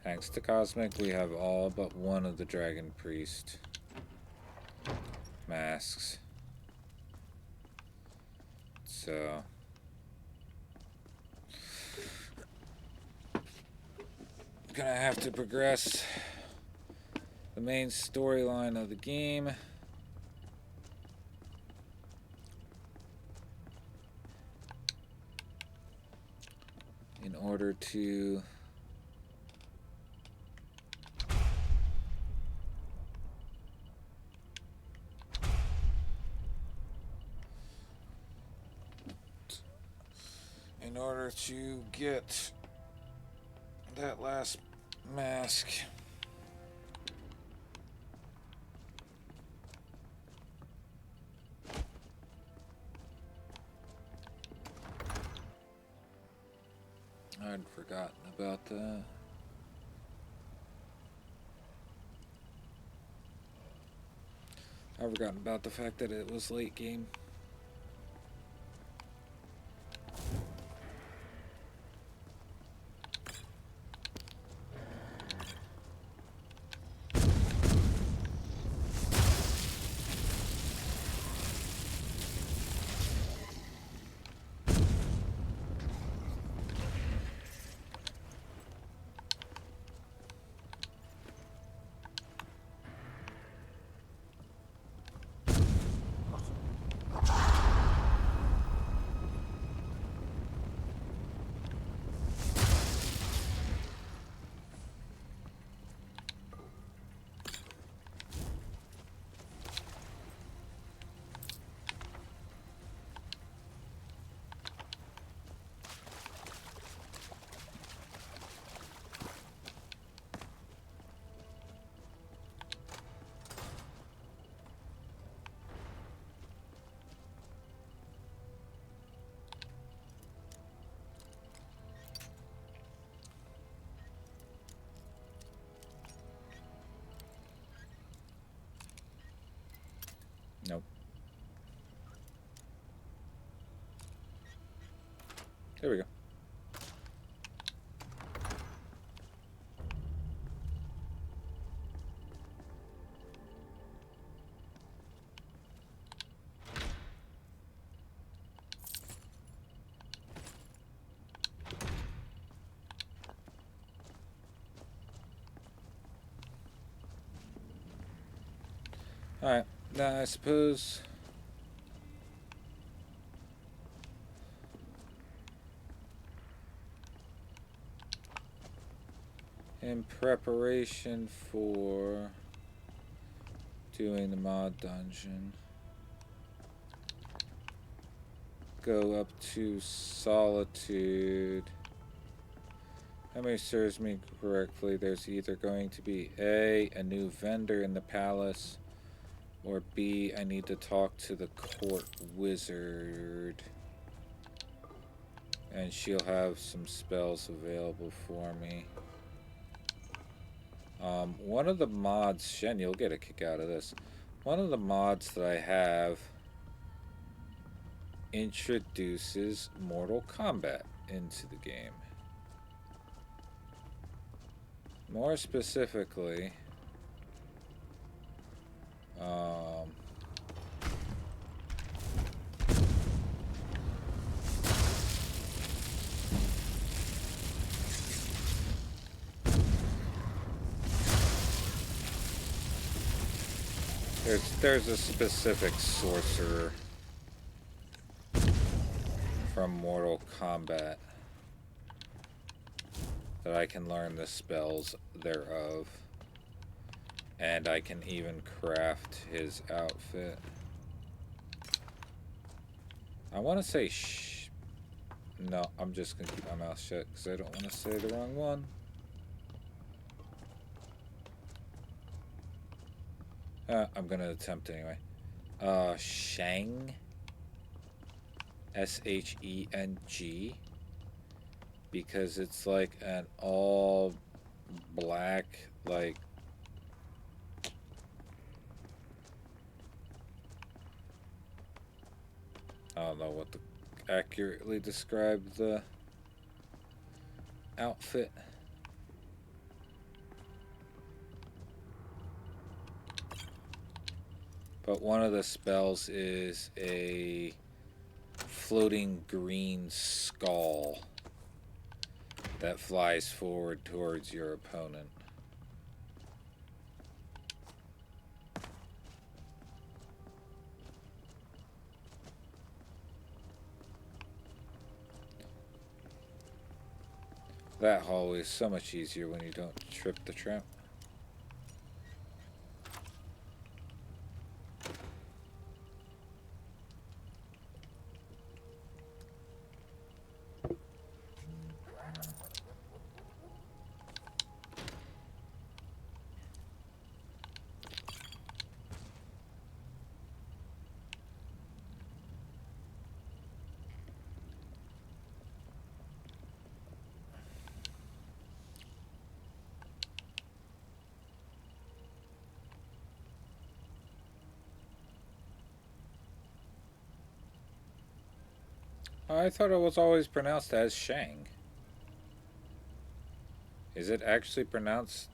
Thanks to Cosmic, we have all but one of the Dragon Priest masks. So gonna have to progress the main storyline of the game. In order to get that last mask. I'd forgotten about that. I've forgotten about the fact that it was late game. Nope. There we go. Alright, now I suppose in preparation for doing the mod dungeon, go up to Solitude. If memory serves me correctly, there's either going to be A, a new vendor in the palace, or B, I need to talk to the court wizard. And she'll have some spells available for me. One of the mods, Shen, you'll get a kick out of this. One of the mods that I have introduces Mortal Kombat into the game. More specifically, There's a specific sorcerer from Mortal Kombat that I can learn the spells thereof, and I can even craft his outfit. I want to say no, I'm just gonna keep my mouth shut because I don't want to say the wrong one. I'm gonna attempt anyway. Sheng. Sheng. Because it's like an all black, like, I don't know what to accurately describe the outfit. But one of the spells is a floating green skull that flies forward towards your opponent. That hallway is so much easier when you don't trip the trap. I thought it was always pronounced as Shang. Is it actually pronounced?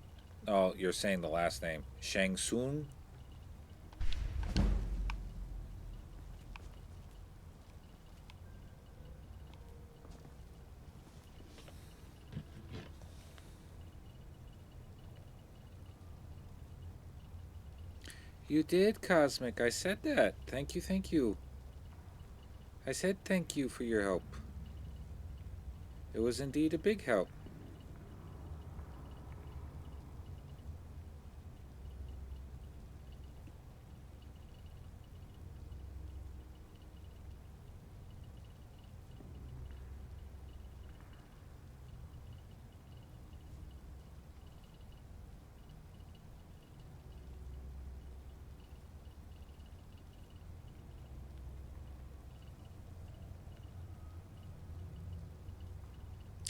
Oh, you're saying the last name. Shang Tsung? You did, Cosmic. I said that. Thank you, thank you. I said thank you for your help. It was indeed a big help.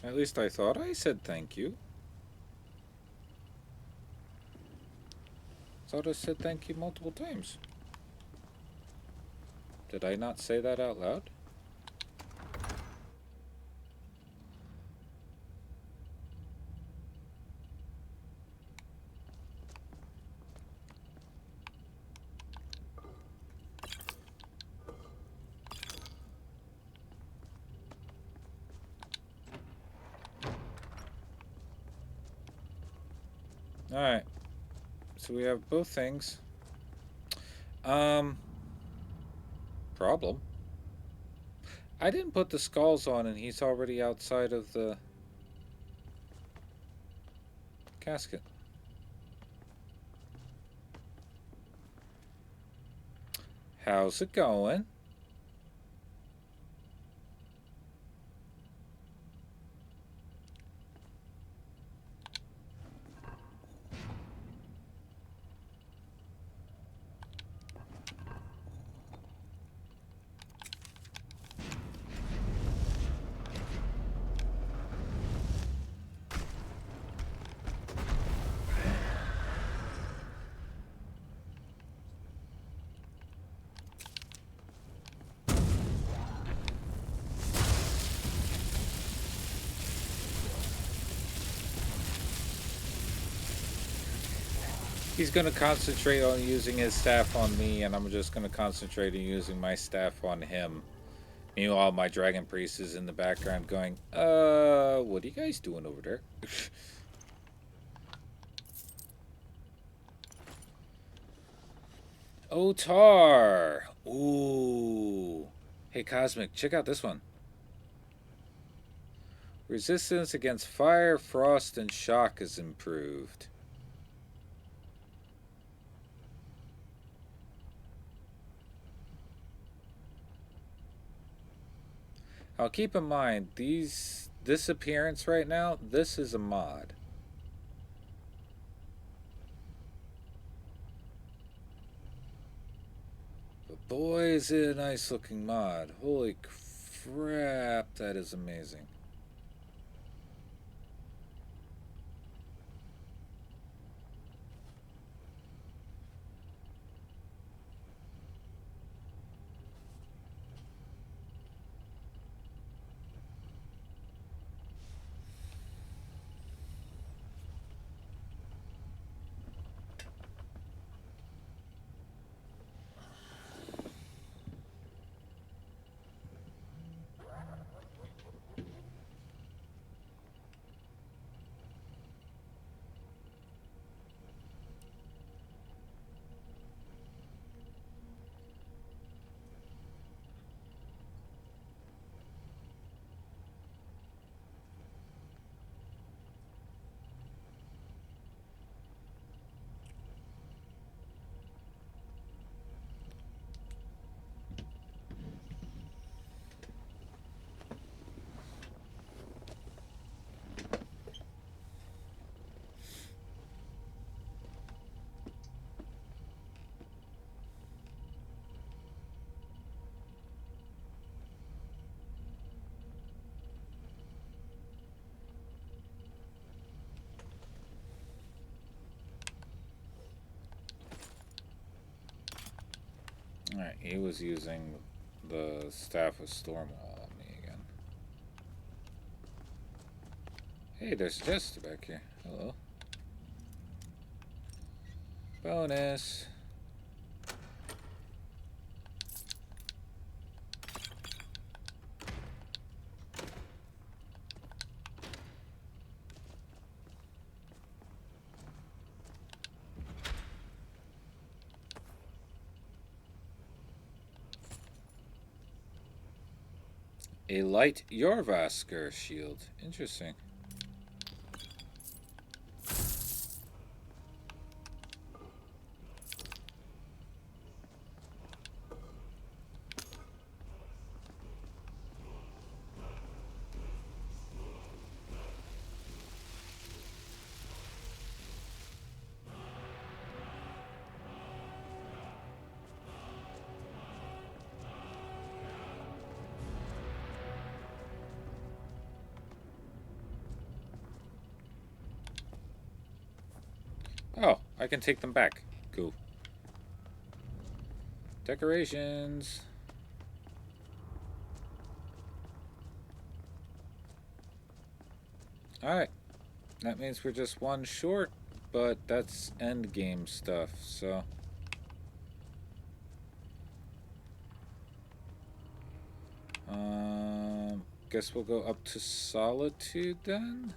At least I thought I said thank you. Thought I said thank you multiple times. Did I not say that out loud? Alright. So we have both things. Problem. I didn't put the skulls on and he's already outside of the casket. How's it going? He's going to concentrate on using his staff on me, and I'm just going to concentrate on using my staff on him. Meanwhile, my dragon priest is in the background going, what are you guys doing over there? Otar. Ooh. Hey, Cosmic, check out this one. Resistance against fire, frost, and shock is improved. Now keep in mind, this appearance right now, this is a mod. But boy, is it a nice looking mod. Holy crap, that is amazing. Alright, he was using the Staff of Stormwall on me again. Hey, there's Jester back here. Hello. Bonus. A light Yorvasker shield. Interesting. Oh, I can take them back. Cool. Decorations. Alright. That means we're just one short, but that's end game stuff, so. Guess we'll go up to Solitude then?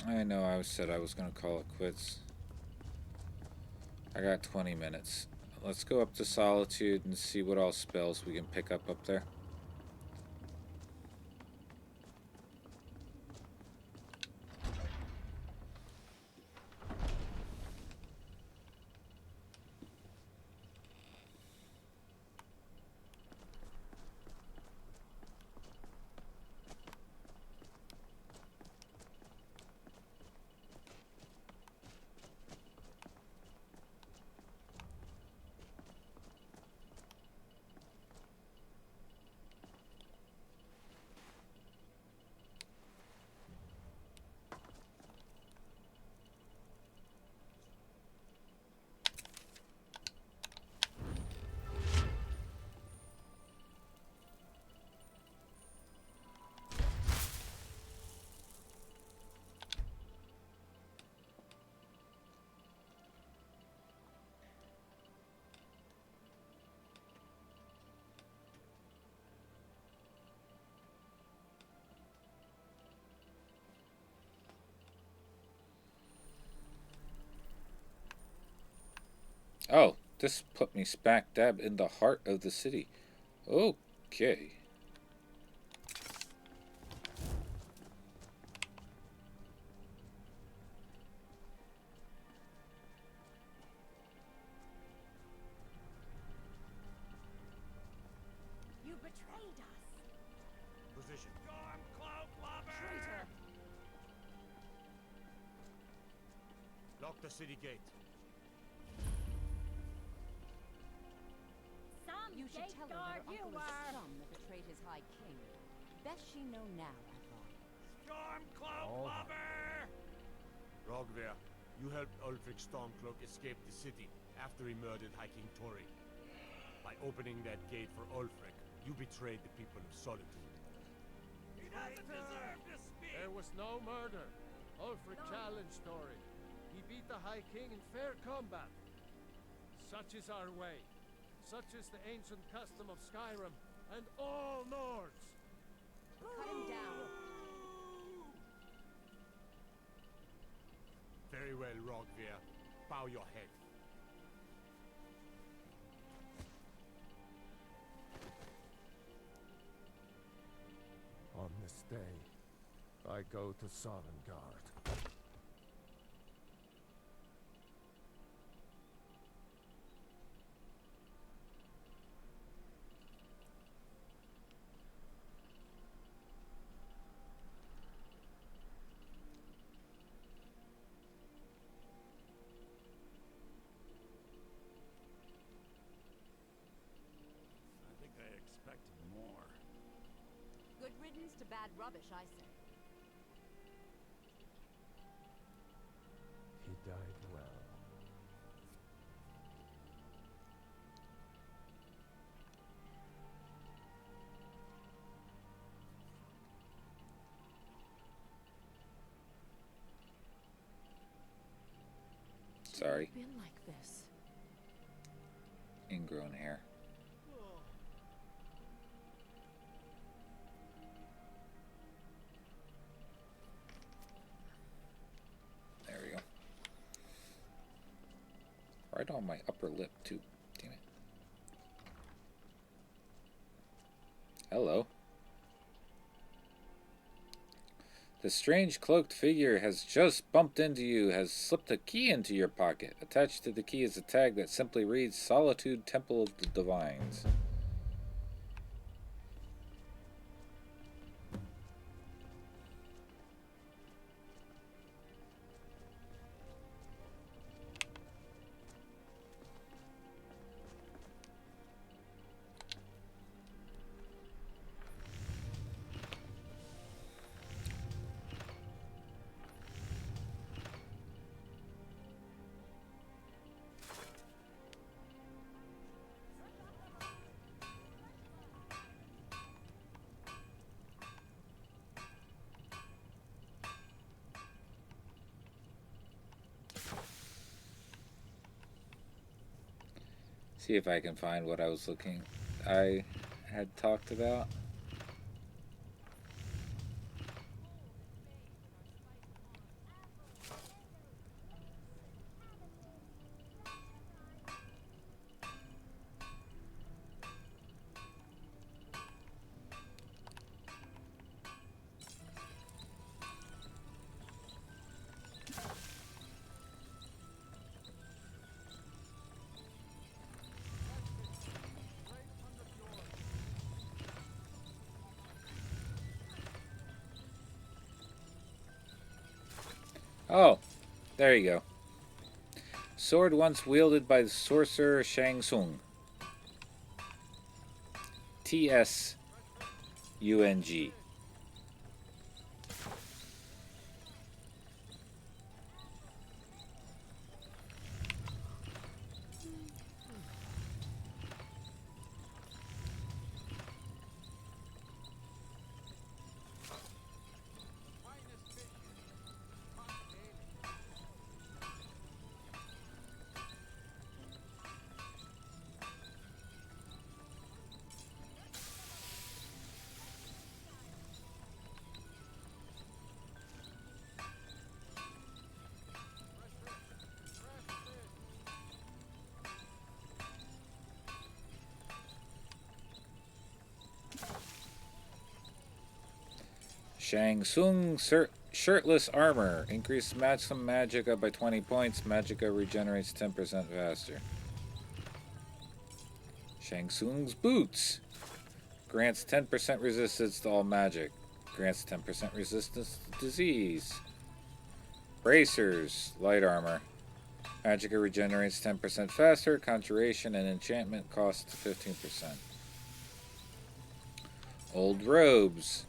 I know I said I was going to call it quits. I got 20 minutes. Let's go up to Solitude and see what all spells we can pick up there. Oh, this put me smack dab in the heart of the city. Okay. You betrayed us. Position. Stormcloak lover! Traitor. Lock the city gate. Some You should tell her guard that her you uncle is were. scum that betrayed his high king. Best she know now, I thought. Stormcloak All lover! Rogver, you helped Ulfric Stormcloak escape the city after he murdered High King Tori. By opening that gate for Ulfric, you betrayed the people of Solitude. He doesn't deserve to speak! There was no murder. Ulfric challenged Tori. He beat the High King in fair combat. Such is our way. Such is the ancient custom of Skyrim and all Nords. Cut him down. Very well, Rogver. Bow your head. On this day, I go to Sovngarde. I think I expected more. Good riddance to bad rubbish, I say. He died well. Sorry. Been like this. Ingrown hair. There we go. Right on my upper lip, too. Damn it. Hello. The strange cloaked figure has just bumped into you, has slipped a key into your pocket. Attached to the key is a tag that simply reads Solitude Temple of the Divines. See if I can find what I was looking. I had talked about. Oh, there you go. Sword once wielded by the sorcerer Shang Tsung. Tsung. Shang Tsung shirtless armor. Increases maximum magicka by 20 points. Magicka regenerates 10% faster. Shang Tsung's boots. Grants 10% resistance to all magic. Grants 10% resistance to disease. Bracers. Light armor. Magicka regenerates 10% faster. Conjuration and enchantment costs 15%. Old robes.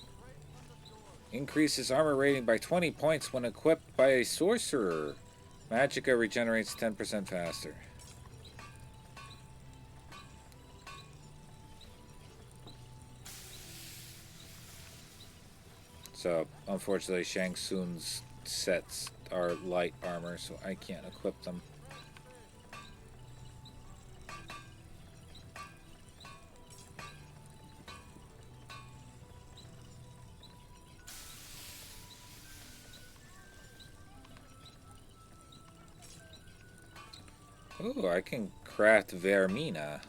Increases armor rating by 20 points when equipped by a sorcerer. Magicka regenerates 10% faster. So, unfortunately, Shang Tsung's sets are light armor, so I can't equip them. Ooh, I can craft Vermina.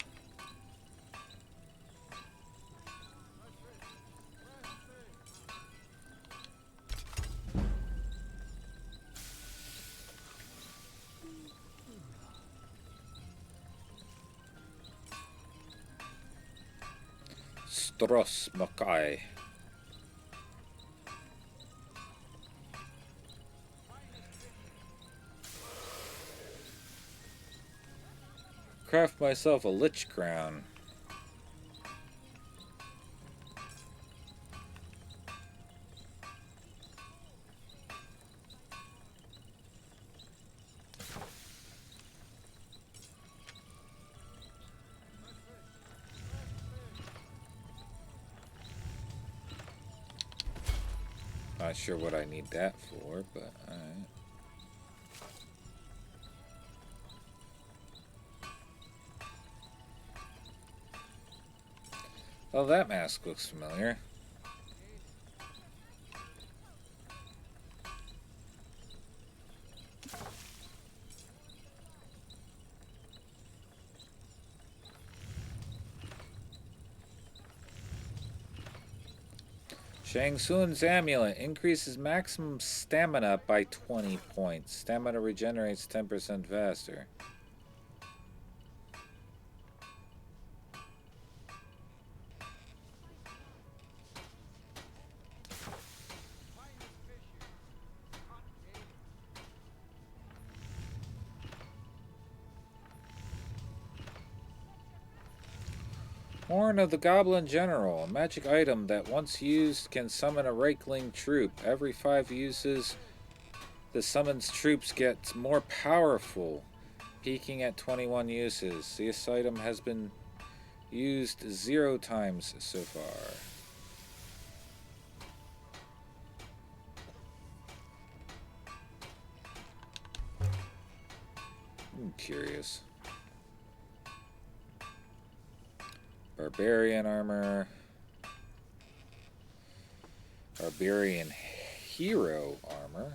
Stros Makai. Craft myself a Lich Crown. Not sure what I need that for, but alright. Oh, that mask looks familiar. Shang Tsung's amulet increases maximum stamina by 20 points. Stamina regenerates 10% faster. Horn of the Goblin General. A magic item that once used can summon a Reichling troop. Every 5 uses, the summoned troops get more powerful, peaking at 21 uses. This item has been used 0 times so far. I'm curious. Barbarian armor. Barbarian hero armor.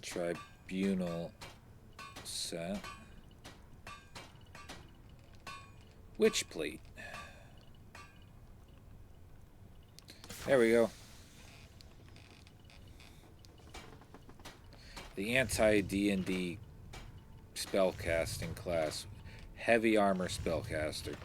Tribunal set. Witch plate. There we go. The anti-D&D spellcasting class. Heavy armor spellcaster.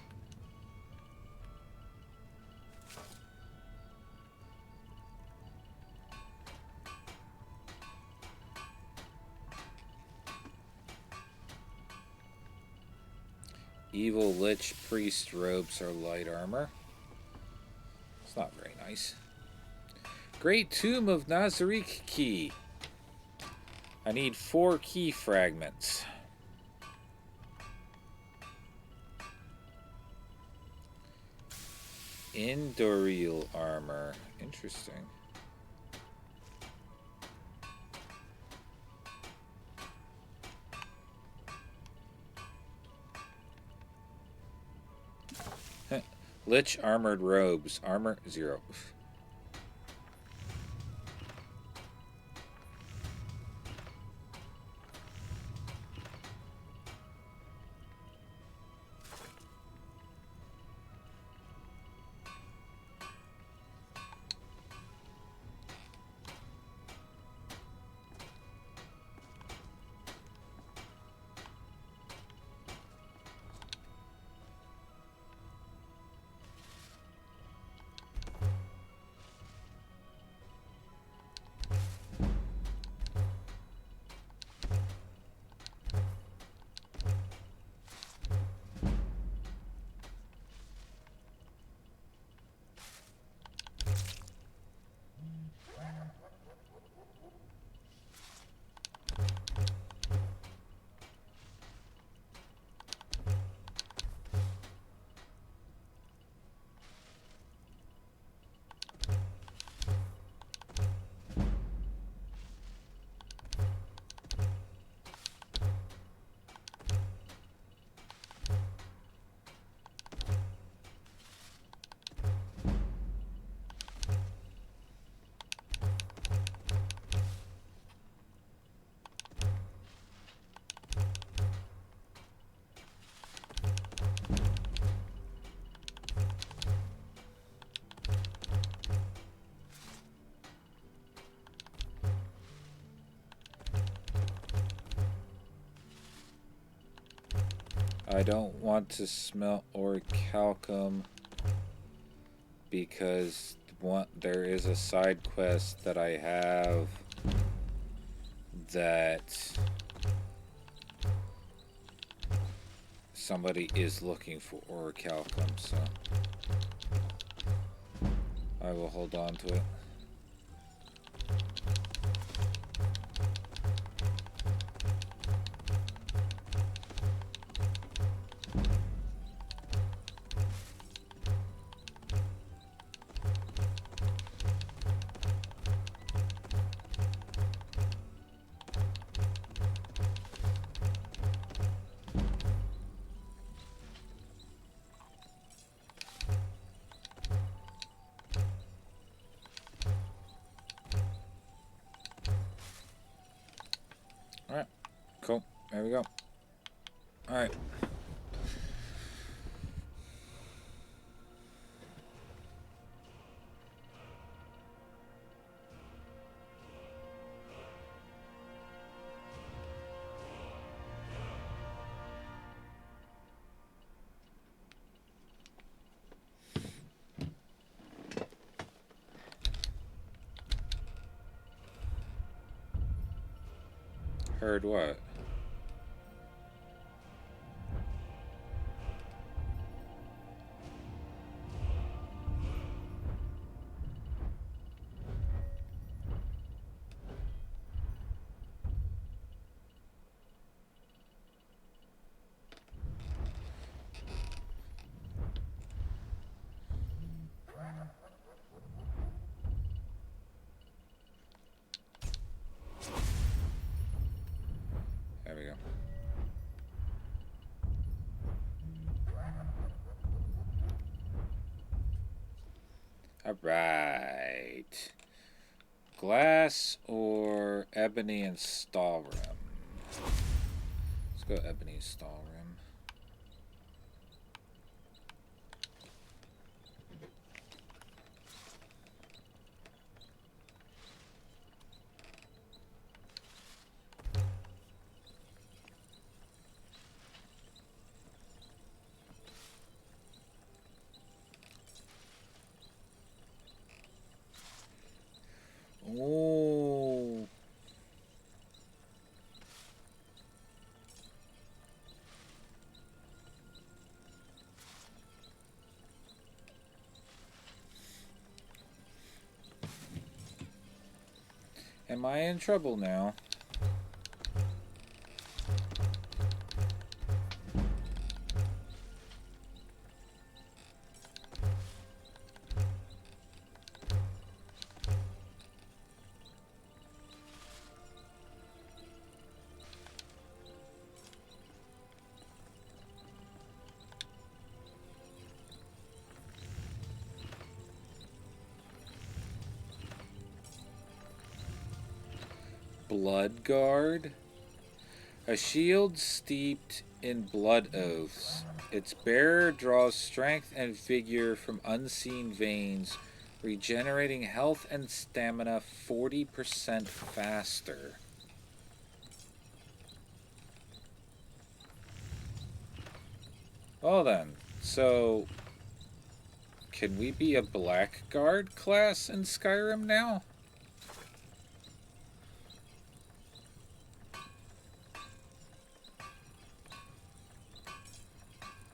Evil Lich Priest robes are light armor. It's not very nice. Great Tomb of Nazarick key. I need 4 key fragments. Indoril armor. Interesting. Lich armored robes. Armor 0. I don't want to smelt orichalcum because there is a side quest that I have that somebody is looking for orichalcum, so I will hold on to it. Alright, cool. There we go. Alright. Heard what? There we go. Alright. Glass or ebony and stall rim? Let's go ebony stall rim. Oh. Am I in trouble now? Blood Guard. A shield steeped in blood oaths. Its bearer draws strength and vigor from unseen veins, regenerating health and stamina 40% faster. Well then, so can we be a Blackguard class in Skyrim now?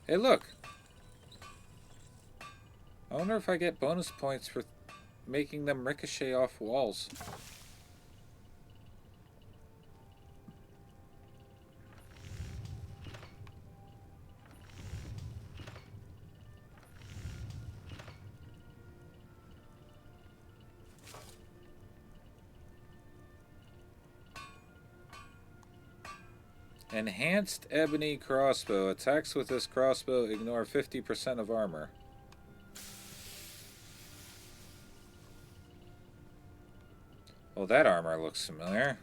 Hey, look. I wonder if I get bonus points for making them ricochet off walls. Enhanced ebony crossbow. Attacks with this crossbow ignore 50% of armor. Well, that armor looks familiar.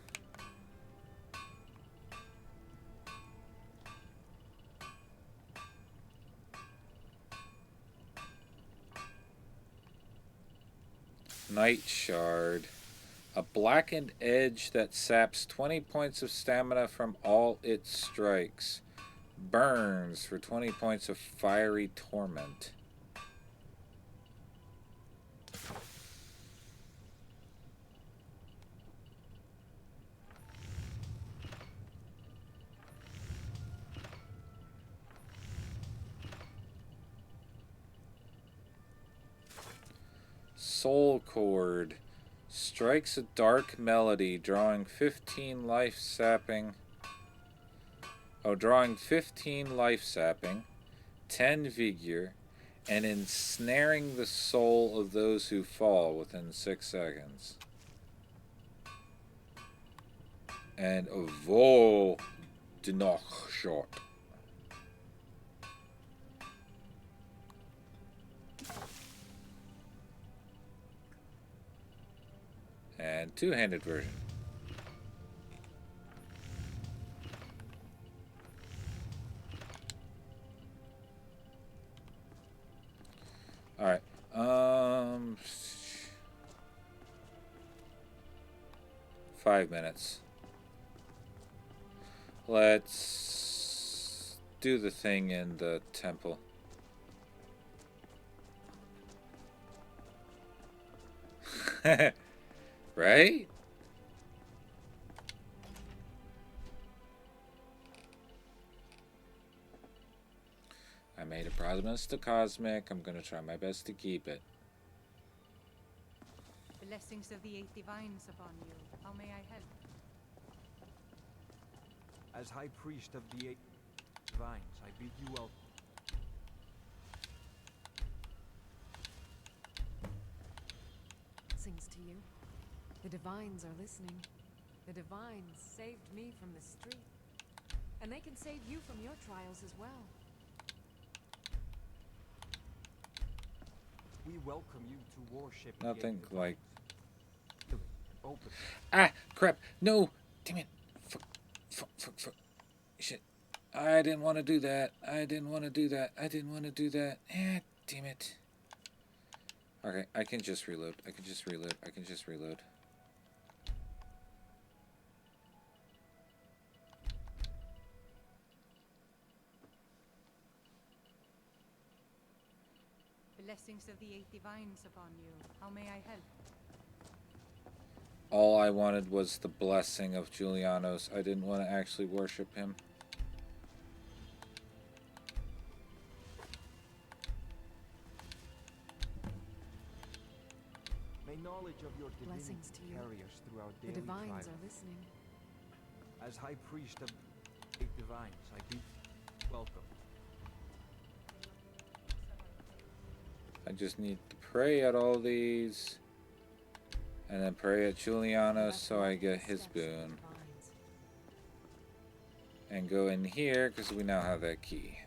Night Shard. A blackened edge that saps 20 points of stamina from all its strikes. Burns for 20 points of fiery torment. Soul Cord. Strikes a dark melody, drawing 15 life sapping. Drawing 15 life sapping, 10 vigor, and ensnaring the soul of those who fall within 6 seconds. And a Vol Dinoch shot. And two-handed version. Alright. 5 minutes. Let's do the thing in the temple. Right? I made a promise to Cosmic. I'm gonna try my best to keep it. Blessings of the eight divines upon you. How may I help? As High Priest of the Eight Divines, I bid you welcome. Blessings to you. The divines are listening. The divines saved me from the street. And they can save you from your trials as well. We welcome you to worship. Nothing like... Open. Ah! Crap! No! Damn it! Fuck. Shit. I didn't want to do that. I didn't want to do that. Damn it. Okay, I can just reload. Blessings of the eight divines upon you. How may I help? All I wanted was the blessing of Julianos. I didn't want to actually worship him. May knowledge of your divinity Blessings to you. carry us through our The daily divines trials. are listening. As High Priest of the Eight Divines, I bid welcome. I just need to pray at all these. And then pray at Julianos so I get his boon. And go in here because we now have that key.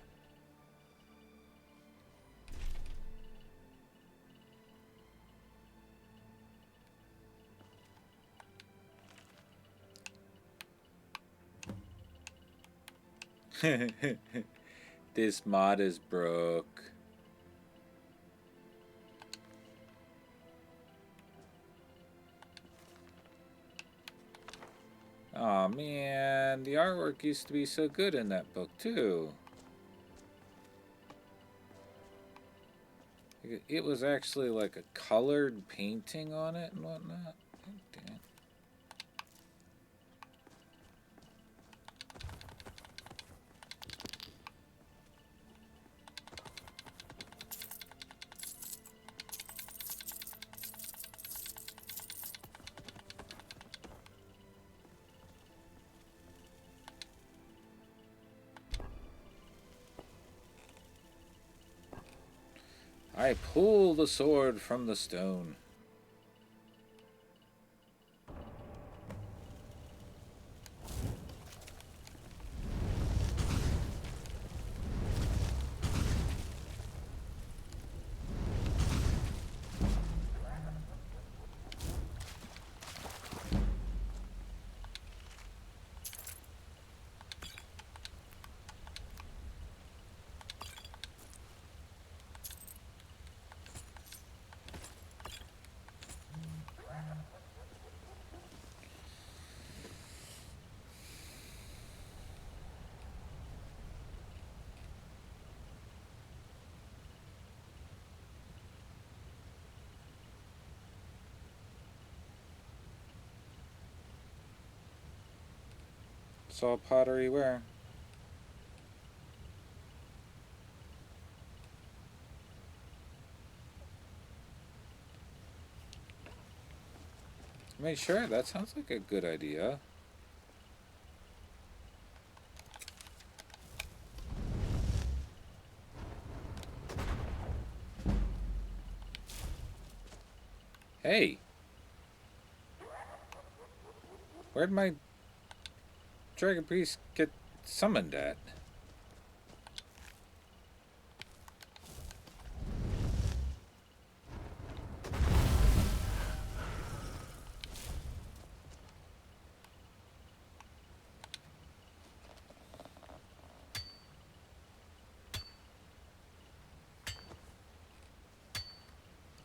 This mod is broke. Aw, man, the artwork used to be so good in that book too. It was actually like a colored painting on it and whatnot. Oh, damn. I pull the sword from the stone. Saw pottery where? I mean, sure, that sounds like a good idea. Hey! Where'd my Dragon Priest get summoned at?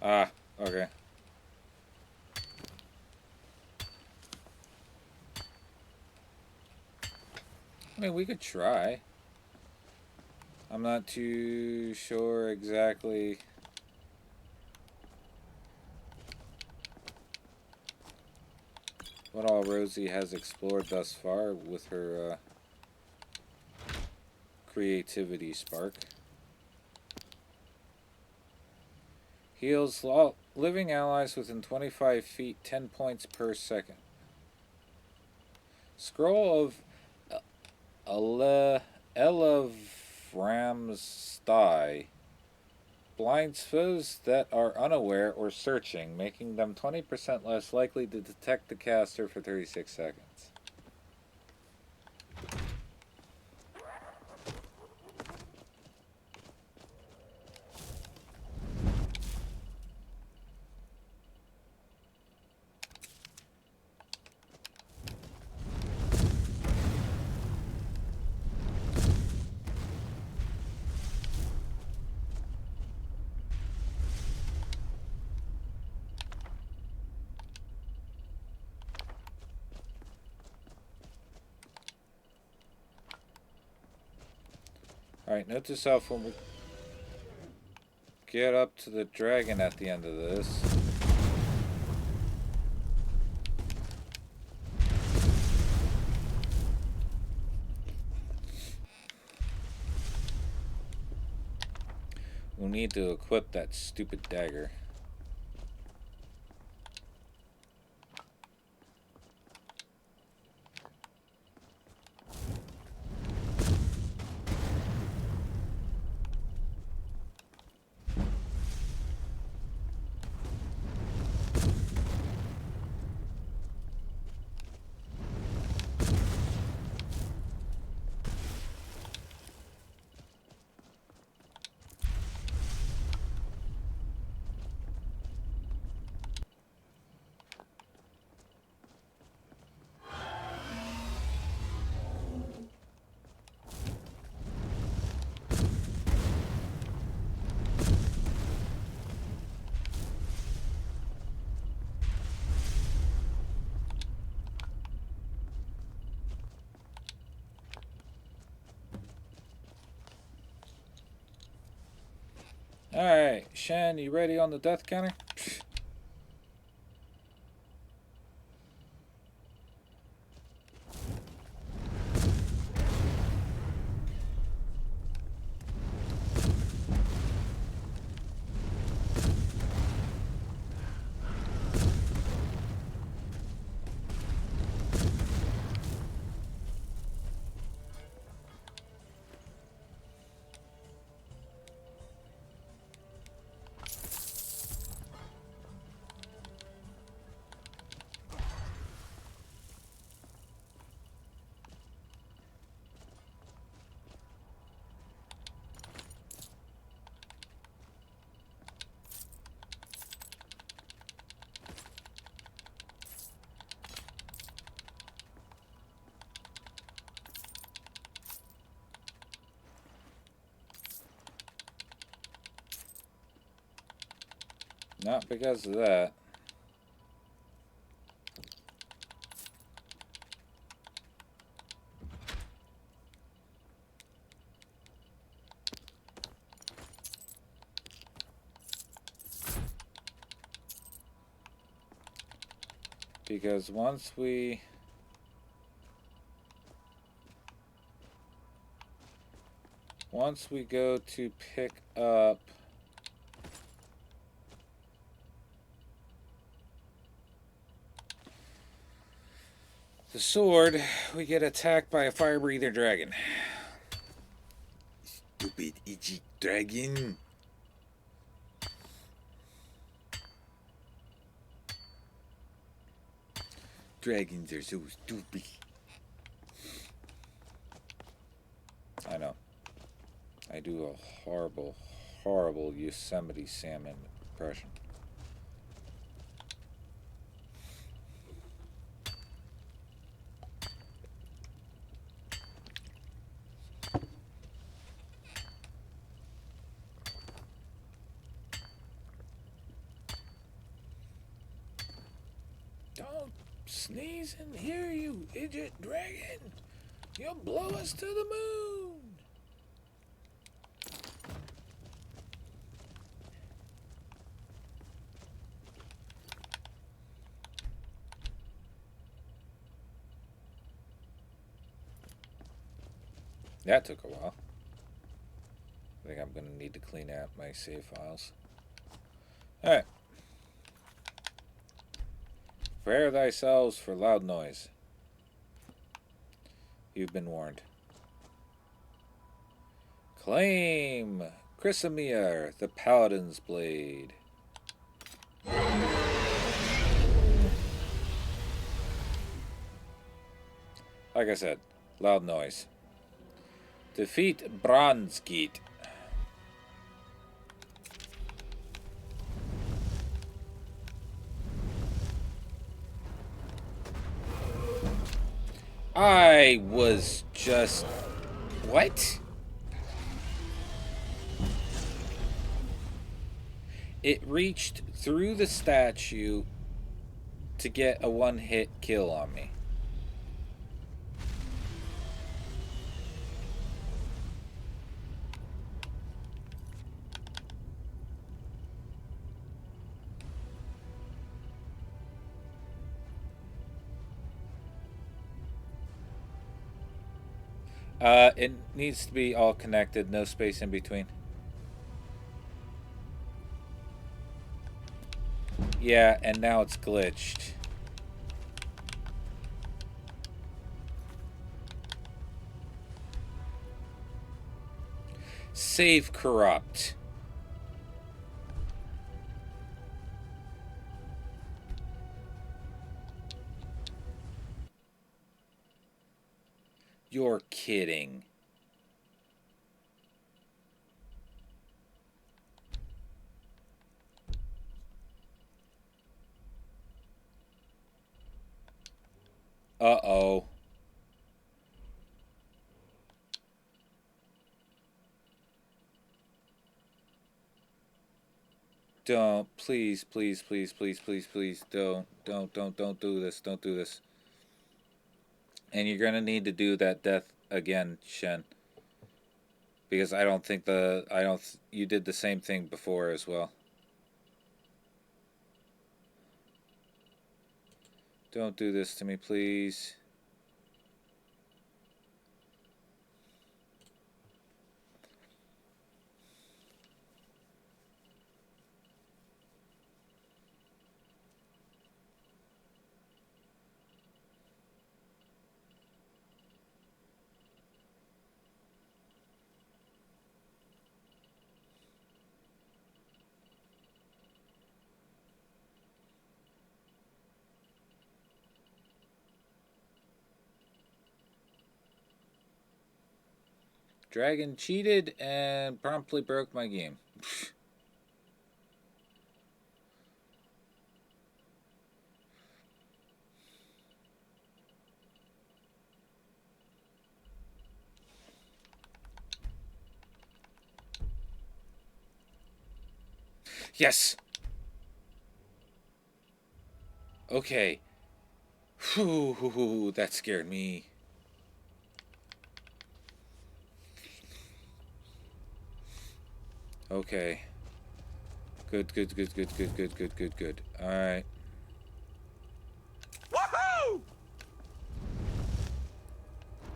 Ah, okay. I mean, we could try. I'm not too sure exactly what all Rosie has explored thus far with her creativity spark. Heals living allies within 25 feet 10 points per second. Scroll of Elavram's thigh blinds foes that are unaware or searching, making them 20% less likely to detect the caster for 36 seconds. Alright, note to self when we get up to the dragon at the end of this. We'll need to equip that stupid dagger. Alright, Shen, you ready on the death counter? Not because of that. Because once we go to pick up the sword, we get attacked by a fire breather dragon. Stupid itchy dragon. Dragons are so stupid. I know. I do a horrible, horrible Yosemite salmon impression. Don't sneeze in here, you idiot dragon! You'll blow us to the moon! That took a while. I think I'm going to need to clean out my save files. Alright. Prepare thyself for loud noise. You've been warned. Claim Chrysamere, the Paladin's Blade. Like I said, loud noise. Defeat Bronzegeet. I was just... What? It reached through the statue to get a one-hit kill on me. It needs to be all connected, no space in between. Yeah, and now it's glitched. Save corrupt. You're kidding. Uh-oh. Don't. Please, please, please, please, please, please. Don't do this. Don't do this. And you're gonna need to do that death again, Shen. Because I don't think you did the same thing before as well. Don't do this to me, please. Dragon cheated and promptly broke my game. Yes! Okay. Whew, that scared me. Okay. Good. Alright. Woohoo!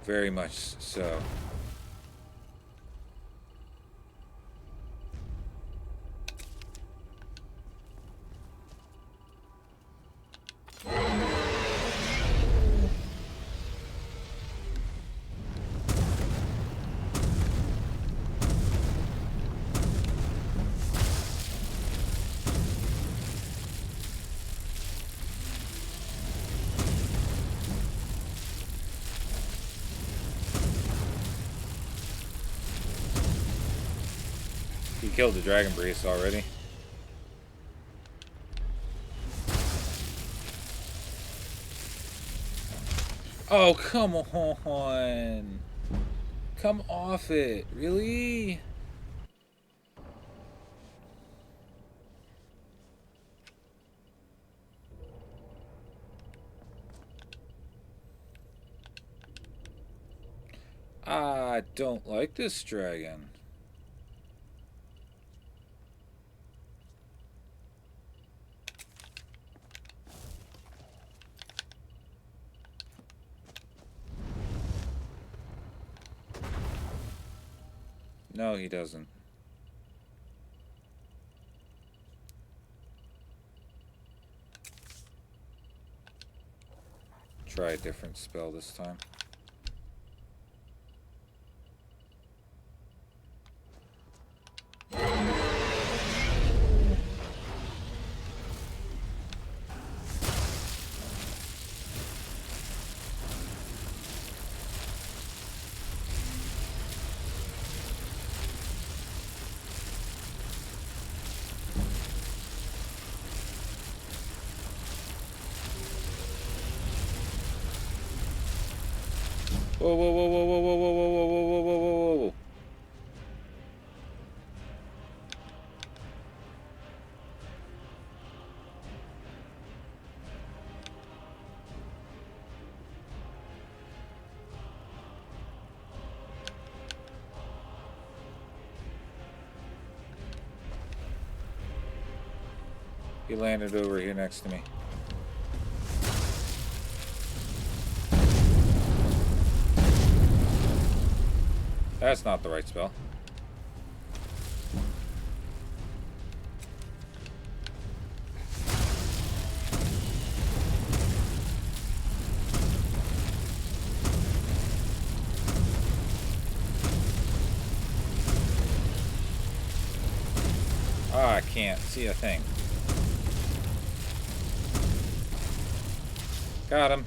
Very much so. He killed the dragon priest already. Oh, come on. Come off it. Really? I don't like this dragon. No, he doesn't. Try a different spell this time. Whoa, whoa, whoa, whoa, whoa, whoa, whoa, whoa, whoa, whoa, whoa, whoa, whoa. He landed over here next to me. That's not the right spell. Oh, I can't see a thing. Got him.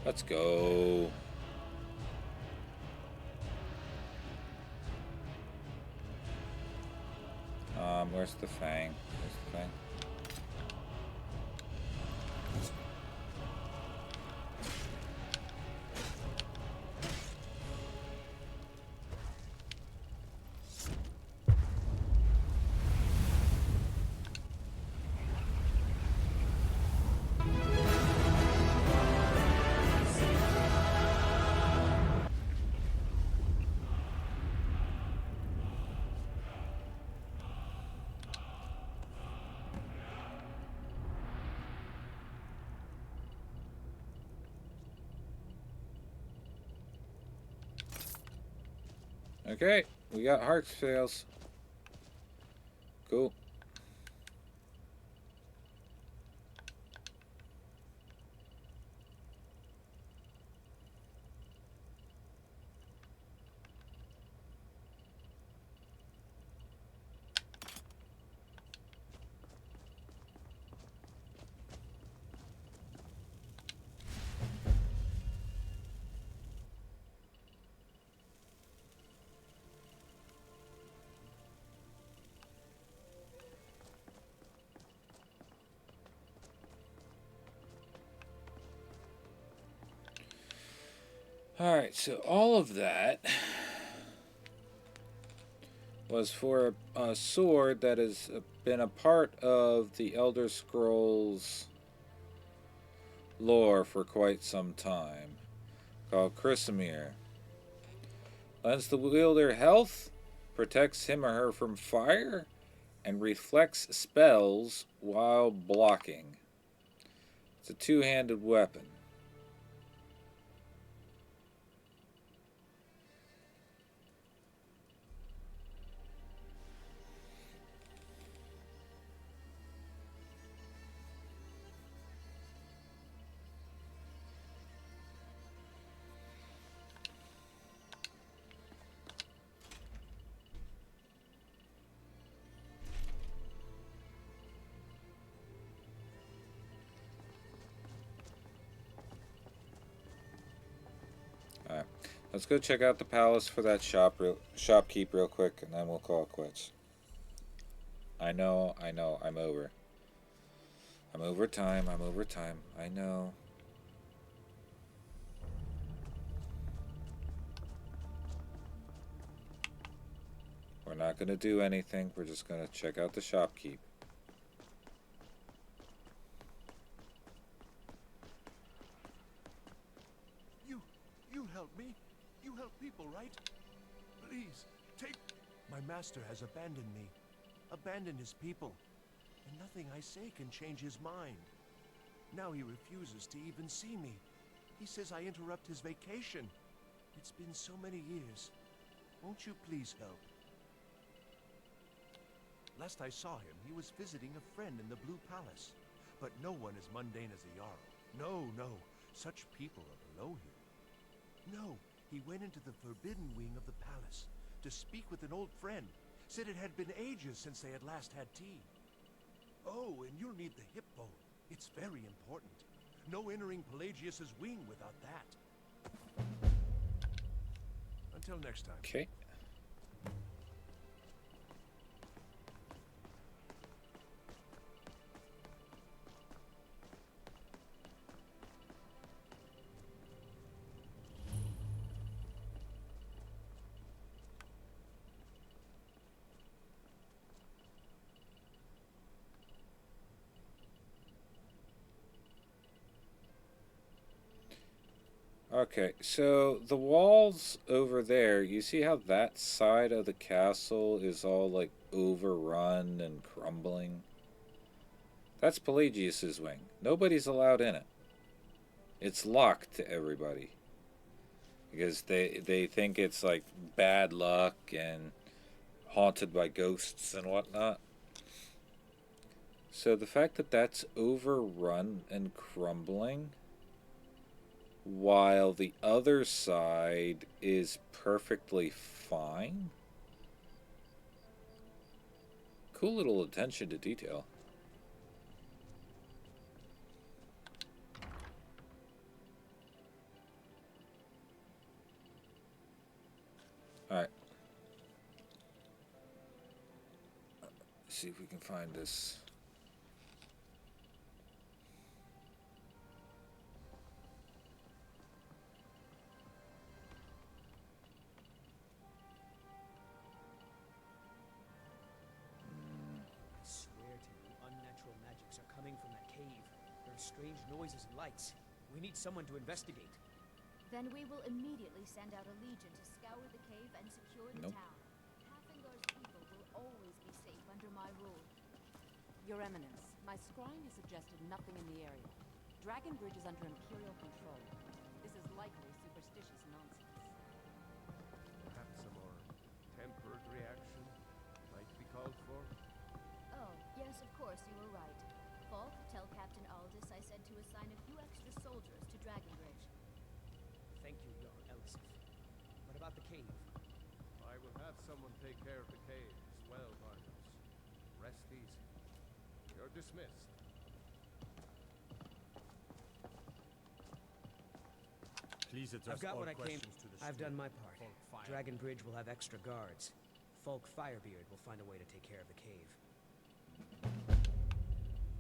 Let's go. Where's the fang? Where's the fang? Okay, we got heart fails. Cool. Alright, so all of that was for a sword that has been a part of the Elder Scrolls lore for quite some time, called Chrysamere. Lends the wielder health, protects him or her from fire, and reflects spells while blocking. It's a two-handed weapon. Alright, let's go check out the palace for that shopkeep real quick, and then we'll call it quits. I know, I'm over. I'm over time, I know. We're not going to do anything, we're just going to check out the shopkeep. You help me. You help people, right? Please, take... My master has abandoned me. Abandoned his people. And nothing I say can change his mind. Now he refuses to even see me. He says I interrupt his vacation. It's been so many years. Won't you please help? Last I saw him, he was visiting a friend in the Blue Palace. But no one as mundane as a Jarl. No. Such people are below him. No, he went into the forbidden wing of the palace to speak with an old friend. Said it had been ages since they had last had tea. Oh, and you'll need the hip bone. It's very important. No entering Pelagius's wing without that. Until next time. Okay. Okay, so the walls over there, you see how that side of the castle is all like overrun and crumbling? That's Pelagius's wing. Nobody's allowed in it. It's locked to everybody. Because they think it's like bad luck and haunted by ghosts and whatnot. So the fact that that's overrun and crumbling, while the other side is perfectly fine. Cool little attention to detail. Alright. Let's see if we can find this. Strange noises and lights. We need someone to investigate. Then we will immediately send out a legion to scour the cave and secure the town. Hafingar's people will always be safe under my rule. Your Eminence, my scrying has suggested nothing in the area. Dragon Bridge is under Imperial control. This is likely superstitious nonsense. Perhaps a more cave. I will have someone take care of the cave as well, Bartos. Rest easy. You're dismissed. Please address I've got all what I came. questions to the I've done steward. my part. Dragon Bridge will have extra guards. Folk Firebeard will find a way to take care of the cave.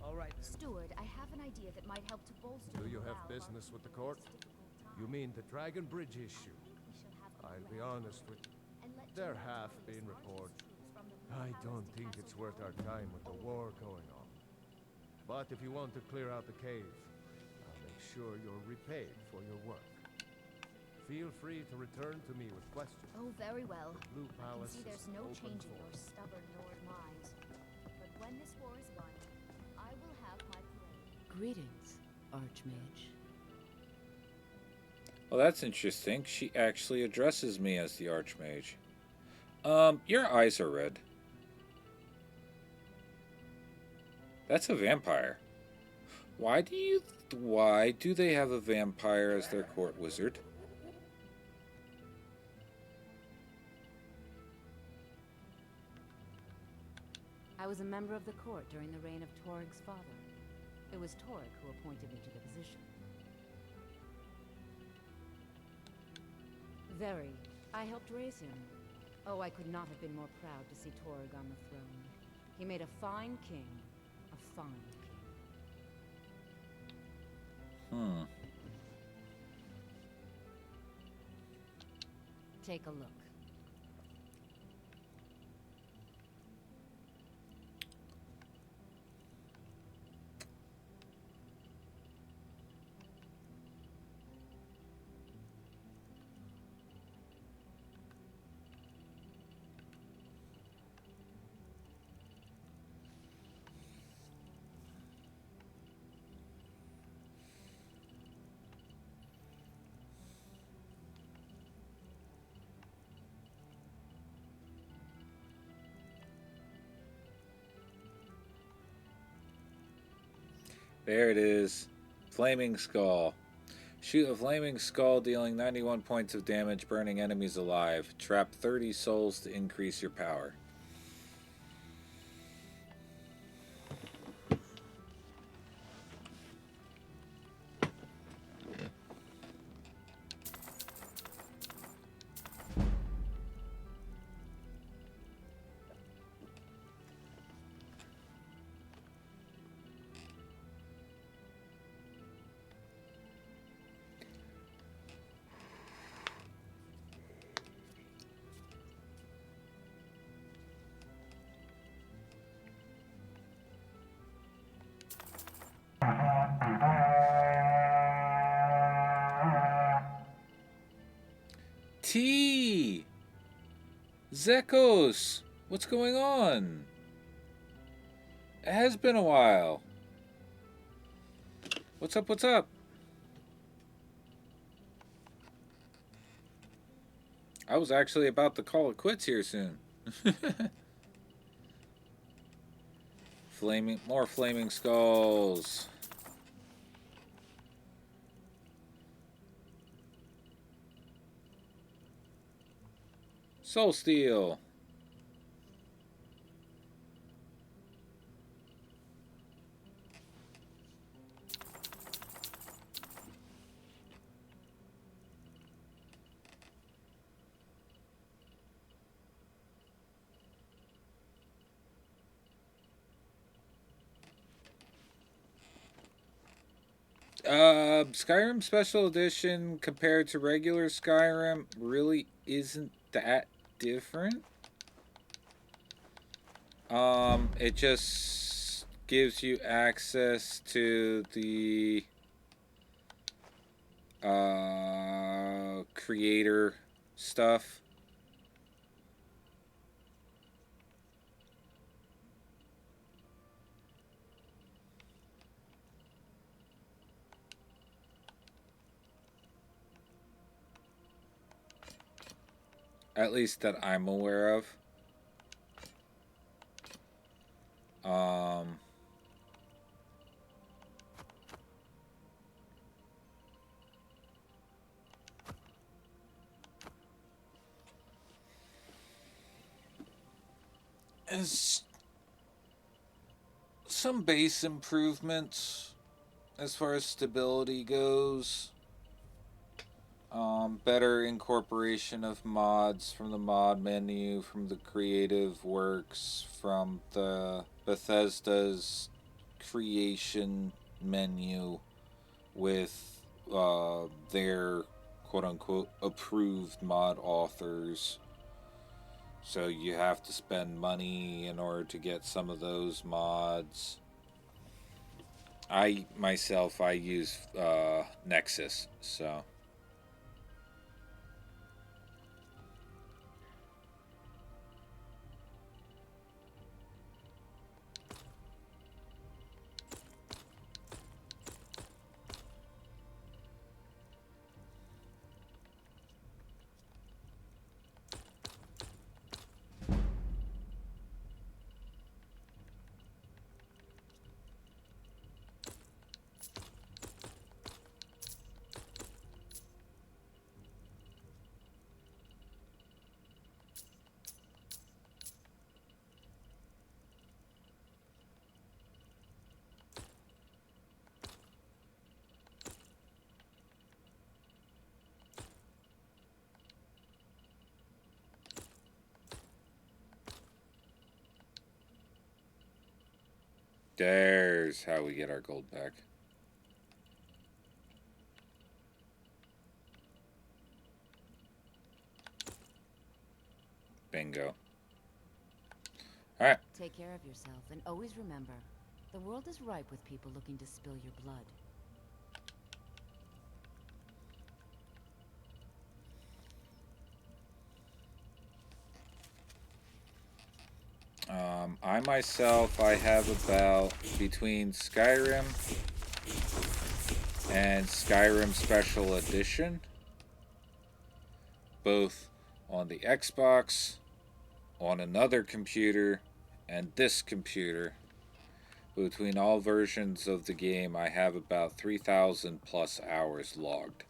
All right. Steward, I have an idea that might help to bolster Do the you have morale of our business with the people court? in this difficult time. You mean the Dragon Bridge issue? We shall have a I'll be grand honest with you. and let There General have Tullius been march his reports. troops from the I Blue don't Palace to think Castle it's worth our Tower time with the war going on. But if you want to clear out the cave, I'll make sure you're repaid for your work. Feel free to return to me with questions. Oh, very well. The Blue I can Palace see there's is no open changing for your stubborn Lord mind. But when this war is won, I will have my parade. Greetings, Archmage. Well, that's interesting. She actually addresses me as the Archmage. Your eyes are red. That's a vampire. Why do they have a vampire as their court wizard? I was a member of the court during the reign of Torig's father. It was Torig who appointed me to the position. Very. I helped raise him. Oh, I could not have been more proud to see Torig on the throne. He made a fine king. A fine king. Take a look. There it is. Flaming Skull. Shoot a flaming skull dealing 91 points of damage, burning enemies alive. Trap 30 souls to increase your power. T! Zekos! What's going on? It has been a while. What's up, what's up? I was actually about to call it quits here soon. More flaming skulls. Soul Steel. Skyrim Special Edition compared to regular Skyrim really isn't that different. It just gives you access to the creator stuff. At least that I'm aware of. is some base improvements as far as stability goes. Better incorporation of mods from the mod menu, from the creative works, from the Bethesda's creation menu with their quote-unquote approved mod authors. So you have to spend money in order to get some of those mods. I use Nexus, so... There's how we get our gold back. Bingo. Alright. Take care of yourself, and always remember, the world is ripe with people looking to spill your blood. I have about between Skyrim and Skyrim Special Edition, both on the Xbox, on another computer, and this computer. Between all versions of the game, I have about 3,000 plus hours logged.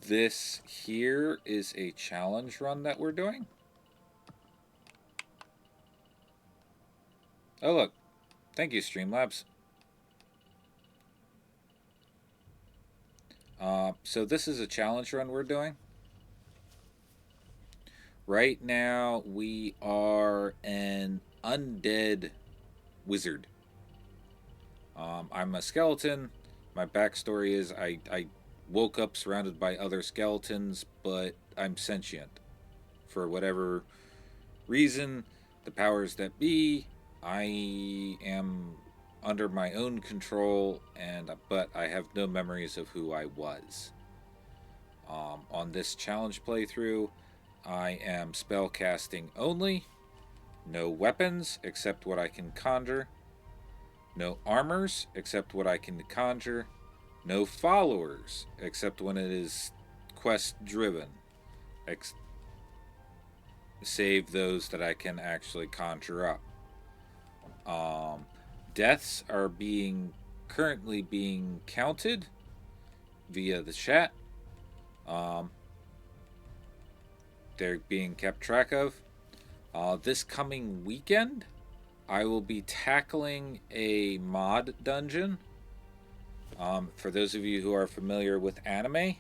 This here is a challenge run that we're doing. Oh look, thank you Streamlabs. So this is a challenge run we're doing. Right now we are an undead wizard. I'm a skeleton. My backstory is I woke up surrounded by other skeletons, but I'm sentient. For whatever reason, the powers that be, I am under my own control, but I have no memories of who I was. On this challenge playthrough, I am spellcasting only. No weapons except what I can conjure. No armors except what I can conjure. No followers except when it is quest driven. Save those that I can actually conjure up. Deaths are currently being counted via the chat. They're being kept track of. This coming weekend, I will be tackling a mod dungeon. For those of you who are familiar with anime,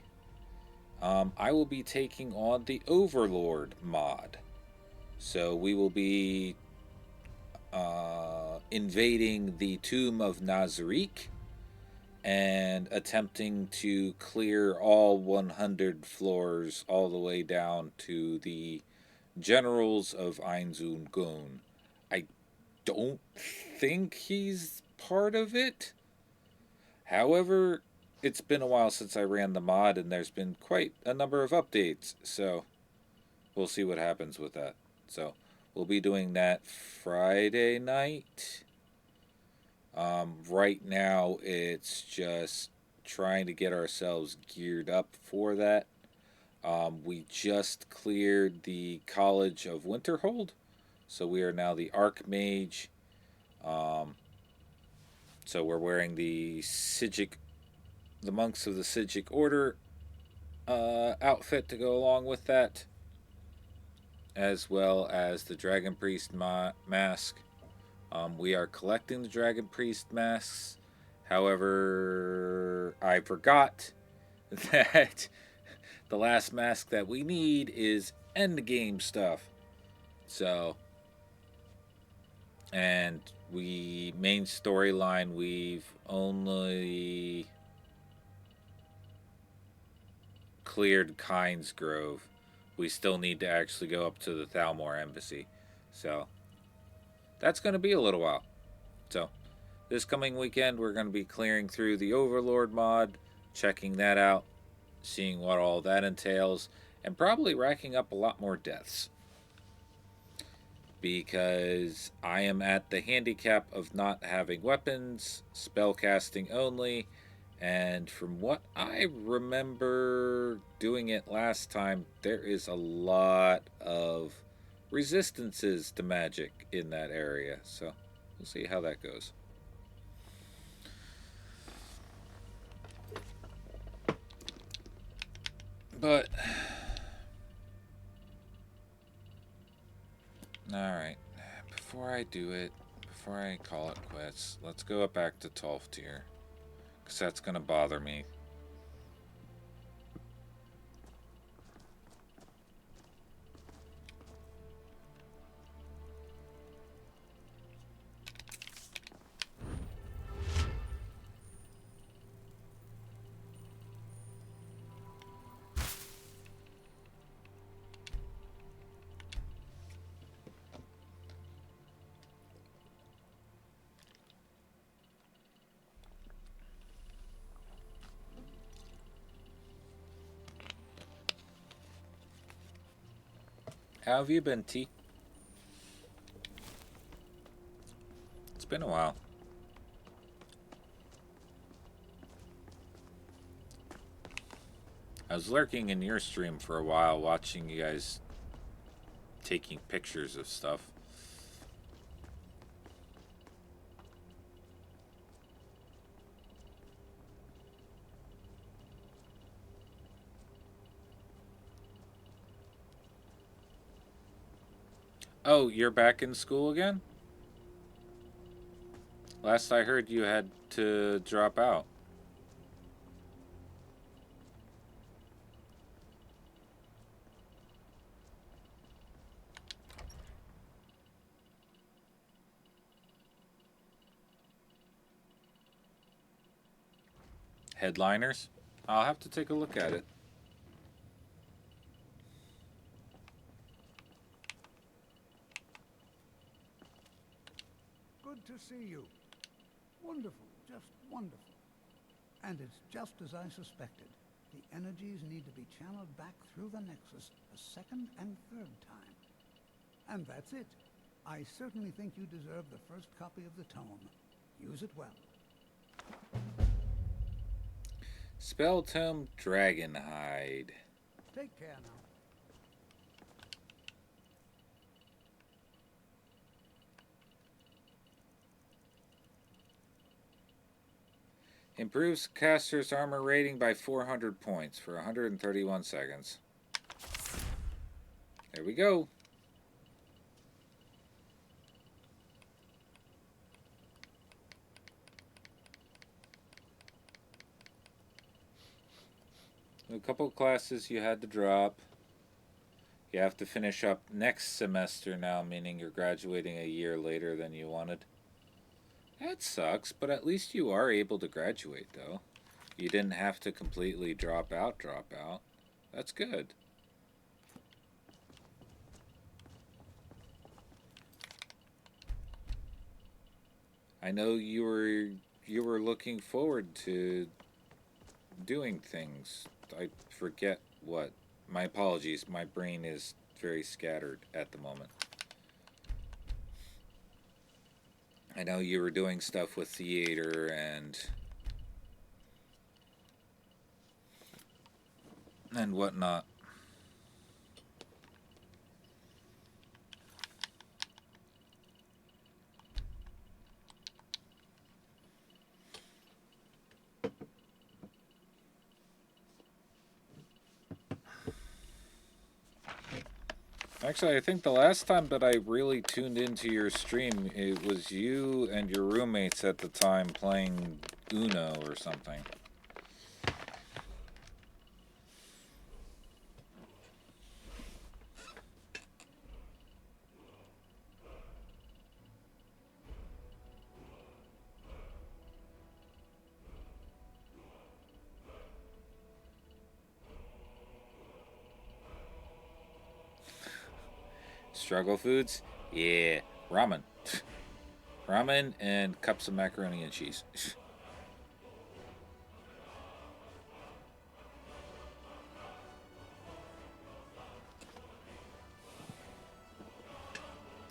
I will be taking on the Overlord mod. So we will be invading the Tomb of Nazarick and attempting to clear all 100 floors all the way down to the generals of Ainzun Gun. I don't think he's part of it. However, it's been a while since I ran the mod and there's been quite a number of updates, so we'll see what happens with that. So we'll be doing that Friday night. Right now, it's just trying to get ourselves geared up for that. We just cleared the College of Winterhold, so we are now the Archmage. So we're wearing the Monks of the Sigic Order outfit to go along with that. as well as the Dragon Priest mask. We are collecting the Dragon Priest masks. However, I forgot that the last mask that we need is endgame stuff. So, and main storyline, we've only cleared Kynes Grove. We still need to actually go up to the Thalmor embassy. So, that's going to be a little while. So, this coming weekend, we're going to be clearing through the Overlord mod, checking that out, seeing what all that entails, and probably racking up a lot more deaths. Because I am at the handicap of not having weapons, spellcasting only, and from what I remember doing it last time, there is a lot of resistances to magic in that area. So we'll see how that goes. But alright, before I do it, before I call it quits, let's go up back to 12th tier, because that's going to bother me. How have you been, T? It's been a while. I was lurking in your stream for a while, watching you guys taking pictures of stuff. Oh, you're back in school again? Last I heard, you had to drop out. Headliners? I'll have to take a look at it. Good to see you. Wonderful, just wonderful. And it's just as I suspected. The energies need to be channeled back through the Nexus a second and third time. And that's it. I certainly think you deserve the first copy of the tome. Use it well. Spell Tome Dragonhide. Take care now. Improves caster's armor rating by 400 points for 131 seconds. There we go. A couple of classes you had to drop. You have to finish up next semester now, meaning you're graduating a year later than you wanted. That sucks, but at least you are able to graduate, though. You didn't have to completely drop out. That's good. I know you were looking forward to doing things. I forget what. My apologies. My brain is very scattered at the moment. I know you were doing stuff with theater and whatnot. Actually, I think the last time that I really tuned into your stream, it was you and your roommates at the time playing Uno or something. Struggle foods? Yeah, ramen. Ramen and cups of macaroni and cheese.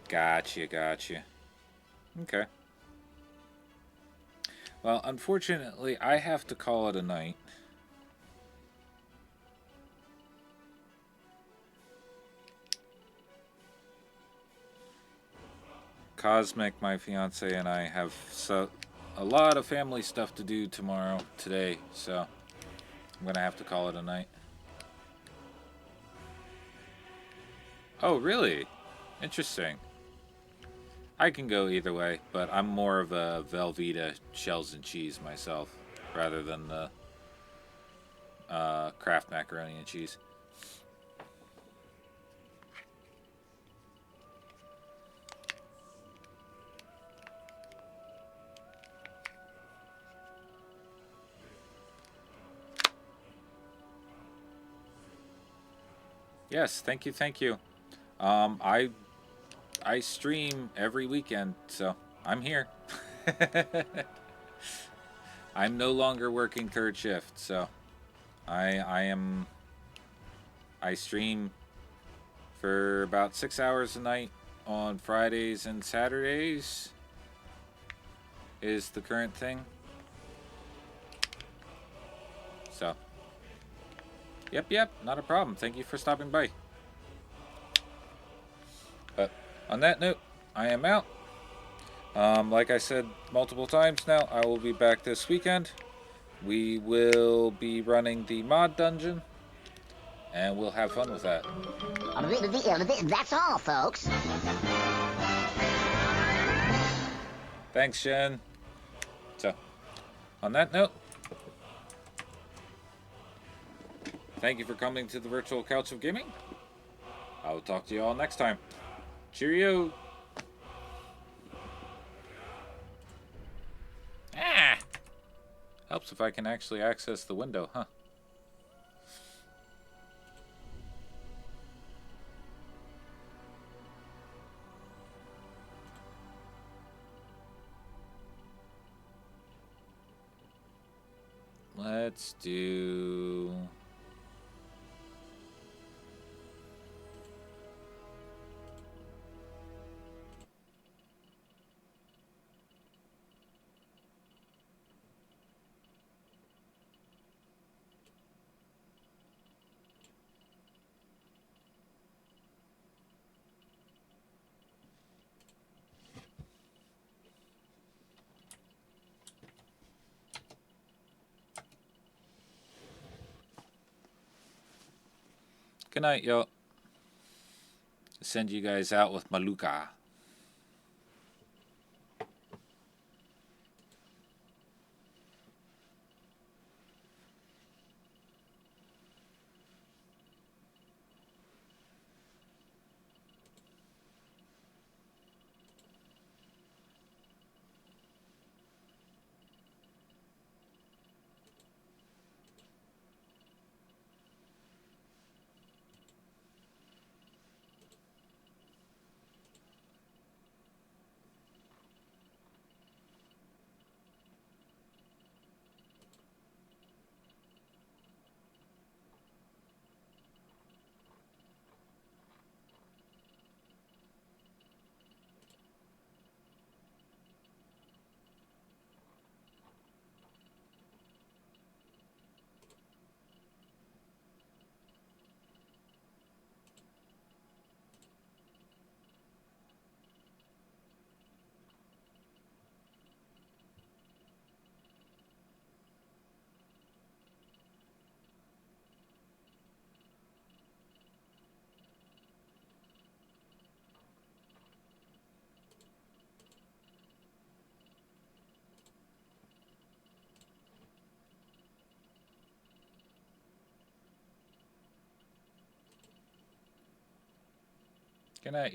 Gotcha. Okay. Well, unfortunately, I have to call it a night. Cosmic, my fiance, and I have a lot of family stuff to do today, so I'm gonna have to call it a night. Oh, really? Interesting. I can go either way, but I'm more of a Velveeta shells and cheese myself, rather than the Kraft macaroni and cheese. Yes, thank you. I stream every weekend, so I'm here. I'm no longer working third shift, so I stream for about 6 hours a night on Fridays and Saturdays is the current thing. So, yep, not a problem. Thank you for stopping by. But on that note, I am out. Like I said multiple times now, I will be back this weekend. We will be running the mod dungeon, and we'll have fun with that. That's all, folks. Thanks, Jen. So, on that note, thank you for coming to the virtual couch of gaming. I will talk to you all next time. Cheerio. Helps if I can actually access the window, huh? Let's do... Good night, yo. Send you guys out with Maluka. Good night.